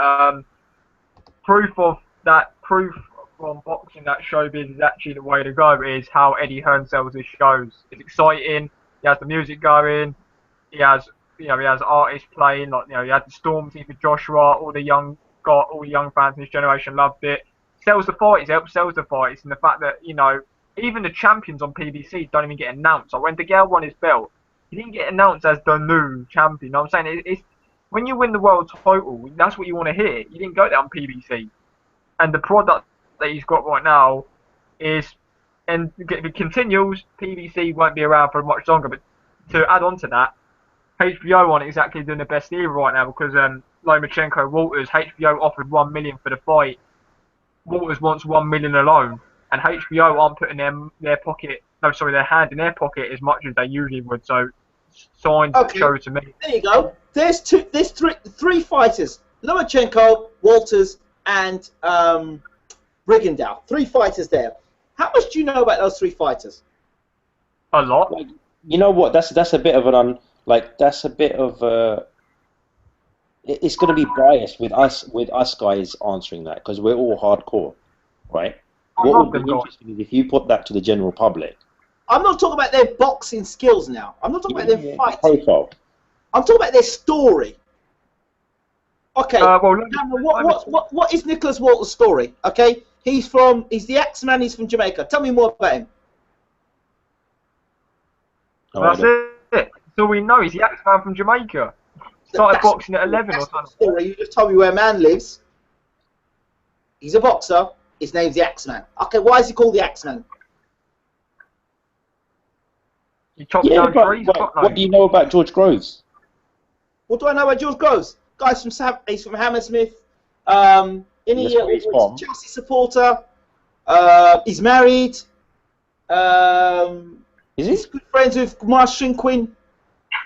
Proof from boxing that showbiz is actually the way to go is how Eddie Hearn sells his shows. It's exciting. He has the music going. He has artists playing. Like, he had the Storm team for Joshua. All the young fans in his generation loved it. Sells the fights. Helps sells the fights, and the fact that even the champions on PBC don't even get announced. Like when DeGale won his belt, he didn't get announced as the new champion. You know what I'm saying? It's when you win the world title, that's what you want to hear. You didn't go there on PBC. And the product that he's got right now is, and if it continues, PBC won't be around for much longer. But to add on to that, HBO aren't exactly doing the best either right now because Lomachenko, Walters, HBO offered $1 million for the fight. Walters wants $1 million alone, and HBO aren't putting their hand in their pocket as much as they usually would. So signs show to me. There you go. There's three fighters: Lomachenko, Walters, and Rigondeaux. 3 fighters there. How much do you know about those 3 fighters? A lot. Like, you know what? That's a bit of it's going to be biased with us guys answering that because we're all hardcore, right? What would be interesting is if you put that to the general public. I'm not talking about their boxing skills now. I'm not talking about their fighting. Profile. I'm talking about their story. Okay. What is Nicholas Walters' story? Okay. He's the Axeman. He's from Jamaica. Tell me more about him. That's it. So we know he's the Axeman from Jamaica. Started boxing at 11 or something. Story. You just told me where a man lives. He's a boxer. His name's the Axeman. Okay. Why is he called the Axeman? He chopped down trees. What do you know about George Groves? What do I know about George Groves? Guy's he's from Hammersmith. He's a Chelsea supporter. He's married. Is he? He's good friends with Marsh Shinquin.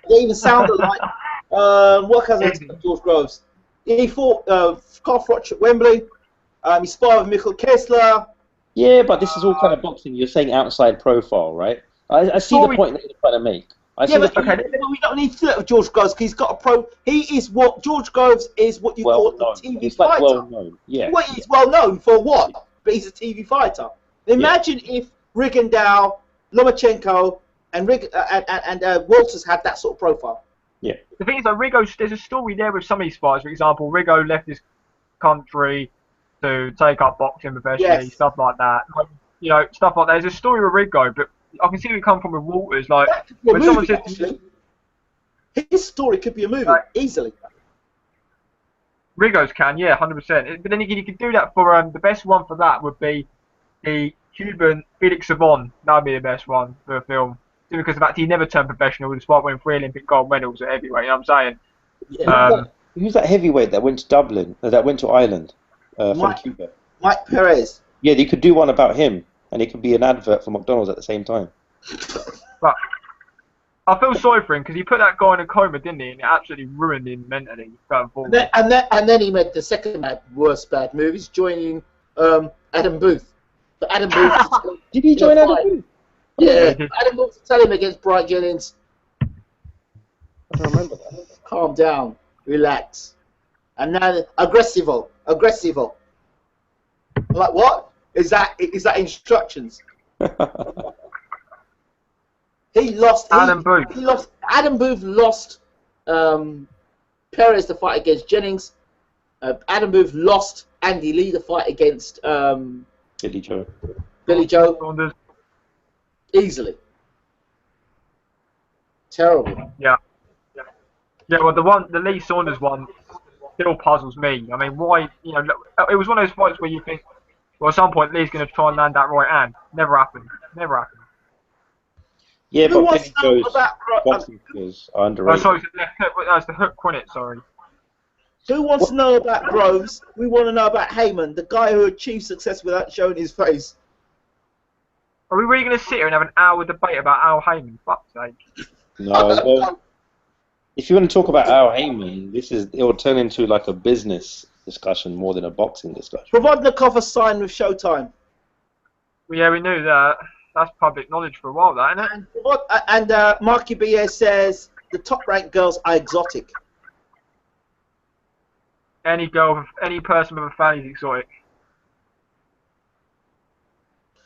They even sound alike. What can I say about George Groves? He fought Carl Froch at Wembley. He sparred with Michael Kessler. Yeah, but this is all kind of boxing. You're saying outside profile, right? I see the point that you're trying to make. But we don't need to do that with George Groves because he's got a pro. George Groves is what you call a TV fighter. Well known. Yeah. Well, he's well known for what? But he's a TV fighter. Imagine if Rigondeaux, Lomachenko, and Walters had that sort of profile. Yeah. The thing is, though, there's a story there with some of these fighters. For example, Rigo left his country to take up boxing professionally, stuff like that. Stuff like that. There's a story with Rigo, but I can see where you come from with Walters. Like, when someone says his story could be a movie, easily. Rigo's can, 100%. But then you could do that for, the best one for that would be the Cuban Felix Savon. That would be the best one for a film. Because of the fact he never turned professional despite winning 3 Olympic gold medals at heavyweight, you know what I'm saying? Yeah. Who's that heavyweight that went to Dublin, that went to Ireland from Cuba? Mike Perez. Yeah, you could do one about him, and it could be an advert for McDonald's at the same time. But I feel sorry for him because he put that guy in a coma, didn't he? And it absolutely ruined him mentally going forward. And then he made the second worst bad move. He's joining Adam Booth. But Adam Booth Did he join Adam Booth? Yeah, Adam Booth to tell him against Brian Jennings. I don't remember that. Calm down, relax. And now aggressivo. I'm like, what? Is that instructions? He lost. Adam Booth. He lost. Adam Booth lost Perez the fight against Jennings. Adam Booth lost Andy Lee the fight against Billy Joe. Saunders. Easily. Terrible. Yeah. Well, the Lee Saunders one still puzzles me. I mean, why? You know, it was one of those fights where you think, well, at some point Lee's going to try and land that right hand. Never happened. Yeah, Who but wants Billy to know Joe's about boxing skills are Oh, underrated. sorry, that's the hook, wasn't it? Sorry. Who wants to know about Groves? We want to know about Heyman, the guy who achieved success without showing his face. Are we really going to sit here and have an hour debate about Al Heyman? Fuck's sake. No, well, if you want to talk about Al Heyman, it will turn into like a business discussion more than a boxing discussion. Provodnikov signed with Showtime. Well, yeah, we knew that. That's public knowledge for a while, that, isn't it? And Marky B.A. says the top-ranked girls are exotic. Any person with a fan is exotic.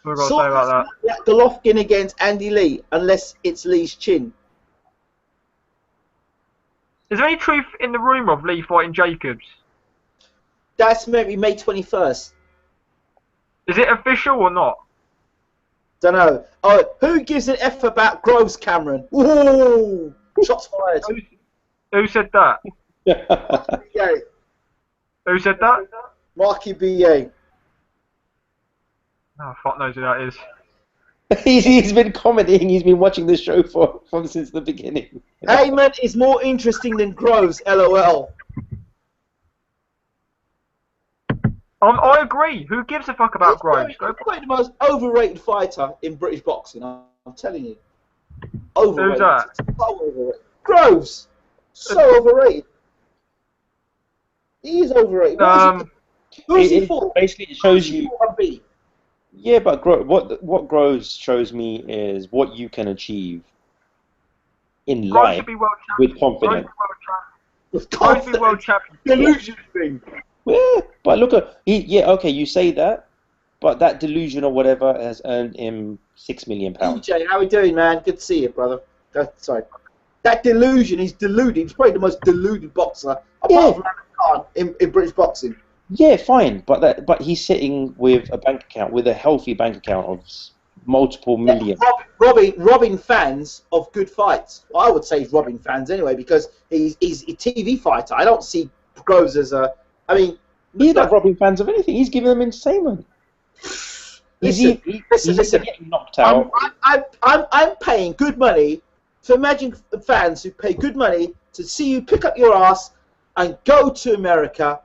What have I got to say about that? Golovkin against Andy Lee, unless it's Lee's chin. Is there any truth in the rumour of Lee fighting Jacobs? That's maybe May 21st. Is it official or not? Don't know. Oh, who gives an F about Groves, Cameron? Ooh! Shots fired. Who said that? Yeah. Who said that? Marky B.A. Oh, fuck knows who that is. He's been commenting. He's been watching the show from since the beginning. Heyman is more interesting than Groves, LOL. I agree. Who gives a fuck about Groves? He's probably the most overrated fighter in British boxing, I'm telling you. Overrated. Who's that? So overrated. Groves! So overrated. He is overrated. Who's he for? Basically, it shows you. Be? Yeah, but what Groves shows me is what you can achieve in Groves life should be world with champion. confidence. Groves should be world champion. Delusion thing. Yeah, but look at okay, you say that, but that delusion or whatever has earned him £6 million. EJ, how we doing, man? Good to see you, brother. Sorry. That delusion, he's deluded. He's probably the most deluded boxer apart from Khan in British boxing. Yeah, fine, but he's sitting with a bank account, with a healthy bank account of multiple million. Robbing fans of good fights. Well, I would say he's robbing fans anyway because he's a TV fighter. I don't see Groves as a. I mean, he's not robbing fans of anything. He's giving them entertainment. He's getting knocked out. I'm paying good money. So imagine fans who pay good money to see you pick up your ass and go to America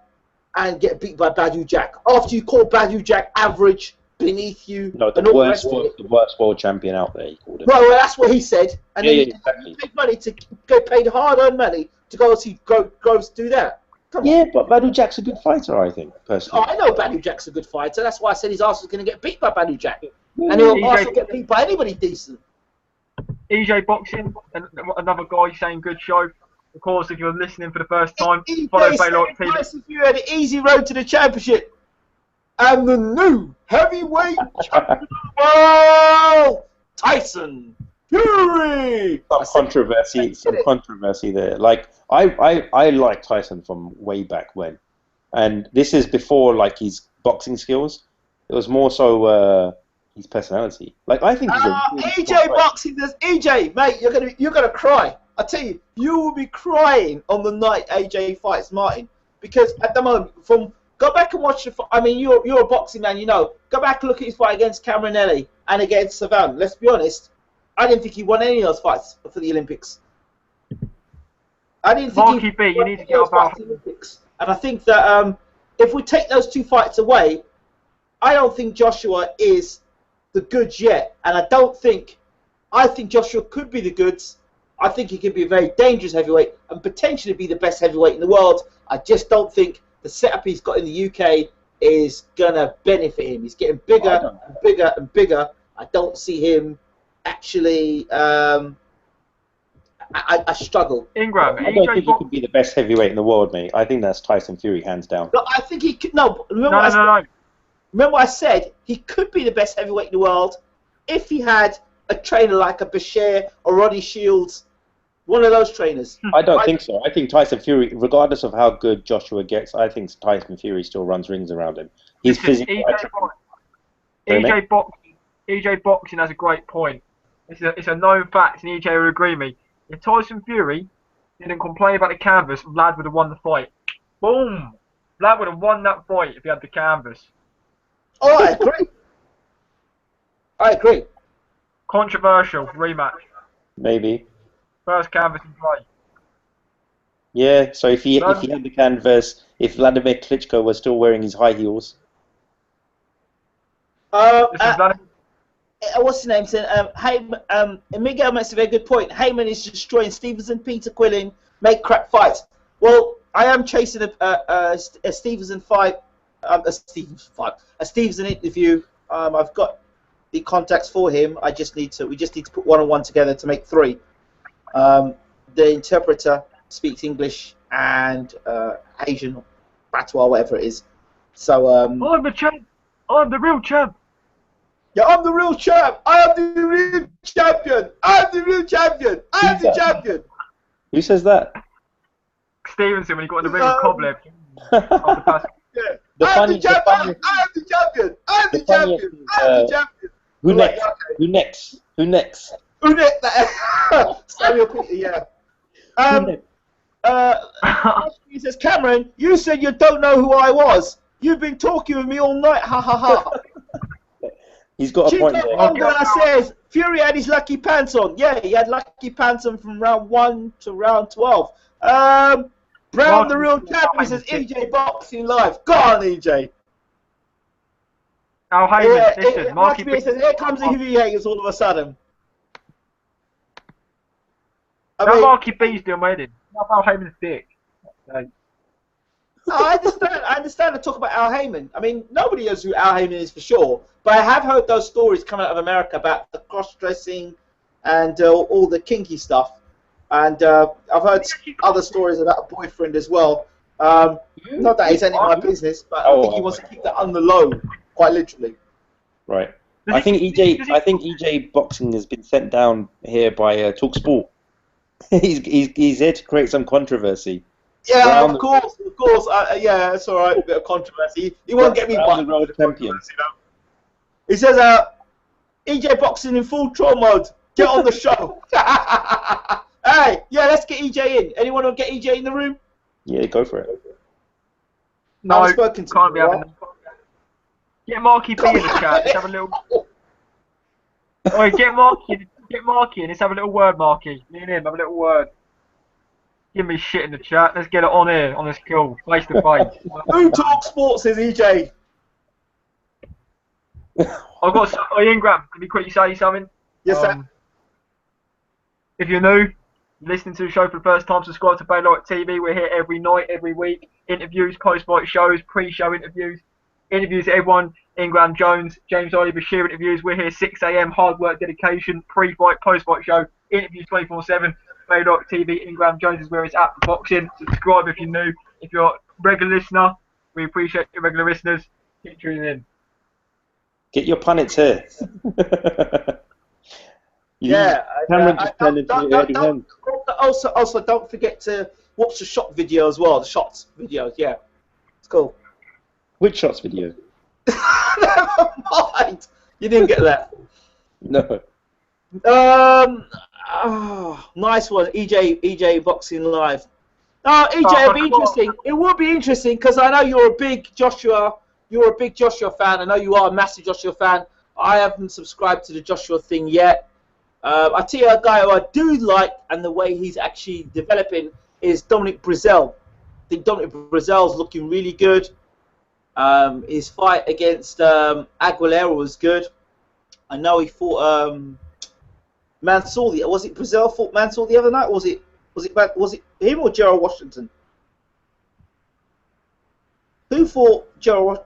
and get beat by Badu Jack after you call Badu Jack average, beneath you. No, the worst world champion out there. He called it. Well, that's what he said. And then exactly. you paid money to get paid hard-earned money to go see Groves do that. Yeah, but Badu Jack's a good fighter, I think, personally. Oh, I know Badu Jack's a good fighter. That's why I said his ass was going to get beat by Badu Jack. And he'll also get beat by anybody decent. EJ Boxing, another guy saying good show. Of course, if you're listening for the first time, follow Bayloric TV. If you had an easy road to the championship. And the new heavyweight champion of the world, Tyson Fury. Some controversy there. Like I like Tyson from way back when, and this is before like his boxing skills. It was more so his personality. Like I think he's EJ Boxing does EJ, mate. You're gonna cry. I tell you, you will be crying on the night AJ fights Martin because at the moment, go back and watch the fight. I mean, you're a boxing man, you know. Go back and look at his fight against Cameronelli and against Savan. Let's be honest. I didn't think he won any of those fights for the Olympics. I didn't think Marky B, you need to get about the Olympics. And I think that if we take those two fights away, I don't think Joshua is the goods yet. And I think Joshua could be the goods I think he could be a very dangerous heavyweight and potentially be the best heavyweight in the world. I just don't think the setup he's got in the UK is going to benefit him. He's getting bigger and bigger and bigger. I don't see him actually... I struggle. Ingram, I don't think he could be the best heavyweight in the world, mate. I think that's Tyson Fury, hands down. No, I think he could... No, remember what I said? He could be the best heavyweight in the world if he had a trainer like a Bashir or Roddy Shields, one of those trainers. I don't think so. I think Tyson Fury, regardless of how good Joshua gets, I think Tyson Fury still runs rings around him. He's physical. EJ Boxing has a great point. It's a known fact, and EJ will agree with me. If Tyson Fury didn't complain about the canvas, Vlad would have won the fight. Boom! Vlad would have won that fight if he had the canvas. Oh, I agree. I agree. Controversial rematch. Maybe. First canvas in play. Yeah, so if he had the canvas, if Vladimir Klitschko was still wearing his high heels. What's his name? Miguel makes a very good point. Heyman is destroying Stevenson, Peter Quillin, make crap fights. Well, I am chasing a Stevenson fight, a Stevenson interview. I've got the contacts for him. We just need to put one-on-one together to make 3. The interpreter speaks English and Asian, patois, whatever it is. So I'm the champ. I'm the real champ. Yeah, I'm the real champ. I am the real champion. I am the real champion. I am the champion. Who says that? Stevenson, when he got in the ring with Kovalev. Yeah. I'm the champion. I am the champion. I am the champion. I am the champion. Who next? Okay. Who next? Who next? Who next? Samuel Peter, yeah. He says, Cameron, you said you don't know who I was. You've been talking with me all night. Ha ha ha. He's got a point there. Says Fury had his lucky pants on. Yeah, he had lucky pants on from round 1 to round 12. Brown, the real champion, says EJ Boxing Live. Go on, EJ. Al Heyman, listen, Marky B says, here comes the heavy haters all of a sudden. Marky B's doing wedding. Not Al Heyman's dick. No. I understand. I talk about Al Heyman. I mean, nobody knows who Al Heyman is for sure. But I have heard those stories coming out of America about the cross-dressing and all the kinky stuff. And I've heard other stories about a boyfriend as well. Not that it's any of my business, but I think he wants to keep that on the low, quite literally. Right. I think EJ Boxing has been sent down here by TalkSport. he's here to create some controversy. Yeah, of course. Yeah, that's all right. A bit of controversy. He won't get me the road champion. He says, EJ Boxing in full troll mode. Get on the show. Hey, yeah, let's get EJ in. Anyone want to get EJ in the room? Yeah, go for it. No, can't be having. Get Marky B in the chat. Let's have a little. Oi, get Marky in. Let's have a little word, Marky. Me and him have a little word. Give me shit in the chat. Let's get it on here, on this call, face to face. Who talks sports, says EJ? I've got. Ingram, can you quickly say something? Yes, sir. If you're new, listening to the show for the first time, subscribe to Bayloric TV. We're here every night, every week. Interviews, post-fight shows, pre-show interviews. Interviews everyone. Ingram Jones, James Ollie, Bashir interviews. We're here 6 a.m. Hard work, dedication, pre-fight, post-fight show. Interviews 24/7. Bayloric TV, Ingram Jones is where it's at for boxing. Subscribe if you're new. If you're a regular listener, we appreciate your regular listeners. Keep tuning in. Get your punnets here. Also, don't forget to watch the shot video as well. The shots videos, yeah, it's cool. Which shots video? Never mind. You didn't get that. No. Oh, nice one, EJ Boxing Live. Oh, EJ, it'd be interesting. It would be interesting because I know you're a big Joshua. You're a big Joshua fan. I know you are a massive Joshua fan. I haven't subscribed to the Joshua thing yet. I tell you a guy who I do like and the way he's actually developing is Dominic Breazeale. I think Dominic Breazeale's looking really good. His fight against Aguilera was good. I know he fought Mansour. Was it Brazil fought Mansour the other night? Or was it him or Gerald Washington? Who fought Gerald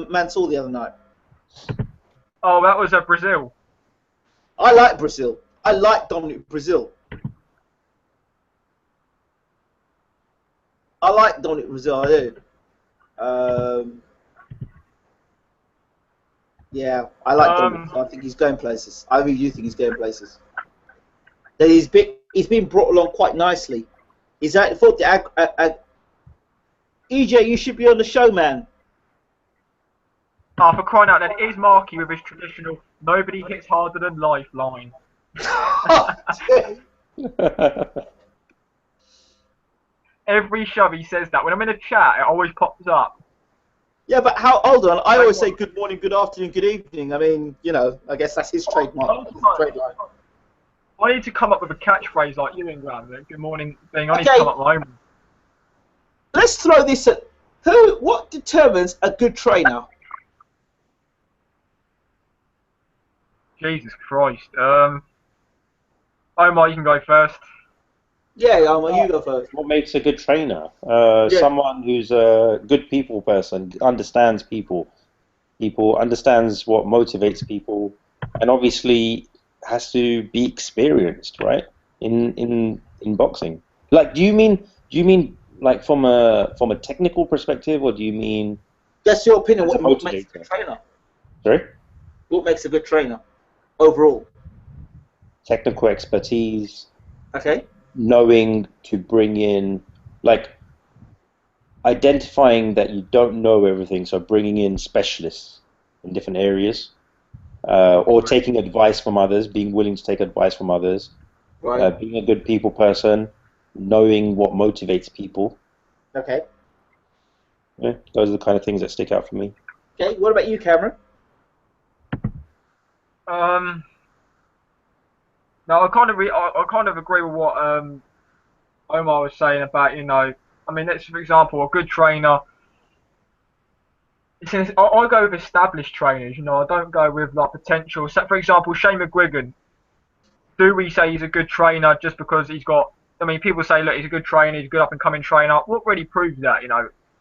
Mansour the other night? Oh, that was Brazil. I like Brazil. I like Dominic Brazil. I like Dominic Brazil. I do. Yeah, I like Dominic. I think he's going places. I really do think he's going places. That he's been brought along quite nicely. He's out for the EJ. You should be on the show, man. Oh, for crying out loud, it is Marky with his traditional "nobody hits harder than life" line. Every show he says that. When I'm in a chat, it always pops up. Yeah, but hold on. I always say good morning, good afternoon, good evening. I mean, I guess that's his trademark. I need to come up with a catchphrase like you, Ingram. The good morning thing. I need to come up with my own. Let's throw this at what determines a good trainer? Jesus Christ. Omar, you can go first. Yeah, Omar, you go first. What makes a good trainer? Someone who's a good people person, understands people, understands what motivates people, and obviously has to be experienced, right? In boxing. Like, do you mean like from a technical perspective, or do you mean? That's your opinion. What makes a good trainer? Sorry. What makes a good trainer overall? Technical expertise. Okay. Knowing to bring in, like, identifying that you don't know everything, so bringing in specialists in different areas, or taking advice from others, being willing to take advice from others, right. Being a good people person, knowing what motivates people. Okay. Yeah, those are the kind of things that stick out for me. Okay, what about you, Cameron? No, I kind of agree with what Omar was saying about, I mean, let's, for example, a good trainer. Since I go with established trainers, I don't go with like potential. So, for example, Shane McGuigan. Do we say he's a good trainer just because he's got? I mean, people say, look, he's a good trainer, he's a good up and coming trainer. What really proves that?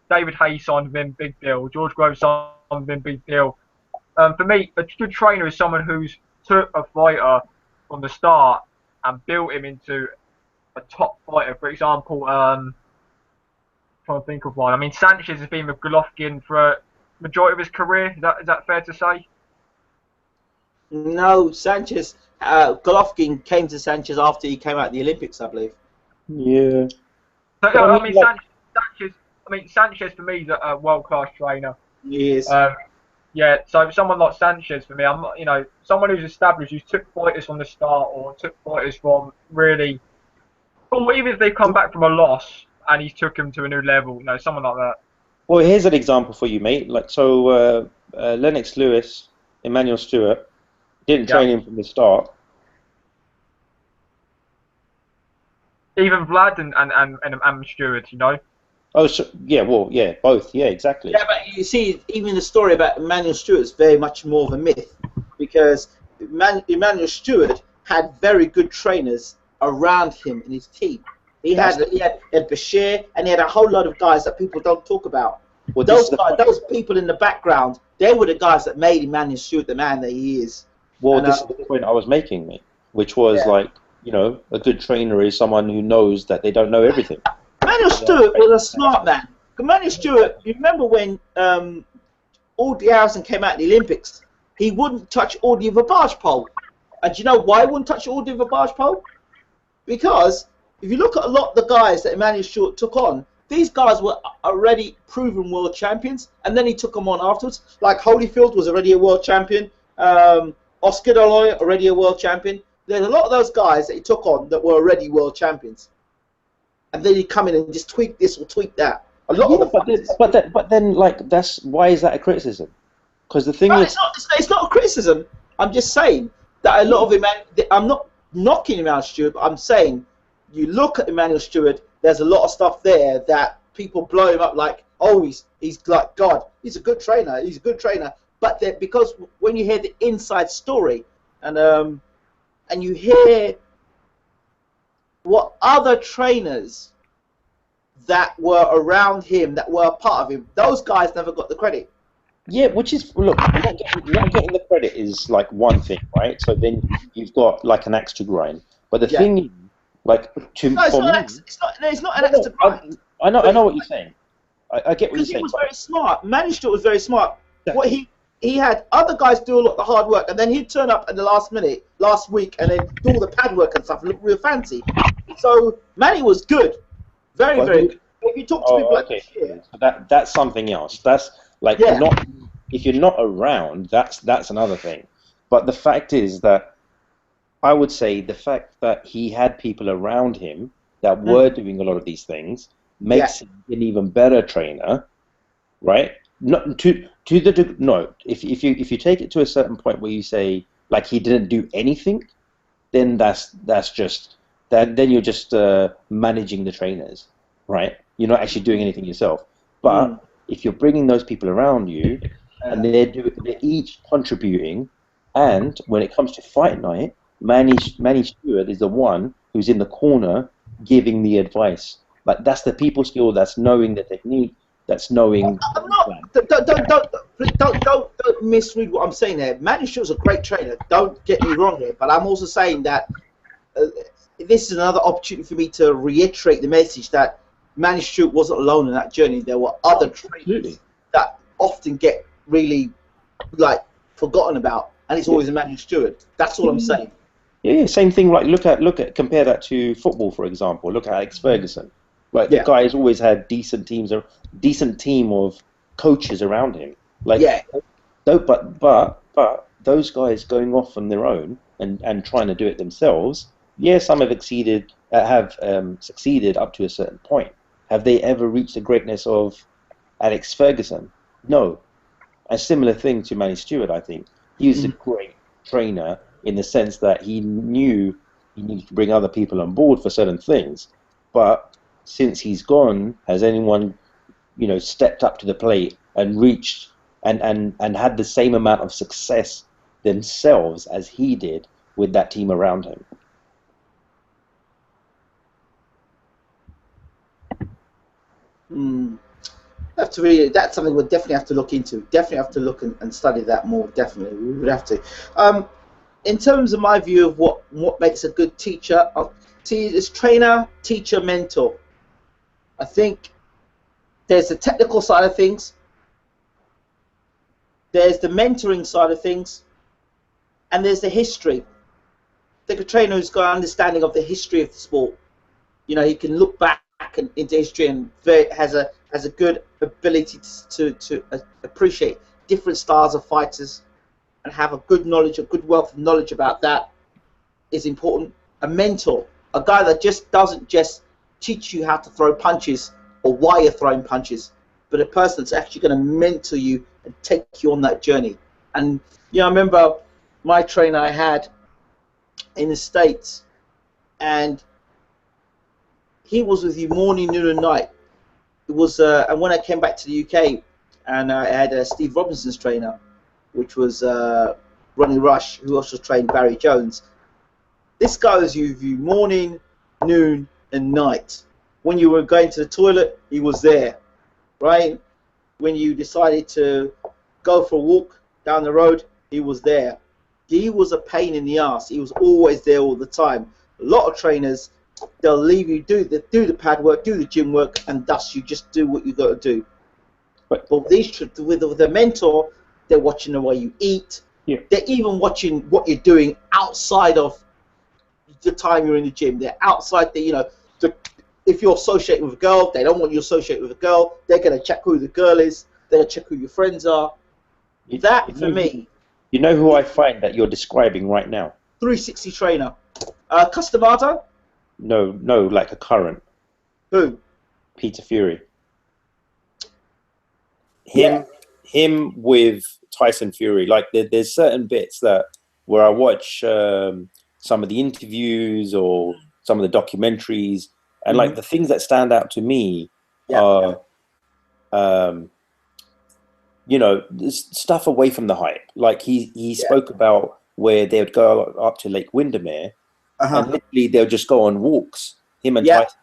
David Hayes signed with him, big deal. George Grove signed with him, big deal. For me, a good trainer is someone who's took a fighter from the start and built him into a top fighter. For example, trying to think of one. I mean, Sanchez has been with Golovkin for a majority of his career. Is that fair to say? No, Sanchez. Golovkin came to Sanchez after he came out of the Olympics, I believe. Yeah. So, I mean, Sanchez for me is a world-class trainer. He is. Yeah, so someone like Sanchez for me, I'm not, someone who's established, who's took fighters from the start or took fighters from really, or even if they come back from a loss and he's took them to a new level, someone like that. Well, here's an example for you, mate. Like, so Lennox Lewis, Emmanuel Stewart, didn't train him from the start. Even Vlad and Stewart, Oh, so, yeah, well, yeah, both, yeah, exactly. Yeah, but you see, even the story about Emmanuel Stewart is very much more of a myth, because Emmanuel Stewart had very good trainers around him in his team. He had Bashir, and he had a whole lot of guys that people don't talk about. Well, those people in the background, they were the guys that made Emmanuel Stewart the man that he is. Well, this is the point I was making, mate, which was a good trainer is someone who knows that they don't know everything. Emmanuel Stewart was a smart man. Emmanuel Stewart, you remember when Audley Harrison came out in the Olympics, he wouldn't touch Audley with a barge pole. And do you know why he wouldn't touch Audley with a barge pole? Because if you look at a lot of the guys that Emmanuel Stewart took on, these guys were already proven world champions, and then he took them on afterwards. Like Holyfield was already a world champion. Oscar De La Hoya, already a world champion. There's a lot of those guys that he took on that were already world champions. And then you come in and just tweak this or tweak that. A lot of the but then, like, that's why is that a criticism? Because the thing is, it's not a criticism. I'm just saying that a lot of I'm not knocking Emmanuel Stewart, but I'm saying you look at Emmanuel Stewart. There's a lot of stuff there that people blow him up like, oh, he's like God. He's a good trainer. He's a good trainer. But because when you hear the inside story, and and you hear what other trainers that were around him, that were a part of him, those guys never got the credit. Yeah, which is, look, not getting the credit is like one thing, right? So then you've got like an axe to grind. But the Yeah. thing is, like, No, for me, it's not an axe to grind. I know what you're saying. I get what you're Because he saying. was very smart. Manchester was very smart. Yeah. What he had other guys do a lot of the hard work, and then he'd turn up at the last minute, last week, and then do all the pad work and stuff, look real fancy. So Manny was good, very good. If you talk to people like this, so that's something else. That's like not if you're not around. That's another thing. But the fact is that I would say the fact that he had people around him that were doing a lot of these things makes him an even better trainer, right? Not to the no. If you take it to a certain point where you say like he didn't do anything, then that's just then you're just managing the trainers, right? You're not actually doing anything yourself. But if you're bringing those people around you and they're each contributing, and when it comes to fight night, Manny Stewart is the one who's in the corner giving the advice. Like that's the people skill. That's knowing the technique. That's knowing. I'm not. Don't misread what I'm saying there. Manny Stewart's a great trainer. Don't get me wrong here. But I'm also saying that this is another opportunity for me to reiterate the message that Manny Stewart wasn't alone in that journey. There were other trainers that often get really like forgotten about, and it's always a Manny Stewart. That's all I'm saying. Yeah, same thing. Like look at compare that to football, for example. Look at Alex Ferguson. Like the guy has always had decent team of coaches around him. Like but those guys going off on their own and trying to do it themselves. Yeah, some have succeeded up to a certain point. Have they ever reached the greatness of Alex Ferguson? No. A similar thing to Manny Stewart, I think. He was a great trainer in the sense that he knew he needed to bring other people on board for certain things. But since he's gone, has anyone, stepped up to the plate and reached and had the same amount of success themselves as he did with that team around him? That's something we'll definitely have to look into. Definitely have to look and study that more. Definitely, we would have to. In terms of my view of what makes a good teacher, is trainer, teacher, mentor. I think there's the technical side of things, there's the mentoring side of things, and there's the history. I think a trainer who's got an understanding of the history of the sport, he can look back into history and has a good ability to appreciate different styles of fighters and have a good wealth of knowledge about that is important. A mentor, a guy that doesn't just teach you how to throw punches or why you're throwing punches, but a person that's actually going to mentor you and take you on that journey. And I remember my trainer I had in the States, and he was with you morning, noon, and night. It was, and when I came back to the UK, and I had Steve Robinson's trainer, which was Ronnie Rush, who also trained Barry Jones. This guy was with you morning, noon, and night. When you were going to the toilet, he was there, right? When you decided to go for a walk down the road, he was there. He was a pain in the ass. He was always there all the time. A lot of trainers, they'll leave you do the pad work, do the gym work, and thus you just do what you got to do. But with a mentor, they're watching the way you eat. Yeah. They're even watching what you're doing outside of the time you're in the gym. They're outside if you're associating with a girl, they don't want you associated with a girl. They're going to check who the girl is. They're going to check who your friends are. For me. You know who I find that you're describing right now? 360 trainer. Customato? No, like a current. Who? Peter Fury. Him with Tyson Fury. Like there's certain bits where I watch some of the interviews or some of the documentaries, and like the things that stand out to me are, stuff away from the hype. Like he spoke about where they would go up to Lake Windermere and literally they'll just go on walks, him and Yeah. Tyson,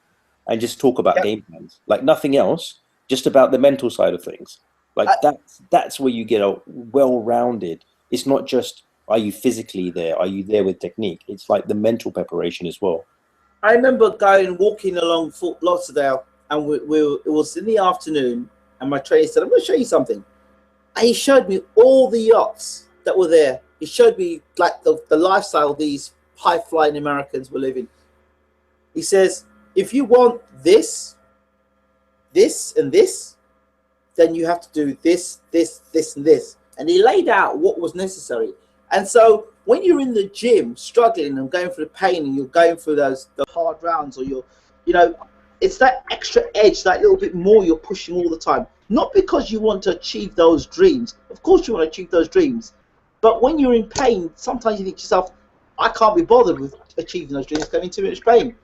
and just talk about Yeah. game plans, like nothing else, just about the mental side of things. Like that's where you get a well-rounded. It's not just are you physically there, are you there with technique? It's like the mental preparation as well. I remember walking along Fort Lauderdale, and it was in the afternoon, and my trainer said, "I'm going to show you something." And he showed me all the yachts that were there. He showed me like the lifestyle these high-flying Americans were living. He says, if you want this, this, and this, then you have to do this, this, this, and this. And he laid out what was necessary. And so when you're in the gym struggling and going through the pain and you're going through the hard rounds, or it's that extra edge, that little bit more you're pushing all the time. Not because you want to achieve those dreams. Of course you want to achieve those dreams. But when you're in pain, sometimes you think to yourself, I can't be bothered with achieving those dreams, going into too much pain.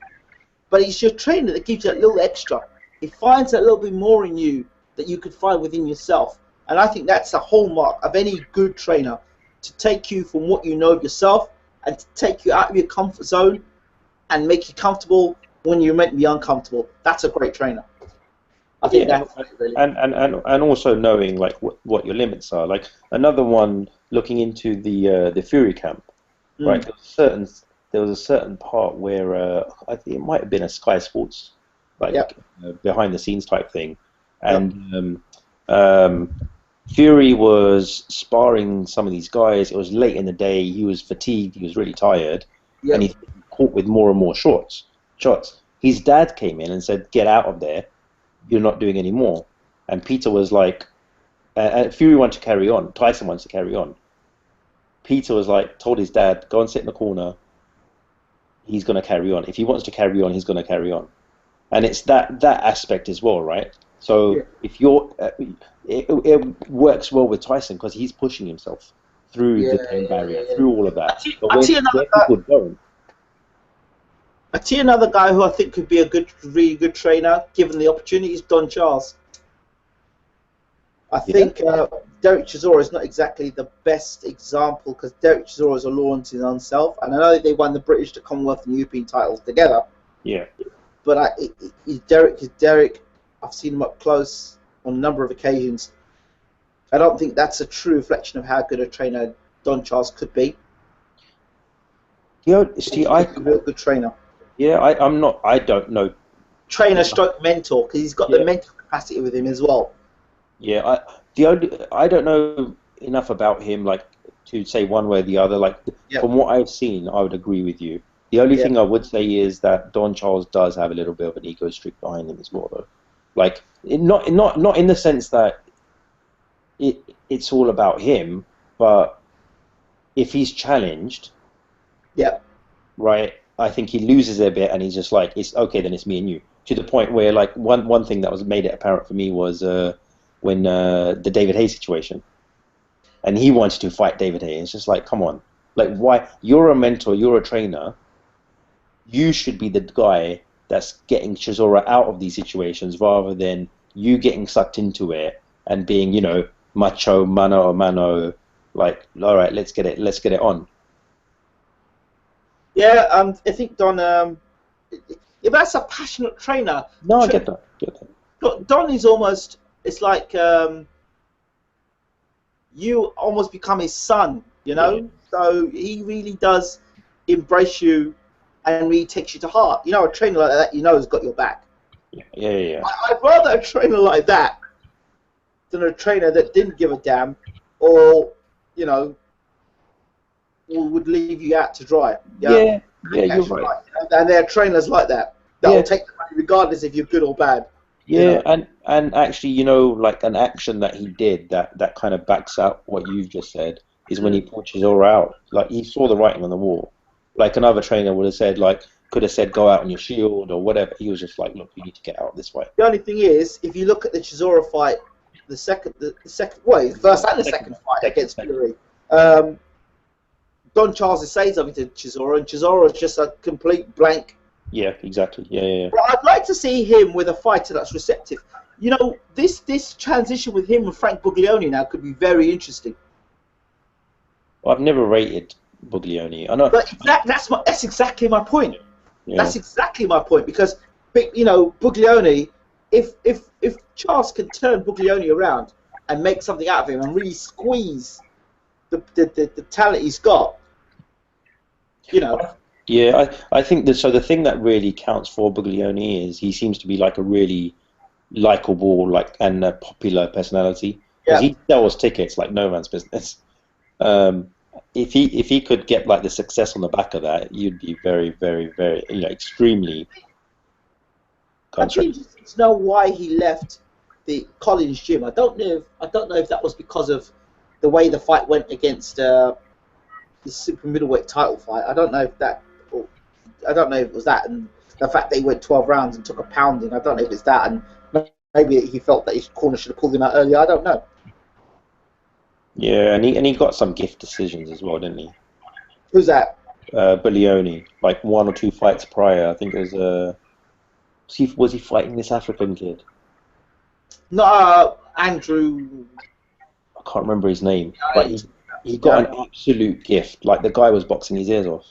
But it's your trainer that gives you that little extra. He finds that little bit more in you that you could find within yourself. And I think that's a hallmark of any good trainer, to take you from what you know of yourself and to take you out of your comfort zone and make you comfortable when you're meant to be uncomfortable. That's a great trainer. I think that's really. And also knowing like what your limits are. Like another one, looking into the Fury camp, right? There was a certain part where I think it might have been a Sky Sports behind the scenes type thing, and Fury was sparring some of these guys. It was late in the day. He was fatigued. He was really tired, and he caught with more and more shots. His dad came in and said, "Get out of there. You're not doing any more." And Peter was like, Fury wanted to carry on. Tyson wants to carry on. Peter was like, told his dad, "Go and sit in the corner. He's going to carry on. If he wants to carry on, he's going to carry on." And it's that aspect as well, right? So if you're, it works well with Tyson because he's pushing himself through the pain barrier, through all of that. I see another guy who I think could be a really good trainer, given the opportunity, is Don Charles. I think Derek Chisora is not exactly the best example because Derek Chisora is a law unto his own self, and I know that they won the British, the Commonwealth, and European titles together. Yeah. But Derek. I've seen him up close on a number of occasions. I don't think that's a true reflection of how good a trainer Don Charles could be. He's a real good trainer. Yeah, I'm not. I don't know. Trainer stroke mentor, because he's got the mental capacity with him as well. Yeah, I don't know enough about him like to say one way or the other. Like from what I've seen, I would agree with you. The only thing I would say is that Don Charles does have a little bit of an ego streak behind him as well, though. Like not in the sense that it's all about him, but if he's challenged, right, I think he loses a bit, and he's just like, it's okay, then it's me and you. To the point where, like, one thing that was made it apparent for me was when the David Haye situation, and he wanted to fight David Haye. It's just like, come on, like, why? You're a mentor, you're a trainer. You should be the guy that's getting Chisora out of these situations, rather than you getting sucked into it and being, macho, mano a mano, like, all right, let's get it on. Yeah, I think Don. If that's a passionate trainer. No, I get that. Don is almost. It's like you almost become his son, Yeah. So he really does embrace you and really takes you to heart. A trainer like that, has got your back. Yeah. I'd rather a trainer like that than a trainer that didn't give a damn, or would leave you out to dry. Yeah, you're right. And there are trainers like that will take the money regardless if you're good or bad. Yeah, and actually, like an action that he did that kind of backs up what you've just said is when he pulled Chisora out. Like, he saw the writing on the wall. Like, another trainer would have said, could have said, go out on your shield or whatever. He was just like, look, you need to get out this way. The only thing is, if you look at the Chisora fight, the first and the second fight against Fury, Don Charles says something to Chisora, and Chisora is just a complete blank. Yeah, exactly. Yeah. Well, I'd like to see him with a fighter that's receptive. This transition with him and Frank Buglioni now could be very interesting. Well, I've never rated Buglioni. I know. But that's exactly my point. Yeah. That's exactly my point, because Buglioni, if Charles can turn Buglioni around and make something out of him and really squeeze the talent he's got, Yeah, I think that. So the thing that really counts for Buglioni is he seems to be like a really likable, and a popular personality, because Yeah. he sells tickets like no man's business. Um, if he could get like the success on the back of that, you'd be very, very, very, extremely I'd be constrained. interested to know why he left the Collins gym. I don't know if that was because of the way the fight went against the super middleweight title fight. I don't know if it was that, and the fact that he went 12 rounds and took a pounding. I don't know if it's that, and maybe he felt that his corner should have pulled him out earlier. I don't know. Yeah, and he got some gift decisions as well, didn't he? Who's that? Buglioni, like 1 or 2 fights prior. I think it was was he fighting this African kid? No, Andrew. I can't remember his name, but he got an absolute gift. Like the guy was boxing his ears off.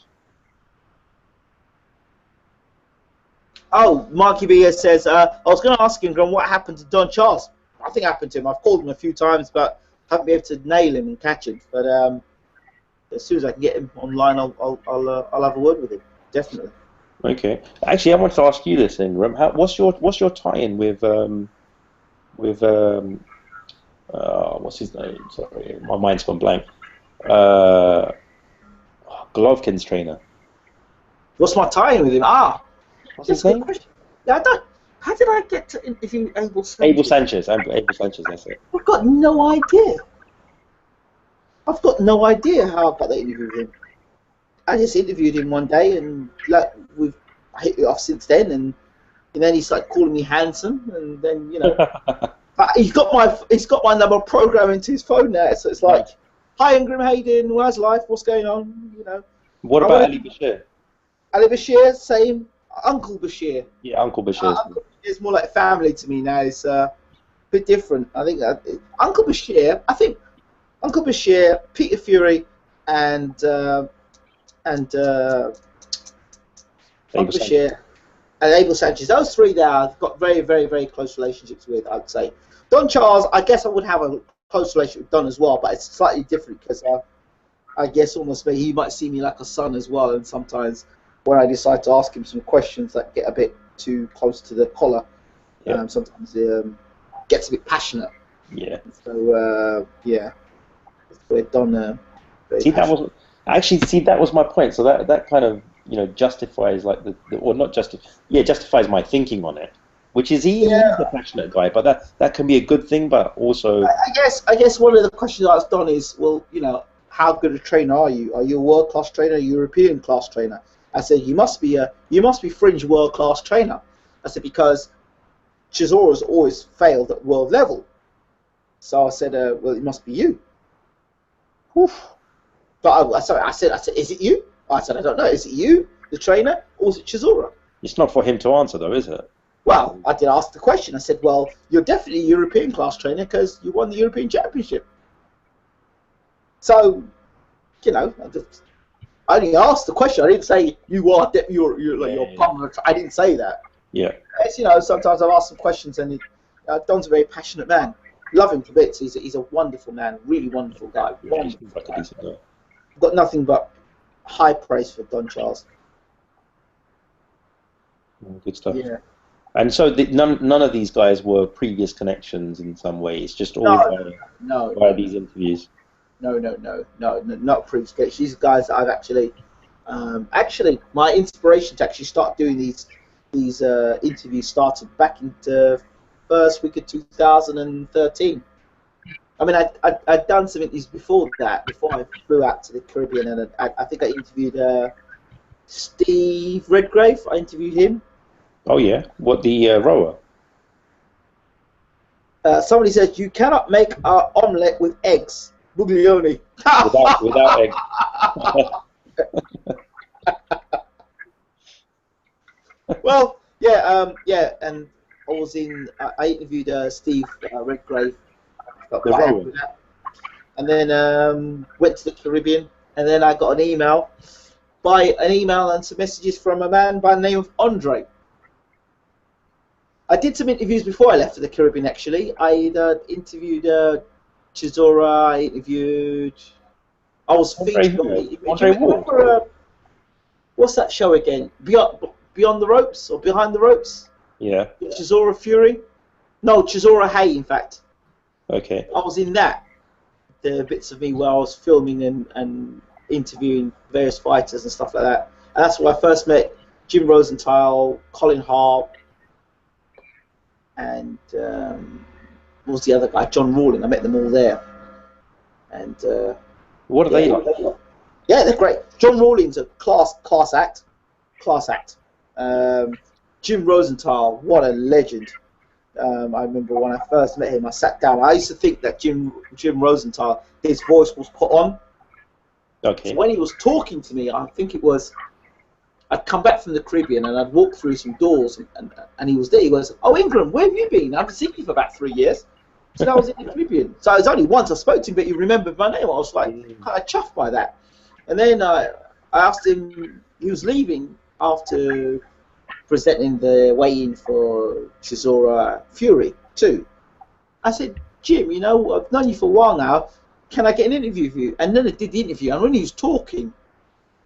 Oh, Marky B says, I was going to ask him, what happened to Don Charles? Nothing happened to him. I've called him a few times, but haven't been able to nail him and catch him. But as soon as I can get him online, I'll have a word with him. Definitely. Okay. Actually, I want to ask you this, Ingram. What's your tie-in with what's his name? Sorry, my mind's gone blank. Golovkin's trainer. What's my tie-in with him? What's his name? Yeah, I don't. How did I get to interview Abel Sanchez? Abel Sanchez. Abel Sanchez. That's it. I've got no idea. I've got no idea how I got that interview with him. I just interviewed him one day, and we've hit it off since then. And then he's like calling me handsome, and then but he's got my number programmed into his phone now. So it's like, hi Ingram, how you doing? How's life? What's going on? What about Ali Bashir? Ali Bashir, same. Uncle Bashir. Yeah, Uncle Bashir. Uncle Bashir is more like family to me now. It's a bit different. I think Uncle Bashir. Uncle Bashir, Peter Fury, and Uncle Bashir and Abel Sanchez. Those three there, I've got very, very, very close relationships with. I'd say Don Charles. I guess I would have a close relationship with Don as well, but it's slightly different because I guess almost he might see me like a son as well, and sometimes when I decide to ask him some questions that get a bit too close to the collar, sometimes it gets a bit passionate. Yeah. So that's where Don. That was my point. So that kind of justifies like justifies my thinking on it, which is he's a passionate guy, but that can be a good thing, but also I guess one of the questions I asked Don is, well, how good a trainer are you? Are you a world class trainer? A European class trainer? I said, you must be fringe world class trainer. I said, because Chisora's always failed at world level. So I said, well, it must be you. Oof. But I said, is it you? I said, I don't know. Is it you, the trainer, or is it Chisora? It's not for him to answer, though, is it? Well, I did ask the question. I said, well, you're definitely a European class trainer because you won the European Championship. So, I only asked the question. I didn't say you're partner. I didn't say that. Yeah. As, sometimes I've asked some questions, and Don's a very passionate man. Love him for bits. He's a wonderful man, really wonderful guy. Yeah, he's like a decent guy. Got nothing but high praise for Don Charles. Good stuff. Yeah. And so none of these guys were previous connections in some way. It's just all via these interviews. No, not previous connections. These guys that I've actually my inspiration to actually start doing these interviews started back in the first week of 2013. I mean, I'd done some interviews before that, before I flew out to the Caribbean, and I think I interviewed Steve Redgrave. I interviewed him. Oh yeah, what, the rower? Somebody says you cannot make an omelette with eggs. Buglioni. without eggs. Well, yeah, and I interviewed Steve Redgrave. The rower. And then went to the Caribbean, and then I got an email and some messages from a man by the name of Andre. I did some interviews before I left for the Caribbean, actually. I interviewed Chisora, I was featured on it. Andre Ward. What's that show again? Beyond the Ropes or Behind the Ropes? Yeah. Chisora Fury? No, Chisora Hay, in fact. Okay. I was in that. The bits of me where I was filming and interviewing various fighters and stuff like that. And that's where I first met Jim Rosenthal, Colin Hart, and what was the other guy? John Rawling. I met them all there. And what are they like? Yeah, they're great. John Rawling's a class act. Jim Rosenthal, what a legend. I remember when I first met him, I sat down. I used to think that Jim Rosenthal, his voice was put on. Okay. So when he was talking to me, I think it was, I'd come back from the Caribbean and I'd walk through some doors and he was there. He goes, "Oh, Ingram, where have you been? I haven't seen you for about 3 years." So I was in the Caribbean. So it was only once I spoke to him, but he remembered my name. I was like kind of chuffed by that. And then I asked him, he was leaving after presenting the weigh-in for Chisora Fury 2. I said, "Jim, you know, I've known you for a while now. Can I get an interview with you?" And then I did the interview, and when he was talking,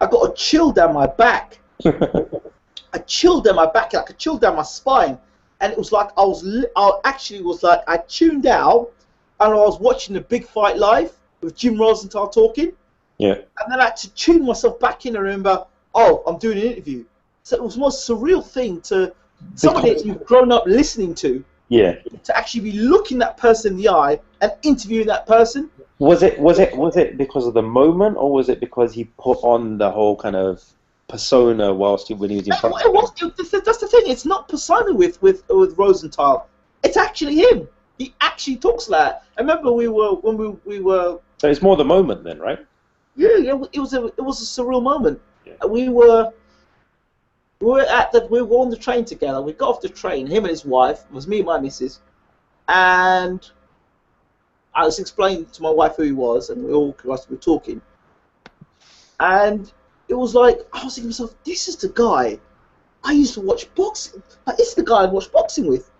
I got a chill down my back. A chill down my back, like a chill down my spine. And it was like I tuned out and I was watching the big fight live with Jim Rosenthal talking. Yeah. And then I had to tune myself back in and remember, oh, I'm doing an interview. So it was the most surreal thing to somebody that you've grown up listening to. Yeah. To actually be looking that person in the eye and interviewing that person. Was it because of the moment, or was it because he put on the whole kind of persona when he was in front of you? That's the thing. It's not persona with Rosenthal. It's actually him. He actually talks like that. I remember we were. So it's more the moment then, right? Yeah. It was a surreal moment. Yeah. We were on the train together. We got off the train. Him and his wife. It was me and my missus, and I was explaining to my wife who he was, and we were talking, and it was like, I was thinking to myself, this is the guy I used to watch boxing. Like, this is the guy I'd watch boxing with.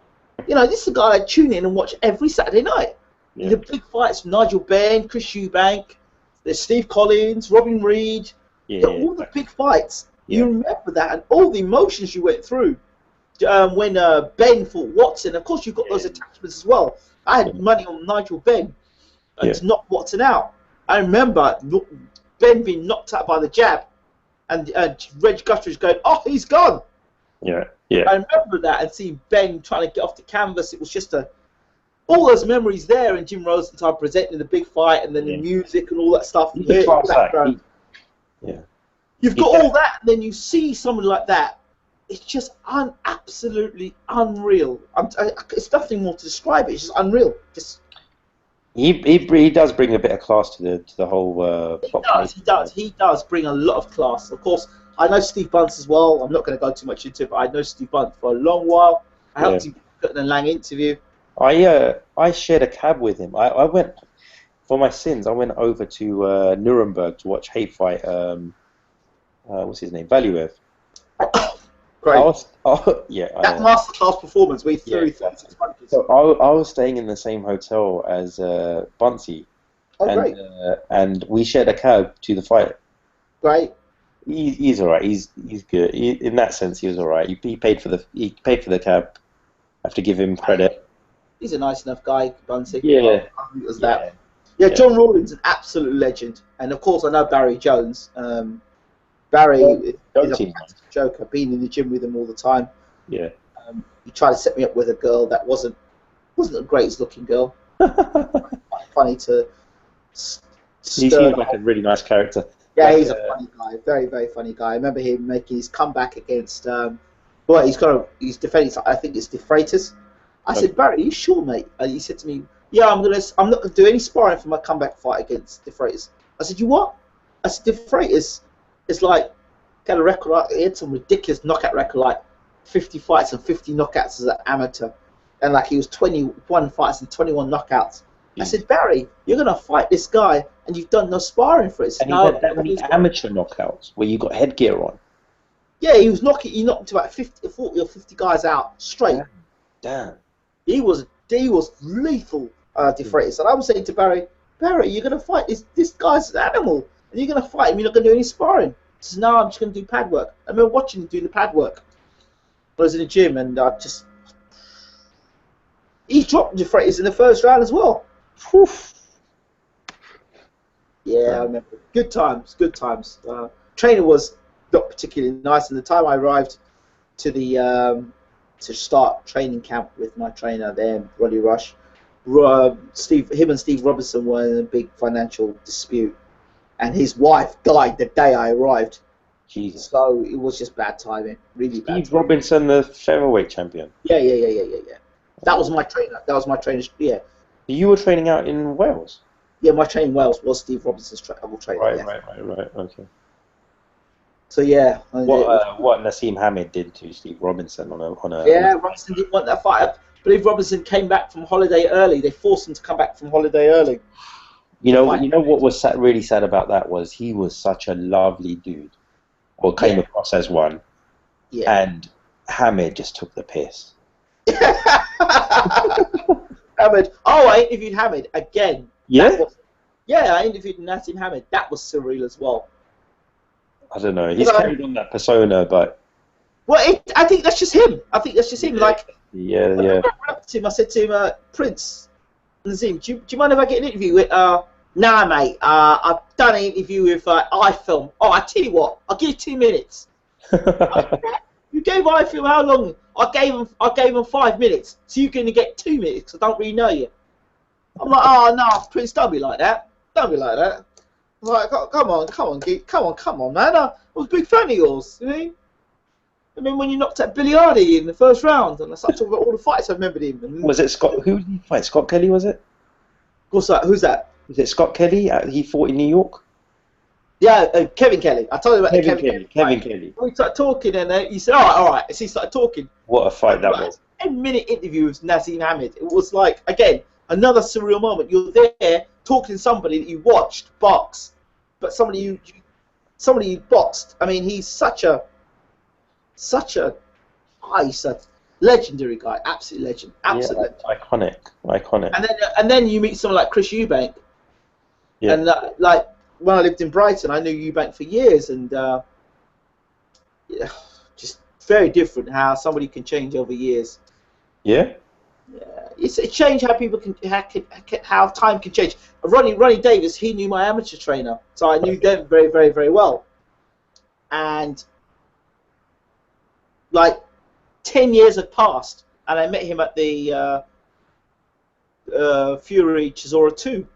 You know, this is the guy I'd tune in and watch every Saturday night. Yeah. The big fights from Nigel Benn, Chris Eubank, there's Steve Collins, Robin Reed. Yeah. All the big fights. Yeah. You remember that and all the emotions you went through. When Ben fought Watson, of course you've got those attachments as well. I had money on Nigel Benn to knock Watson out. I remember Ben being knocked out by the jab. And Reg Guthridge going, "Oh, he's gone." Yeah. I remember that and seeing Ben trying to get off the canvas. It was just all those memories there, and Jim Rosenthal presenting the big fight, and then the music and all that stuff. You've got all that, and then you see someone like that. It's just absolutely unreal. It's nothing more to describe it. It's just unreal. He does bring a bit of class to the whole plot. He does bring a lot of class. Of course, I know Steve Bunce as well. I'm not going to go too much into it, but I know Steve Bunce for a long while. I helped him get in a Lang interview. I shared a cab with him. I went for my sins. I went over to Nuremberg to watch Hate Fight. What's his name? Valuev. Great. That masterclass performance we threw 36 punches. So I was staying in the same hotel as Buncey. Oh, great. And we shared a cab to the fight. Great. He's all right. He's good. In that sense, he was all right. He paid for the cab. I have to give him credit. He's a nice enough guy, Buncey. Yeah. Yeah, John Rawlings an absolute legend, and of course I know Barry Jones. Barry is a joker. Been in the gym with him all the time. Yeah. He tried to set me up with a girl that wasn't the greatest looking girl. Funny to. He seems like a really nice character. Yeah, he's a funny guy. Very, very funny guy. I remember him making his comeback against. He's defending. I think it's De Freitas. I said, "Barry, are you sure, mate?" And he said to me, "Yeah, I'm not gonna do any sparring for my comeback fight against De Freitas." I said, "You what?" I said, "De Freitas is like got a record. He had some ridiculous knockout record, like 50 fights and 50 knockouts as an amateur, and like he was 21 fights and 21 knockouts. I said, Barry, you're going to fight this guy, and you've done no sparring for it. And he had that many amateur knockouts where you got headgear on. Yeah, he knocked about 40 or 50 guys out straight. Damn. He was lethal, De Freitas. And I was saying to Barry, you're going to fight this guy's an animal, and you're going to fight him, you're not going to do any sparring. He says, no, I'm just going to do pad work. I remember watching him do the pad work. I was in the gym, and he dropped De Freitas in the first round as well. Whew. Yeah, I remember. Good times. Trainer was not particularly nice. And the time I arrived to the to start training camp with my trainer there, Roddy Rush, him and Steve Robinson were in a big financial dispute, and his wife died the day I arrived. Jesus. So it was just bad timing, really bad. Steve Robinson, the featherweight champion. Yeah. That was my trainer. Yeah. You were training out in Wales. Yeah, my trainer in Wales was Steve Robinson's trainer. Right. Okay. So yeah. What Nassim Hamed did to Steve Robinson on a. Yeah, Robinson didn't want that fight. I believe Robinson came back from holiday early. They forced him to come back from holiday early. You know what was really sad about that was he was such a lovely dude, or came across as one. Yeah. And Hamed just took the piss. Hamed. Oh, I interviewed Hamed again. Yeah? I interviewed Nassim Hamed. That was surreal as well. I don't know. He's carried on that persona, but... Well, I think that's just him. Like... Yeah. I said to him, Prince, Nazim, do you mind if I get an interview with... Nah, mate. I've done an interview with iFilm. Oh, I tell you what. I'll give you 2 minutes. You gave iFilm how long? I gave him 5 minutes. So you're going to get 2 minutes because I don't really know you. I'm like, oh no, Prince, don't be like that. I'm like, come on, man. I was a big fan of yours. You know? I mean, when you knocked out Billy Hardy in the first round, and I started talking about all the fights I remembered him. And was it Scott? Who did he fight? Scott Kelly, was it? What's that? Who's that? Was it Scott Kelly? He fought in New York. Yeah, Kevin Kelly. I told you about Kevin Kelly. We started talking, and he said, all right. So he started talking. What a fight that was. 10-minute interview with Nassim Hamed. It was like, again, another surreal moment. You're there talking to somebody that you watched box, but somebody you boxed. I mean, he's such a legendary guy, absolute legend, absolutely iconic. And then you meet someone like Chris Eubank, and like when I lived in Brighton, I knew Eubank for years, and just very different how somebody can change over years. Yeah. Yeah, it's changed how people how time can change. Ronnie Davis, he knew my amateur trainer, so I knew them very, very, very well. And like 10 years had passed, and I met him at the Fury Chisora 2,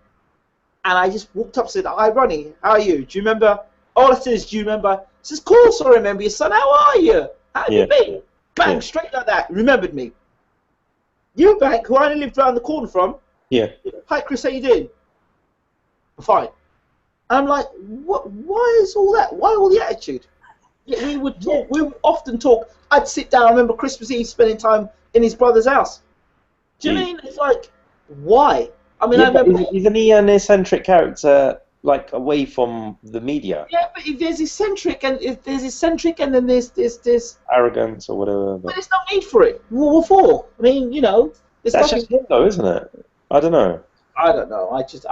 and I just walked up and said, "Hi, Ronnie, how are you? Do you remember?" All I said is, "Do you remember?" He says, "Of course I remember you, son. How are you? How have you been?" Bang, straight like that. Remembered me. Eubank, who I only lived around the corner from. Yeah. Hi, Chris, how you doing? I'm fine. And I'm like, what? Why is all that? Why all the attitude? Yeah, we would talk. We would often talk. I'd sit down. I remember Christmas Eve spending time in his brother's house. Do you mean it's like why? I mean, I remember. Isn't he an eccentric character, like away from the media? Yeah, but if there's eccentric and then there's arrogance or whatever. But there's no need for it. What for? I mean, you know, there's that's nothing. just him, though, isn't it? I don't know. I just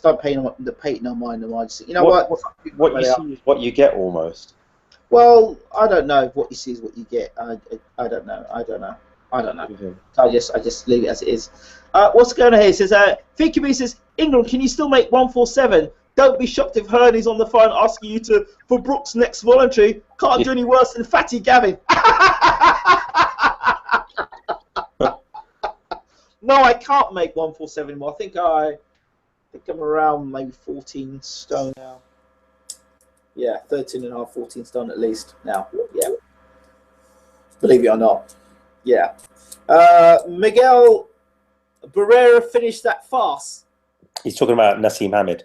don't pay no mind. I just, you know what you see is what you get almost. Well, I don't know. What you see is what you get. I don't know. Mm-hmm. I just leave it as it is. What's going on here? It says, Fikumi says, Ingram, can you still make 147? Don't be shocked if Herney's on the phone asking you for Brooks' next voluntary. Can't do any worse than Fatty Gavin. No, I can't make 147 anymore. I think I'm around maybe 14 stone now. Yeah, 13 and a half, 14 stone at least now. Yeah. Believe it or not. Yeah. Miguel Barrera finished that farce. He's talking about Nassim Hamed.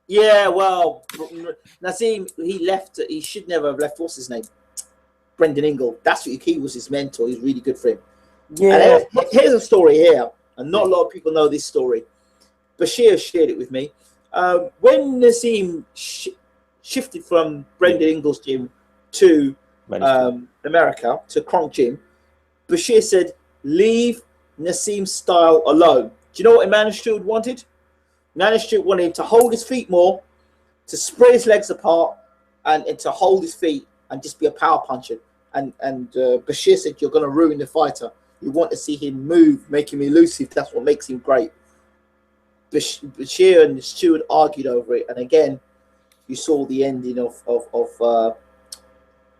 Yeah, well, Nassim, he left. He should never have left. What's his name? Brendan Ingle. That's what he was his mentor. He's really good for him. Yeah. And here's a story here. and not a lot of people know this story. Bashir shared it with me. When Nassim shifted from Brendan Ingles' gym to America, to Kronk Gym, Bashir said, leave Nassim's style alone. Do you know what Emmanuel Stewart wanted? Emmanuel Stewart wanted him to hold his feet more, to spread his legs apart, and to hold his feet and just be a power puncher. And Bashir said, you're going to ruin the fighter. You want to see him move, make him elusive. That's what makes him great. Bashir and Stewart argued over it. And again, you saw the ending of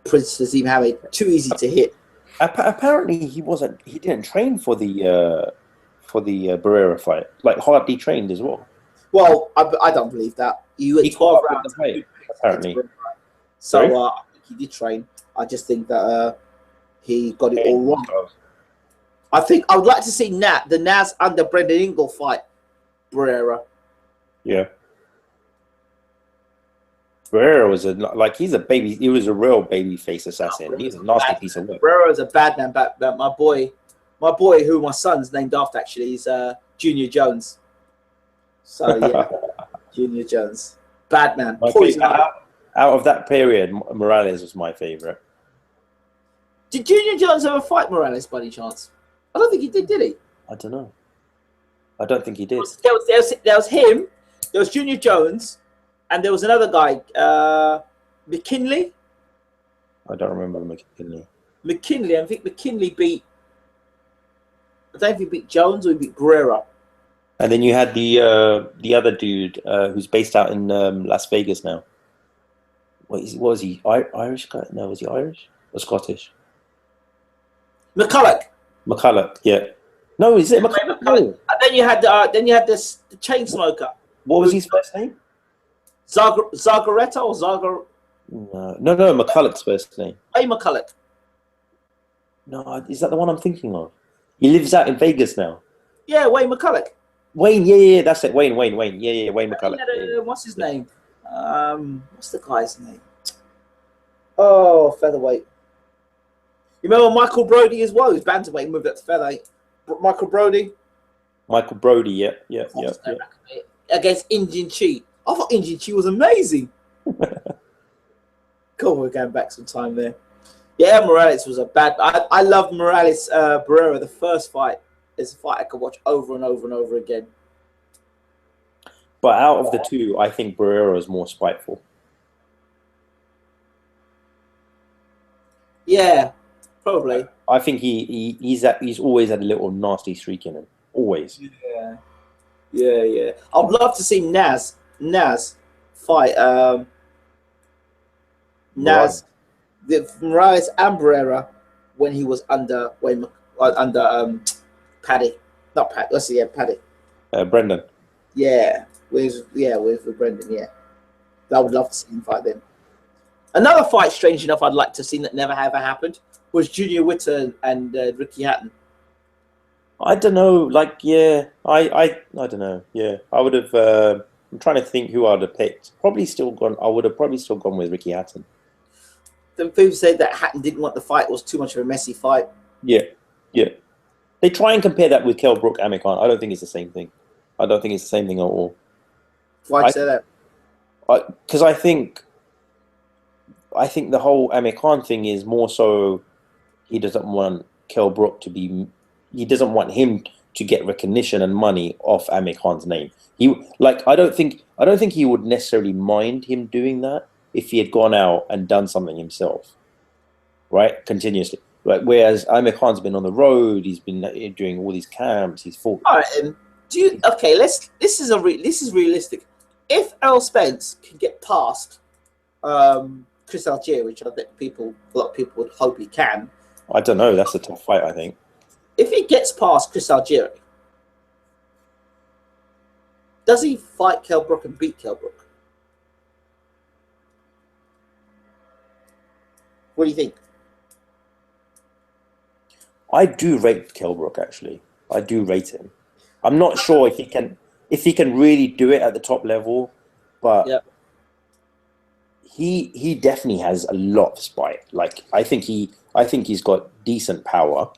Prince Nazim Hamid. Too easy to hit. Apparently, he didn't train for the Barrera fight. Like, hardly trained as well. Well, I don't believe that. He went 12 rounds. Apparently. So I think he did train. I just think that he got it all wrong. I think I would like to see the Naz under Brendan Ingle fight Barrera. Yeah. Barrera was he's a baby. He was a real baby face assassin. He's a nasty piece of work. Barrera is a bad man. But my boy, who my son's named after, actually, is Junior Jones. So yeah, Junior Jones, bad man. Out of that period, Morales was my favorite. Did Junior Jones ever fight Morales by any chance? I don't think he did he? I don't know. I don't think he did. There was him. There was Junior Jones. And there was another guy, McKinley. I don't remember McKinley. I think McKinley beat. I don't know if he beat Jones or he beat Guerrero. And then you had the other dude who's based out in Las Vegas now. What was he? Irish guy? No, was he Irish or Scottish? McCulloch, yeah. No, is it McCulloch? No. And then you had the chain smoker. What was his first name? Zagaretta or Zagar? No, McCulloch's first name. Hey, McCulloch. No, is that the one I'm thinking of? He lives out in Vegas now. Yeah, Wayne McCulloch. Wayne, yeah, that's it. Wayne, yeah, Wayne McCulloch. What's his name? What's the guy's name? Oh, featherweight. You remember Michael Brody as well? He was bantamweight, moved up to featherweight. Michael Brody, yeah. Against Indian Chi. I thought Indian Chi was amazing. Cool, we're going back some time there. Yeah, Morales was a bad. I loved Morales Barrera. The first fight is a fight I could watch over and over and over again. But out of the two, I think Barrera is more spiteful. Yeah, probably. I think he's always had a little nasty streak in him. Always. Yeah. I'd love to see Naz fight Morales and Barrera when he was under Paddy. Not Paddy. Let's see, Paddy. Brendan. Yeah, with Brendan. Yeah, I would love to see him fight them. Another fight, strange enough, I'd like to see that never ever happened was Junior Witter and Ricky Hatton. I don't know. I don't know. Yeah, I would have. I'm trying to think who I'd have picked. I would have probably still gone with Ricky Hatton. The people said that Hatton didn't want the fight. It was too much of a messy fight. Yeah. They try and compare that with Kell Brook Amir Khan. I don't think it's the same thing. I don't think it's the same thing at all. Why do you say that? Because I think the whole Amir Khan thing is more so he doesn't want Kell Brook to be. He doesn't want him to get recognition and money off Amir Khan's name. I don't think he would necessarily mind him doing that if he had gone out and done something himself, right? Continuously. Right. Whereas Amir Khan's been on the road, he's been doing all these camps, he's fought. All right, this is realistic. If Errol Spence can get past Chris Algier, which I think a lot of people would hope he can. I don't know. That's a tough fight, I think. If he gets past Chris Algier, does he fight Kell Brook and beat Kell Brook? What do you think? I do rate Kell Brook, actually. I do rate him. I'm not sure if he can really do it at the top level, but he definitely has a lot of spite. I think he's got decent power.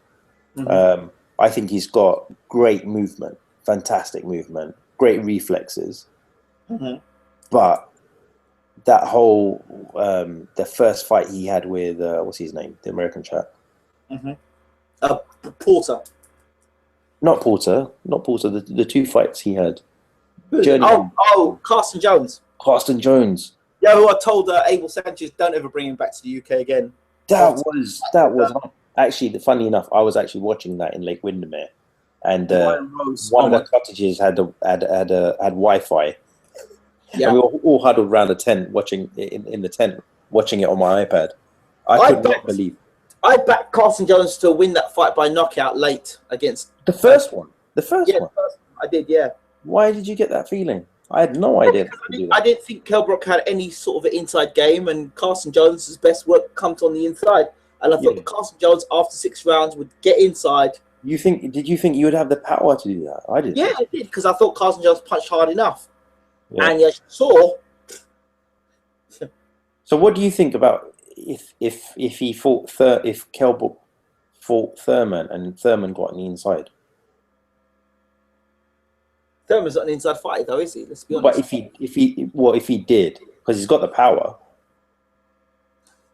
Mm-hmm. I think he's got great movement, fantastic movement, great reflexes. Mhm. But that whole the first fight he had with what's his name, the American chap, Porter. not Porter. The two fights he had. Carson Jones. Carsten Jones. Yeah, who I told Abel Sanchez, don't ever bring him back to the UK again. That was actually, funny enough, I was actually watching that in Lake Windermere, and one of the cottages had Wi-Fi. Yeah. And we were all huddled around the tent watching in the tent, watching it on my iPad. I could not believe. I backed Carson Jones to win that fight by knockout late against the first one. The first one. I did, yeah. Why did you get that feeling? I had no idea. I didn't think Kell Brook had any sort of an inside game, and Carson Jones' best work comes on the inside. And I thought that Carson Jones, after 6 rounds, would get inside. Did you think you would have the power to do that? I did. Yeah, I did, because I thought Carson Jones punched hard enough. Yeah. And you saw. So what do you think about if he fought if Kell Brook fought Thurman and Thurman got on the inside? Thurman's not an inside fighter, though, is he? Let's be honest. But if he did, because he's got the power.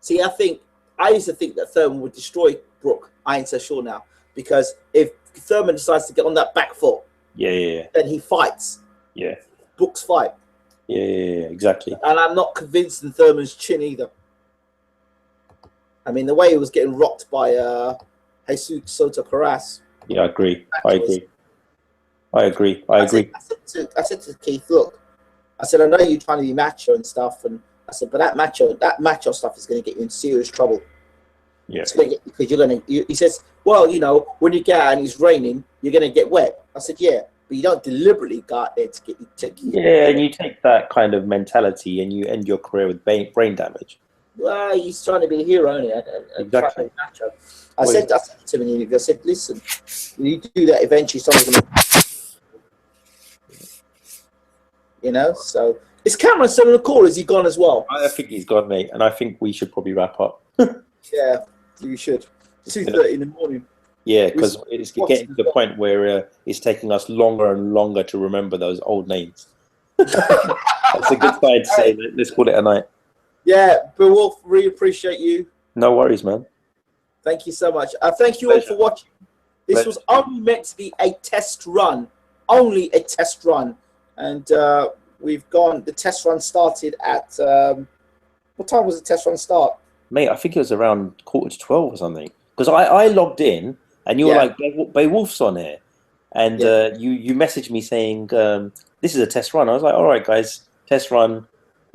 See, I used to think that Thurman would destroy Brook. I ain't so sure now, because if Thurman decides to get on that back foot, then he fights. Yeah. Brook's fight. Yeah, exactly. And I'm not convinced in Thurman's chin either. I mean, the way he was getting rocked by Jesus Soto Carras. Yeah, I agree. I agree. I said to Keith, look, I said, I know you're trying to be macho and stuff, and I said, but that macho stuff is going to get you in serious trouble. Yeah. It's going to get, because he says, well, when you get out and it's raining, you're going to get wet. I said, yeah, but you don't deliberately go out there to get you. Yeah, and you take that kind of mentality and you end your career with brain damage. Well, he's trying to be a hero, isn't he? Exactly. I said to him in the interview, I said, listen, when you do that, eventually someone's going to... So is Cameron still on the call? Is he gone as well? I think he's gone, mate, and I think we should probably wrap up. Yeah, you should. 2:30 in the morning. Yeah, because it's getting to the point where it's taking us longer and longer to remember those old names. That's a good sign to say. Let's call it a night. Yeah, but we'll really appreciate you. No worries, man. Thank you so much. Thank you all for watching. This was only meant to be a test run. Only a test run. And we've gone, the test run started at, what time was the test run start? Mate, I think it was around 11:45 or something. Because I logged in and you were like, Beowulf's on here. And you messaged me saying, this is a test run. I was like, all right, guys, test run.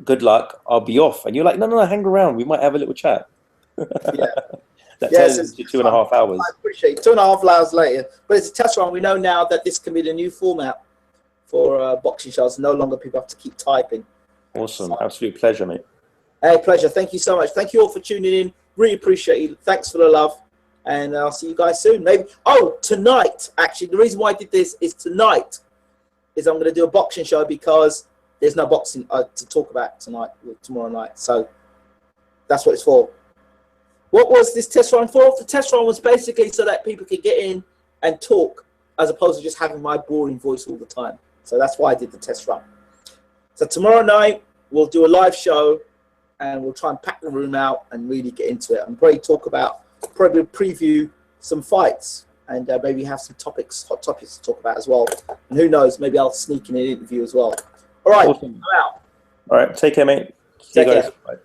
Good luck. I'll be off. And you're like, no, hang around. We might have a little chat. That turns into 2.5 hours. I appreciate it. 2.5 hours later. But it's a test run. We know now that this can be the new format for boxing shows. No longer people have to keep typing. Awesome. So, absolute pleasure, mate. Hey, pleasure. Thank you so much. Thank you all for tuning in. Really appreciate you. Thanks for the love. And I'll see you guys soon. Maybe. Oh, tonight, actually, the reason why I did this is tonight is I'm going to do a boxing show because there's no boxing to talk about tomorrow night. So that's what it's for. What was this test run for? The test run was basically so that people could get in and talk as opposed to just having my boring voice all the time. So that's why I did the test run. So tomorrow night, we'll do a live show and we'll try and pack the room out and really get into it and probably preview some fights and maybe have some hot topics to talk about as well. And who knows, maybe I'll sneak in an interview as well. All right, awesome. I'm out. All right, take care, mate. See you guys. Bye.